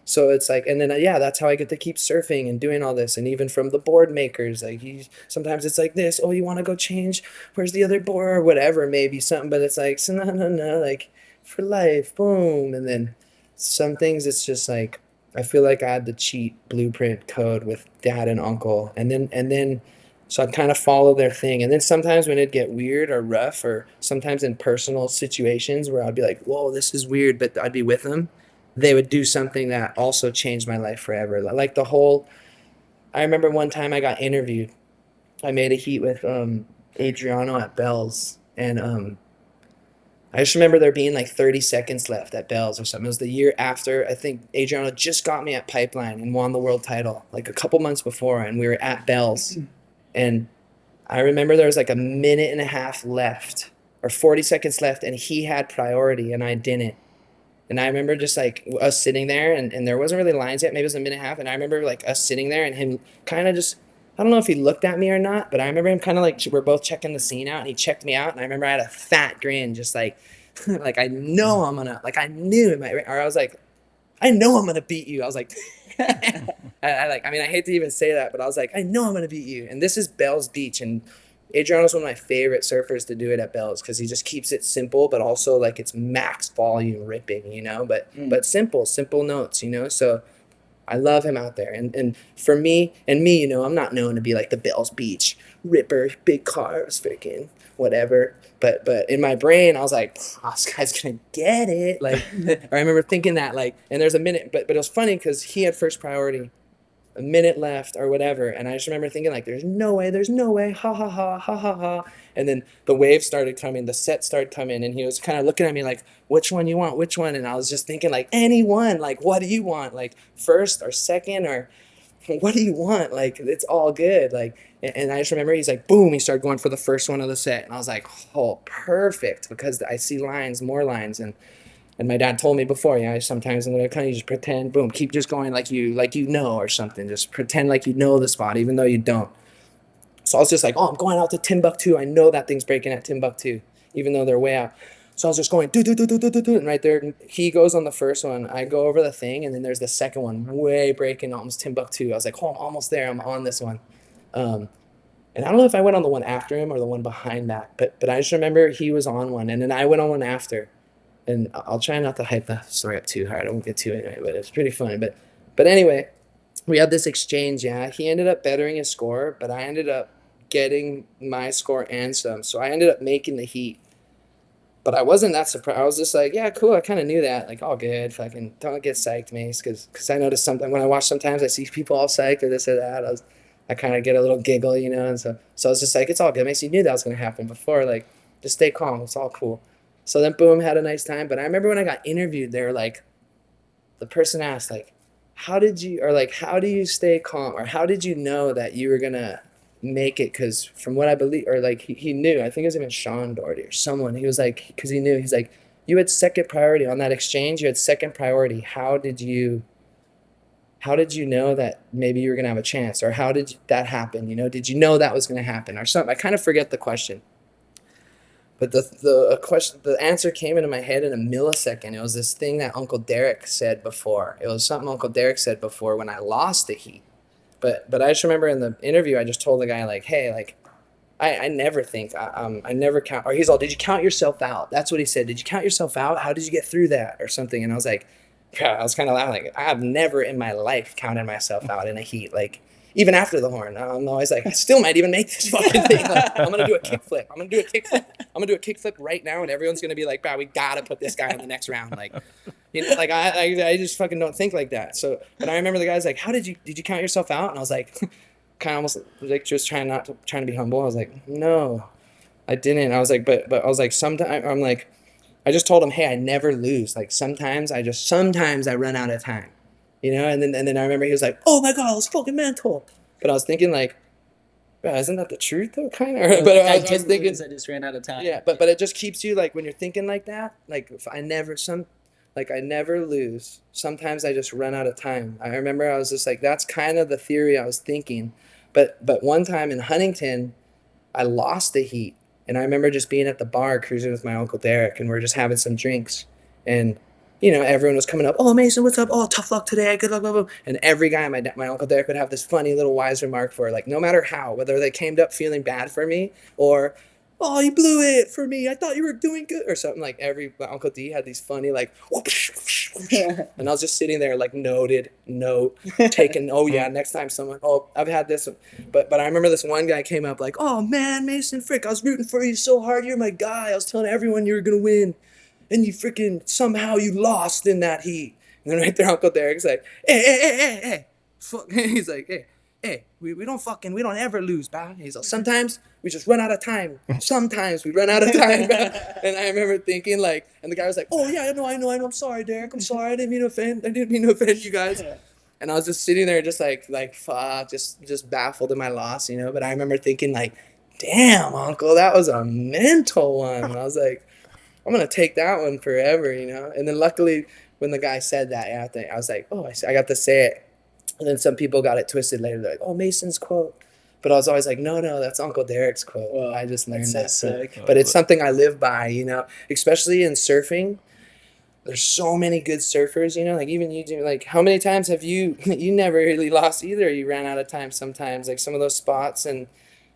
so it's like, and then yeah, that's how I get to keep surfing and doing all this. And even from the board makers, like sometimes it's like this, oh, you want to go change? Where's the other board or whatever, maybe something. But it's like, so no, no, no, like for life, boom. And then some things, it's just like I feel like I had the cheat blueprint code with dad and uncle, and then. So I'd kind of follow their thing. And then sometimes when it'd get weird or rough, or sometimes in personal situations where I'd be like, whoa, this is weird, but I'd be with them, they would do something that also changed my life forever. Like I remember one time I got interviewed. I made a heat with Adriano at Bell's. And I just remember there being like 30 seconds left at Bell's or something. It was the year after. I think Adriano just got me at Pipeline and won the world title like a couple months before. And we were at Bell's. And I remember there was like a minute and a half left, or 40 seconds left, and he had priority and I didn't. And I remember just like us sitting there, and there wasn't really lines yet, maybe it was a minute and a half. And I remember like us sitting there and him kind of just, I don't know if he looked at me or not, but I remember him kind of like, we're both checking the scene out, and he checked me out. And I remember I had a fat grin, just like, like I know I'm gonna, like I knew in my, or I was like, I know I'm gonna beat you. I was like, I mean, I hate to even say that, but I was like, I know I'm gonna beat you. And this is Bell's Beach, and Adriano's one of my favorite surfers to do it at Bell's, because he just keeps it simple, but also like it's max volume ripping, you know, but simple notes, you know. So I love him out there, and for me, you know, I'm not known to be like the Bell's Beach ripper, big cars, freaking whatever. But in my brain, I was like, oh, this guy's gonna get it. Like, I remember thinking that, like, and there's a minute, but it was funny because he had first priority, a minute left or whatever, and I just remember thinking like, there's no way, ha ha ha ha ha ha. And then the waves started coming, the set started coming, and he was kind of looking at me like, which one you want, which one? And I was just thinking like, any one, like, what do you want, like first or second, or what do you want? Like, it's all good. Like, and I just remember he's like, boom, he started going for the first one of the set, and I was like, oh, perfect, because I see lines, more lines. And my dad told me before, you know, sometimes in the kind of just pretend, boom, keep just going like you know, or something. Just pretend like you know the spot, even though you don't. So I was just like, oh, I'm going out to Timbuktu. I know that thing's breaking at Timbuktu, even though they're way out. So I was just going, do, and right there, he goes on the first one. I go over the thing, and then there's the second one, way breaking, almost Timbuktu. I was like, oh, I'm almost there. I'm on this one. And I don't know if I went on the one after him or the one behind that, but I just remember he was on one, and then I went on one after. And I'll try not to hype the story up too hard. I won't get to it anyway, but it's pretty funny. But anyway, we had this exchange, yeah. He ended up bettering his score, but I ended up getting my score and some. So I ended up making the heat. But I wasn't that surprised. I was just like, yeah, cool. I kind of knew that. Like, all good. Fucking don't get psyched, Mace. Because I noticed something. When I watch sometimes, I see people all psyched or this or that. I kind of get a little giggle, you know. And so I was just like, it's all good, Mace. You knew that was going to happen before. Like, just stay calm. It's all cool. So then, boom, had a nice time. But I remember when I got interviewed, they were like, the person asked, like, how do you stay calm? Or how did you know that you were going to make it? Because from what I believe, or like he knew, I think it was even Sean Doherty or someone. He was like, because he knew, he's like, you had second priority on that exchange. You had second priority. How did you know that maybe you were going to have a chance? Or how did that happen? You know, did you know that was going to happen or something? I kind of forget the question. But the answer came into my head in a millisecond. It was this thing that Uncle Derek said before. It was something Uncle Derek said before when I lost the heat. But I just remember in the interview, I just told the guy, like, hey, like, I never think, I never count. Or he's all, did you count yourself out? That's what he said. Did you count yourself out? How did you get through that or something? And I was like, I was kind of laughing. Like, I have never in my life counted myself out in a heat. Like, even after the horn, I'm always like, I still might even make this fucking thing. Like, I'm going to do a kickflip. I'm going to do a kickflip right now, and everyone's going to be like, bro, we got to put this guy in the next round. Like, you know, like I just fucking don't think like that. So, but I remember the guy's like, did you count yourself out? And I was like, kind of almost like just trying to be humble. I was like, no. I didn't. I was like, but I was like, sometimes I'm like, I just told him, hey, I never lose. Like sometimes I run out of time, you know. And then I remember he was like, oh my god, I was fucking mental. But I was thinking like, bro, isn't that the truth though, kind of? But I was didn't thinking, lose, I just ran out of time. yeah. But it just keeps you like when you're thinking like that. Like if I never lose. Sometimes I just run out of time. I remember I was just like, that's kind of the theory I was thinking. But one time in Huntington, I lost the heat. And I remember just being at the bar cruising with my Uncle Derek, and we're just having some drinks. And, you know, everyone was coming up, oh, Mason, what's up? Oh, tough luck today. Good luck, blah, blah. And every guy, my Uncle Derek would have this funny little wise remark for, like, no matter how, whether they came up feeling bad for me or, oh, you blew it for me. I thought you were doing good or something. Like my Uncle D had these funny like, whoosh, whoosh, whoosh. And I was just sitting there like note, taking, oh yeah, next time someone, oh, I've had this. But I remember this one guy came up like, oh man, Mason, frick, I was rooting for you so hard. You're my guy. I was telling everyone you were going to win. And you freaking, somehow you lost in that heat. And then right there, Uncle Derek's like, hey. Fuck. He's like, hey, we don't ever lose, bah. He's like, sometimes we just run out of time. Sometimes we run out of time, bah. And I remember thinking like, and the guy was like, oh yeah, I know. I'm sorry, Derek. I'm sorry. I didn't mean to offend you guys. And I was just sitting there just like fuck, just baffled in my loss, you know. But I remember thinking like, damn, Uncle, that was a mental one. And I was like, I'm going to take that one forever, you know. And then luckily when the guy said that, I was like, oh, I got to say it. And then some people got it twisted later. They're like, oh, Mason's quote. But I was always like, no, that's Uncle Derek's quote. Well, I just learned that. So, but it's something I live by, you know, especially in surfing. There's so many good surfers, you know, like even you do, like how many times have you never really lost either? You ran out of time sometimes, like some of those spots. And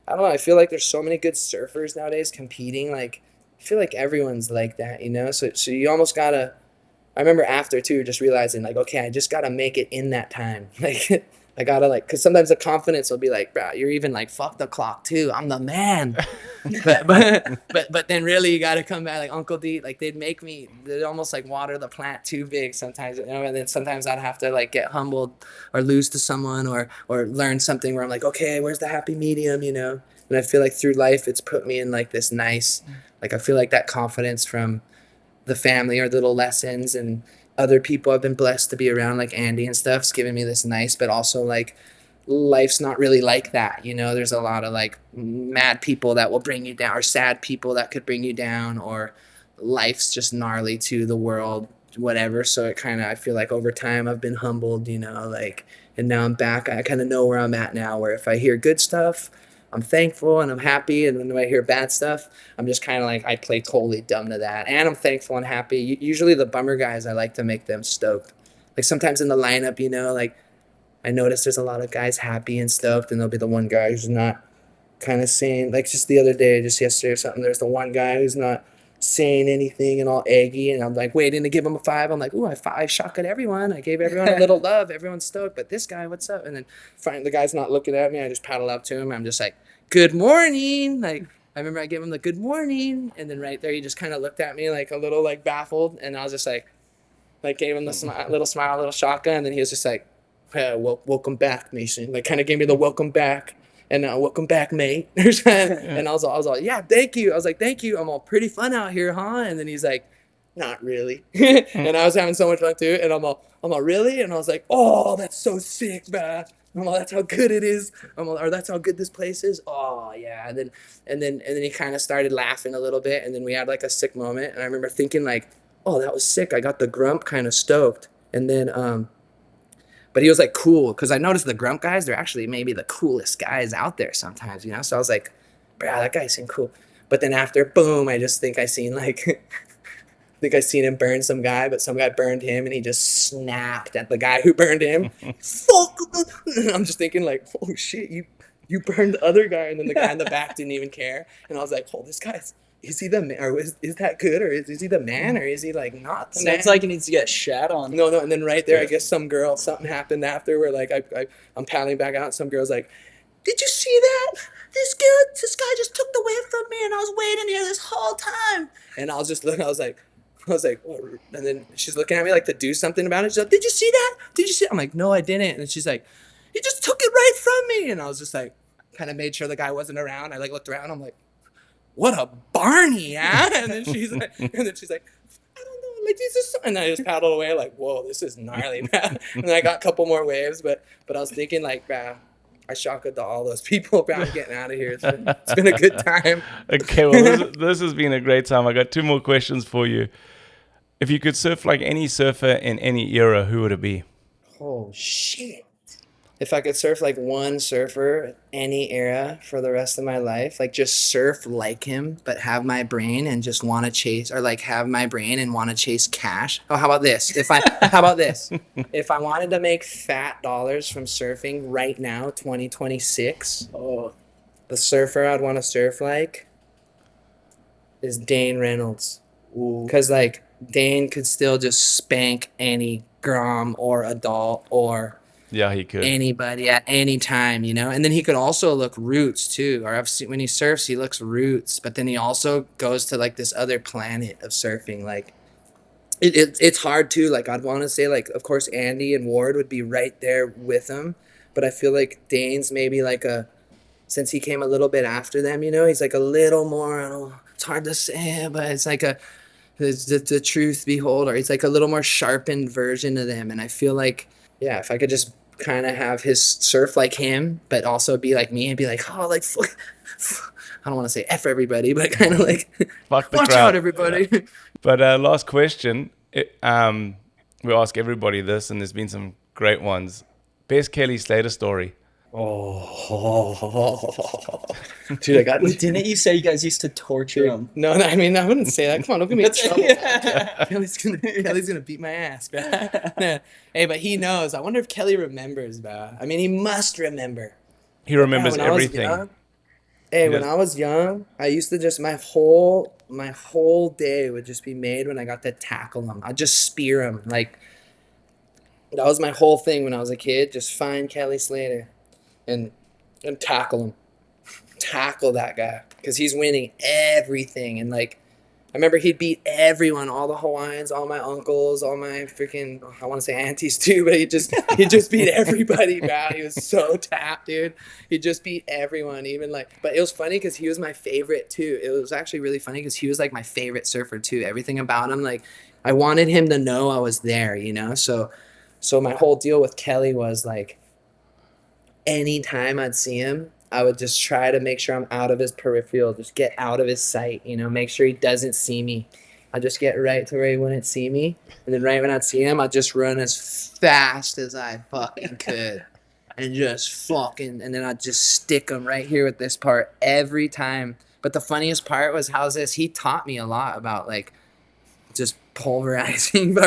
I don't know, I feel like there's so many good surfers nowadays competing. Like I feel like everyone's like that, you know? So you almost got to, I remember after too, just realizing like, okay, I just got to make it in that time. Like I got to like, cause sometimes the confidence will be like, bro, you're even like, fuck the clock too. I'm the man. but then really you got to come back like Uncle D, like they'd almost like water the plant too big sometimes, you know, and then sometimes I'd have to like get humbled or lose to someone or learn something where I'm like, okay, where's the happy medium, you know? And I feel like through life, it's put me in like this nice, like I feel like that confidence from the family or little lessons and other people I've been blessed to be around like Andy and stuff's giving me this nice, but also like life's not really like that, you know. There's a lot of like mad people that will bring you down or sad people that could bring you down, or life's just gnarly to the world, whatever. So it kind of, I feel like over time I've been humbled, you know, like, and now I'm back. I kind of know where I'm at now, where if I hear good stuff, I'm thankful and I'm happy, and when I hear bad stuff, I'm just kind of like, I play totally dumb to that, and I'm thankful and happy. Usually the bummer guys, I like to make them stoked. Like sometimes in the lineup, you know, like I notice there's a lot of guys happy and stoked, and there'll be the one guy who's not kind of saying, like just the other day, just yesterday or something, there's the one guy who's not saying anything and all eggy, and I'm like waiting to give him a 5. I'm like, ooh, I shock at everyone. I gave everyone a little love. Everyone's stoked, but this guy, what's up? And then finally the guy's not looking at me. I just paddle up to him. I'm just like, good morning. Like I remember I gave him the good morning, and then right there he just kind of looked at me like a little like baffled, and I was just like gave him the little smile, little shotgun, and then he was just like, welcome back, Mason. Like kind of gave me the welcome back. And welcome back, mate. And I was all, yeah, thank you. I was like, thank you. I'm all pretty fun out here, huh? And then he's like, not really. And I was having so much fun too. And I'm all, really? And I was like, oh, that's so sick, man. I'm all, that's how good it is. Or that's how good this place is. Oh yeah. And then he kind of started laughing a little bit. And then we had like a sick moment. And I remember thinking like, oh, that was sick. I got the grump kind of stoked. And then, but he was like cool, because I noticed the grump guys, they're actually maybe the coolest guys out there sometimes, you know? So I was like, bro, that guy seemed cool. But then after, boom, I just think I seen him burn some guy, but some guy burned him and he just snapped at the guy who burned him. Fuck! I'm just thinking like, oh shit, you burned the other guy, and then the guy in the back didn't even care. And I was like, oh, this guy's, is he the man, or is that good, or is he the man, or is he like not the man? Sounds like he needs to get shat on. No, and then right there, I guess something happened after where like I'm paddling back out, and some girl's like, did you see that? This guy just took the wave from me, and I was waiting here this whole time. And I was just looking, I was like, what? And then she's looking at me like to do something about it. She's like, did you see that? Did you see it? I'm like, no, I didn't. And she's like, he just took it right from me. And I was just like, kind of made sure the guy wasn't around. I like looked around, I'm like, what a Barney, huh? And then she's like, I don't know, like this is, and I just paddled away like, whoa, this is gnarly, man. And then I got a couple more waves, but I was thinking like, man, I shocked to all those people, bro. I'm getting out of here. It's been a good time. Okay, well, this has been a great time. I got 2 more questions for you. If you could surf like any surfer in any era, who would it be? Oh shit. If I could surf like one surfer any era for the rest of my life, like just surf like him, but have my brain and just want to chase, or like have my brain and want to chase cash. Oh, how about this? How about this? If I wanted to make fat dollars from surfing right now, 2026, the surfer I'd want to surf like is Dane Reynolds. Because like Dane could still just spank any Grom or adult or Yeah, he could. anybody at any time, you know. And then he could also look roots too. Or I've seen when he surfs, he looks roots, but then he also goes to like this other planet of surfing. Like it's hard too. Like I'd want to say like, of course, Andy and Ward would be right there with him, but I feel like Dane's maybe like since he came a little bit after them, you know, he's like a little more. I don't know, it's hard to say, but it's like the truth beholder. He's like a little more sharpened version of them, and I feel like, yeah, if I could just kind of have his surf like him, but also be like me and be like, oh, like, I don't want to say F everybody, but kind of like, Fuck the watch crowd. out, everybody. Yeah. But last question. We ask everybody this, and there's been some great ones. Best Kelly Slater story. Dude, I got. Didn't you say you guys used to torture him? No, I mean, I wouldn't say that. Come on, don't get me in trouble. Kelly's gonna beat my ass, bro. No. Hey, but he knows. I wonder if Kelly remembers, bro. I mean, he must remember. He remembers When I was everything. young- Hey, when does. I was young, I used to just my whole day would just be made when I got to tackle him. I'd just spear him. Like that was my whole thing when I was a kid. Just find Kelly Slater and tackle him. Tackle that guy because he's winning everything. And like I remember he'd beat everyone, all the Hawaiians, all my uncles, all my freaking, I want to say aunties too, but he just beat everybody, man. He was so tapped, dude. He just beat everyone, even like, but it was funny because he was my favorite too. It was actually really funny because he was like my favorite surfer too. Everything about him, like I wanted him to know I was there, you know? So my whole deal with Kelly was like, anytime I'd see him, I would just try to make sure I'm out of his peripheral, just get out of his sight, you know, make sure he doesn't see me. I'd just get right to where he wouldn't see me. And then right when I'd see him, I'd just run as fast as I fucking could. And just fucking, and then I'd just stick him right here with this part every time. But the funniest part was he taught me a lot about like just pulverizing,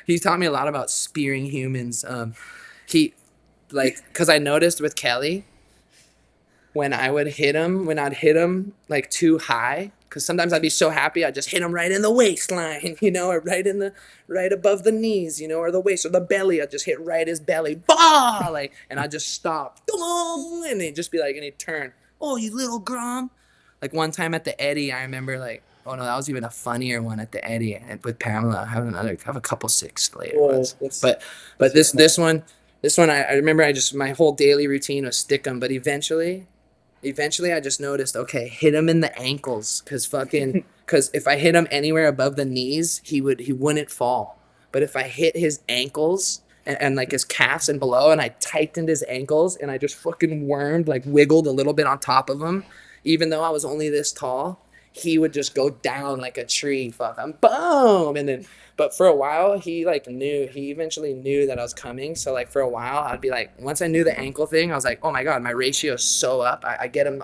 he taught me a lot about spearing humans. Because I noticed with Kelly, when I'd hit him like too high, because sometimes I'd be so happy I'd just hit him right in the waistline, you know, or right above the knees, you know, or the waist or the belly. I'd just hit right his belly, bah, like, and I'd just stop, and he'd just be like, and he'd turn, oh, you little Grom. Like one time at the Eddie, I remember like, oh no, that was even a funnier one at the Eddie with Pamela. I have a couple six later ones, but this one, I remember my whole daily routine was stick 'em, but eventually I just noticed, okay, hit him in the ankles, because if I hit him anywhere above the knees, he wouldn't fall. But if I hit his ankles and like his calves and below, and I tightened his ankles and I just fucking wiggled a little bit on top of him, even though I was only this tall, he would just go down like a tree. Fucking boom. And then, but for a while, he eventually knew that I was coming. So like for a while, I'd be like, once I knew the ankle thing, I was like, oh my God, my ratio is so up. I get him,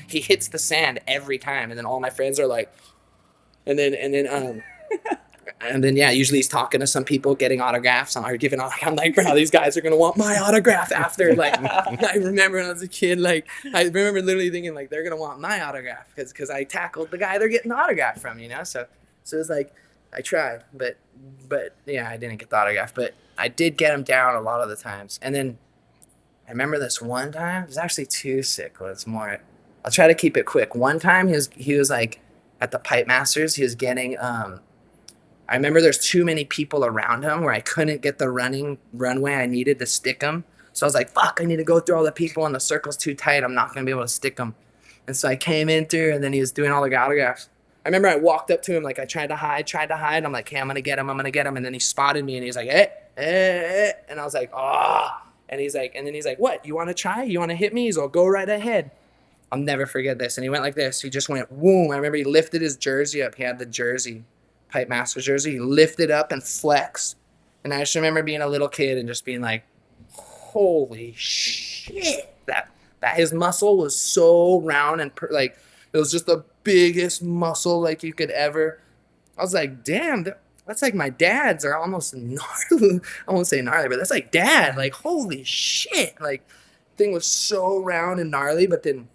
he hits the sand every time. And then all my friends are like, and then, yeah, usually he's talking to some people, getting autographs or giving autographs. I'm like, bro, these guys are going to want my autograph after. Like, I remember when I was a kid, like, I remember literally thinking, like, they're going to want my autograph because I tackled the guy they're getting the autograph from, you know? So it was like, I tried, but yeah, I didn't get the autograph, but I did get him down a lot of the times. And then I remember this one time, it was actually two sick ones more. I'll try to keep it quick. One time he was like at the Pipe Masters, he was getting, I remember there's too many people around him where I couldn't get the runway I needed to stick him. So I was like, fuck, I need to go through all the people and the circle's too tight. I'm not going to be able to stick him. And so I came in through, and then he was doing all the autographs. I remember I walked up to him, like I tried to hide. I'm like, hey, I'm going to get him. And then he spotted me, and he's like, eh. And I was like, ah. And then he's like, what? You want to try? You want to hit me? He's like, go right ahead. I'll never forget this. And he went like this. He just went, boom. I remember he lifted his jersey up. He had the jersey, Pipe Master jersey. He lifted up and flexed. And I just remember being a little kid and just being like, holy shit. That his muscle was so round and like, it was just the biggest muscle like you could ever. I was like, damn, that's like my dad's, or almost gnarly. I won't say gnarly, but that's like dad. Like, holy shit. Like, thing was so round and gnarly, but then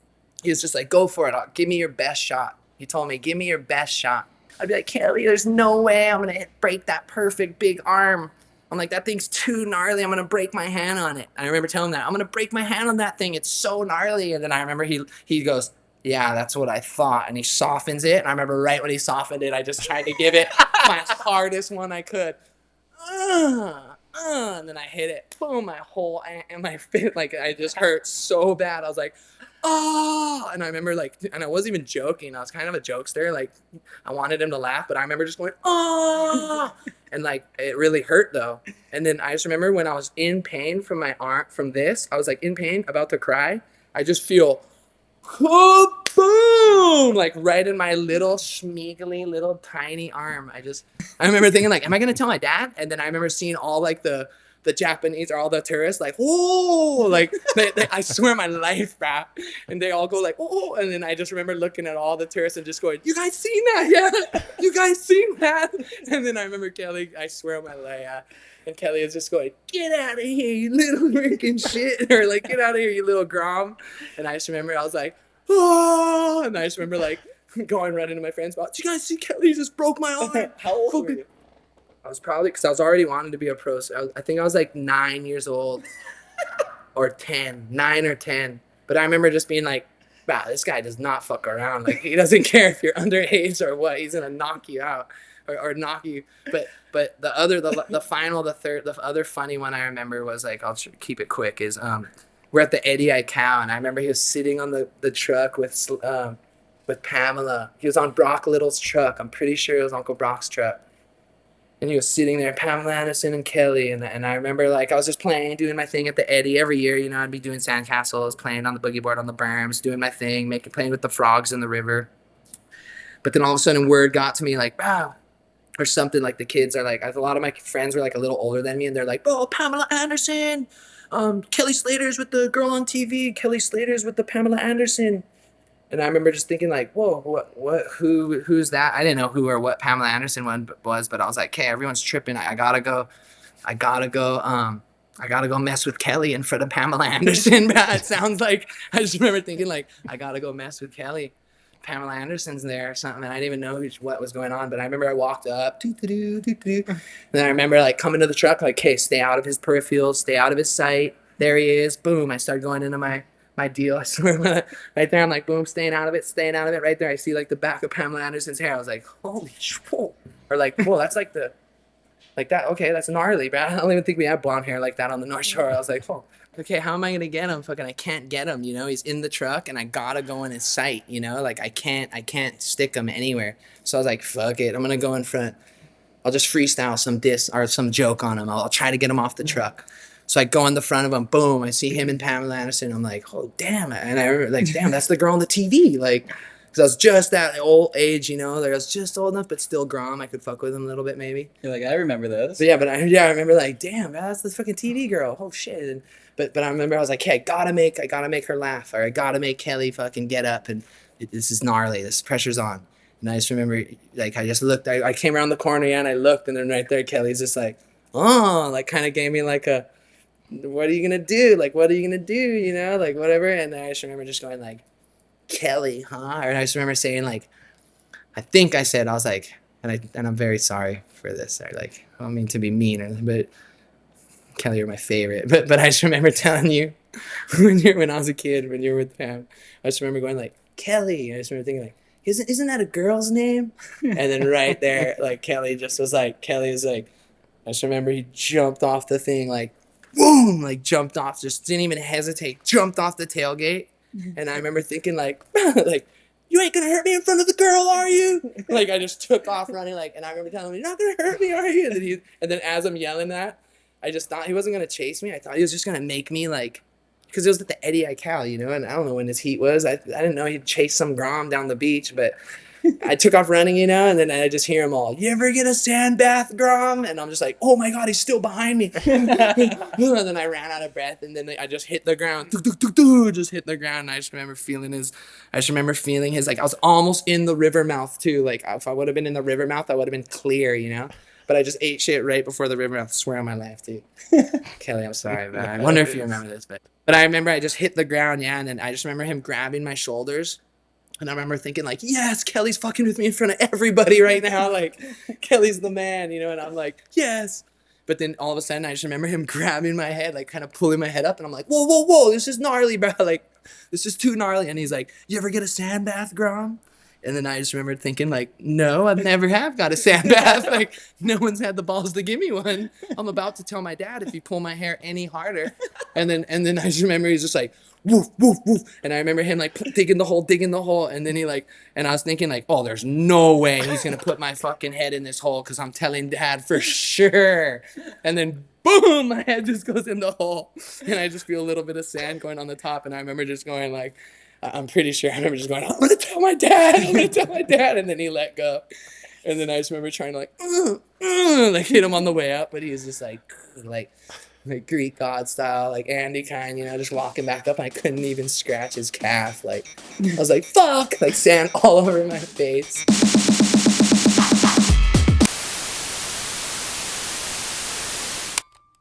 he was just like, go for it. Give me your best shot. He told me, give me your best shot. I'd be like, Kelly, there's no way I'm going to break that perfect big arm. I'm like, that thing's too gnarly. I'm going to break my hand on it. I remember telling him that. I'm going to break my hand on that thing. It's so gnarly. And then I remember he goes, yeah, that's what I thought. And he softens it. And I remember right when he softened it, I just tried to give it my hardest one I could. And then I hit it. Boom, my whole, and my fit, like, I just hurt so bad. I was like, oh. And I remember, like, and I wasn't even joking. I was kind of a jokester. Like, I wanted him to laugh, but I remember just going, oh. And, like, it really hurt, though. And then I just remember when I was in pain from my arm, from this, I was, like, in pain, about to cry. I just feel, oh, boom, like, right in my little schmeagly little tiny arm. I remember thinking, like, am I going to tell my dad? And then I remember seeing all, like, the Japanese or all the tourists, like, oh, like, I swear my life, bro. And they all go, like, oh. And then I just remember looking at all the tourists and just going, you guys seen that? Yeah. You guys seen that? And then I remember Kelly, I swear on my life, yeah. And Kelly is just going, get out of here, you little freaking shit. Or, like, get out of here, you little grom. And I just remember I was like, oh. And I just remember, like, going running to my friend's spot. Did you guys see Kelly just broke my arm? How old were you? I was probably, because I was already wanting to be a pro. So I think I was like 9 years old or 10, 9 or 10. But I remember just being like, wow, this guy does not fuck around. Like, he doesn't care if you're underage or what. He's going to knock you out or knock you. But the other funny one I remember was, like, I'll keep it quick, is we're at the Eddie I Cow. And I remember he was sitting on the truck with Pamela. He was on Brock Little's truck. I'm pretty sure it was Uncle Brock's truck. And he was sitting there, Pamela Anderson and Kelly. And I remember, like, I was just playing, doing my thing at the Eddie every year. You know, I'd be doing sandcastles, playing on the boogie board on the berms, doing my thing, playing with the frogs in the river. But then all of a sudden, word got to me, like, wow, or something. Like, the kids are like, a lot of my friends were, like, a little older than me. And they're like, oh, Pamela Anderson. Kelly Slater's with the girl on TV. Kelly Slater's with the Pamela Anderson. And I remember just thinking, like, whoa, who's that? I didn't know who or what Pamela Anderson was, but I was like, okay, everyone's tripping. I gotta go mess with Kelly in front of Pamela Anderson. It sounds like, I just remember thinking, like, I gotta go mess with Kelly. Pamela Anderson's there or something, and I didn't even know what was going on. But I remember I walked up, and then I remember, like, coming to the truck, like, okay, stay out of his peripheral, stay out of his sight. There he is. Boom. I started going into my deal. I swear, right there, I'm like, boom, staying out of it. Right there, I see, like, the back of Pamela Anderson's hair. I was like, holy shit. Or, like, whoa, that's like that. Okay, that's gnarly, bro. I don't even think we have blonde hair like that on the North Shore. I was like, oh, okay, how am I gonna get him? Fucking, I can't get him. You know, he's in the truck, and I gotta go in his sight. You know, like, I can't stick him anywhere. So I was like, fuck it, I'm gonna go in front. I'll just freestyle some diss or some joke on him. I'll try to get him off the truck. So I go in the front of him, boom, I see him and Pamela Anderson. I'm like, oh, damn. And I remember, like, damn, that's the girl on the TV. Like, because I was just that old age, you know. Like, I was just old enough, but still grom. I could fuck with him a little bit, maybe. You're like, I remember those. But I remember, like, damn, man, that's the fucking TV girl. Oh, shit. And, but I remember I was like, hey, I gotta make her laugh. Or I gotta make Kelly fucking get up. And this is gnarly. This pressure's on. And I just remember, like, I just looked. I came around the corner, yeah, and I looked. And then right there, Kelly's just like, oh, like, kind of gave me, like, a, what are you gonna do? Like, what are you gonna do? You know, like, whatever. And I just remember just going, like, Kelly, huh? Or I just remember saying, like, I think I said, I was like, and I'm very sorry for this. I don't mean to be mean, but Kelly, you're my favorite. But I just remember telling you when I was a kid, when you were with Pam, I just remember going, like, Kelly. I just remember thinking, like, isn't that a girl's name? And then right there, like, Kelly is like, I just remember he jumped off the thing, like, boom, like, jumped off, just didn't even hesitate, jumped off the tailgate. And I remember thinking like, like, you ain't gonna hurt me in front of the girl, are you? Like, I just took off running, like, and I remember telling him, you're not gonna hurt me, are you? And then as I'm yelling that, I just thought he wasn't gonna chase me. I thought he was just gonna make me like, because it was at the Eddie Ical, you know, and I don't know when his heat was. I didn't know he'd chase some grom down the beach, but I took off running, you know, and then I just hear him all, you ever get a sand bath, Grom? And I'm just like, oh my God, he's still behind me. And then I ran out of breath, and then I just hit the ground. Just hit the ground. And I just remember feeling his, like, I was almost in the river mouth too. Like, if I would have been in the river mouth, I would have been clear, you know? But I just ate shit right before the river mouth. I swear on my life, dude. Kelly, I'm sorry, man. I wonder if you remember this, but I remember I just hit the ground, yeah, and then I just remember him grabbing my shoulders. And I remember thinking like, yes, Kelly's fucking with me in front of everybody right now. Like, Kelly's the man, you know? And I'm like, yes. But then all of a sudden, I just remember him grabbing my head, like kind of pulling my head up. And I'm like, whoa, whoa, whoa, this is gnarly, bro. Like, this is too gnarly. And he's like, you ever get a sand bath, Grom? And then I just remember thinking like, no, I've never have got a sand bath. Like, no one's had the balls to give me one. I'm about to tell my dad if you pull my hair any harder. And then I just remember he's just like, woof, woof, woof. And I remember him like digging the hole. And then he like, and I was thinking like, oh, there's no way he's going to put my fucking head in this hole because I'm telling Dad for sure. And then boom, my head just goes in the hole. And I just feel a little bit of sand going on the top. And I remember just going like, I'm pretty sure I remember just going, I'm going to tell my dad. And then he let go. And then I just remember trying to like hit him on the way up. But he was just like Greek god style, like Andy kind, you know, just walking back up. And I couldn't even scratch his calf. Like, I was like, fuck, like sand all over my face.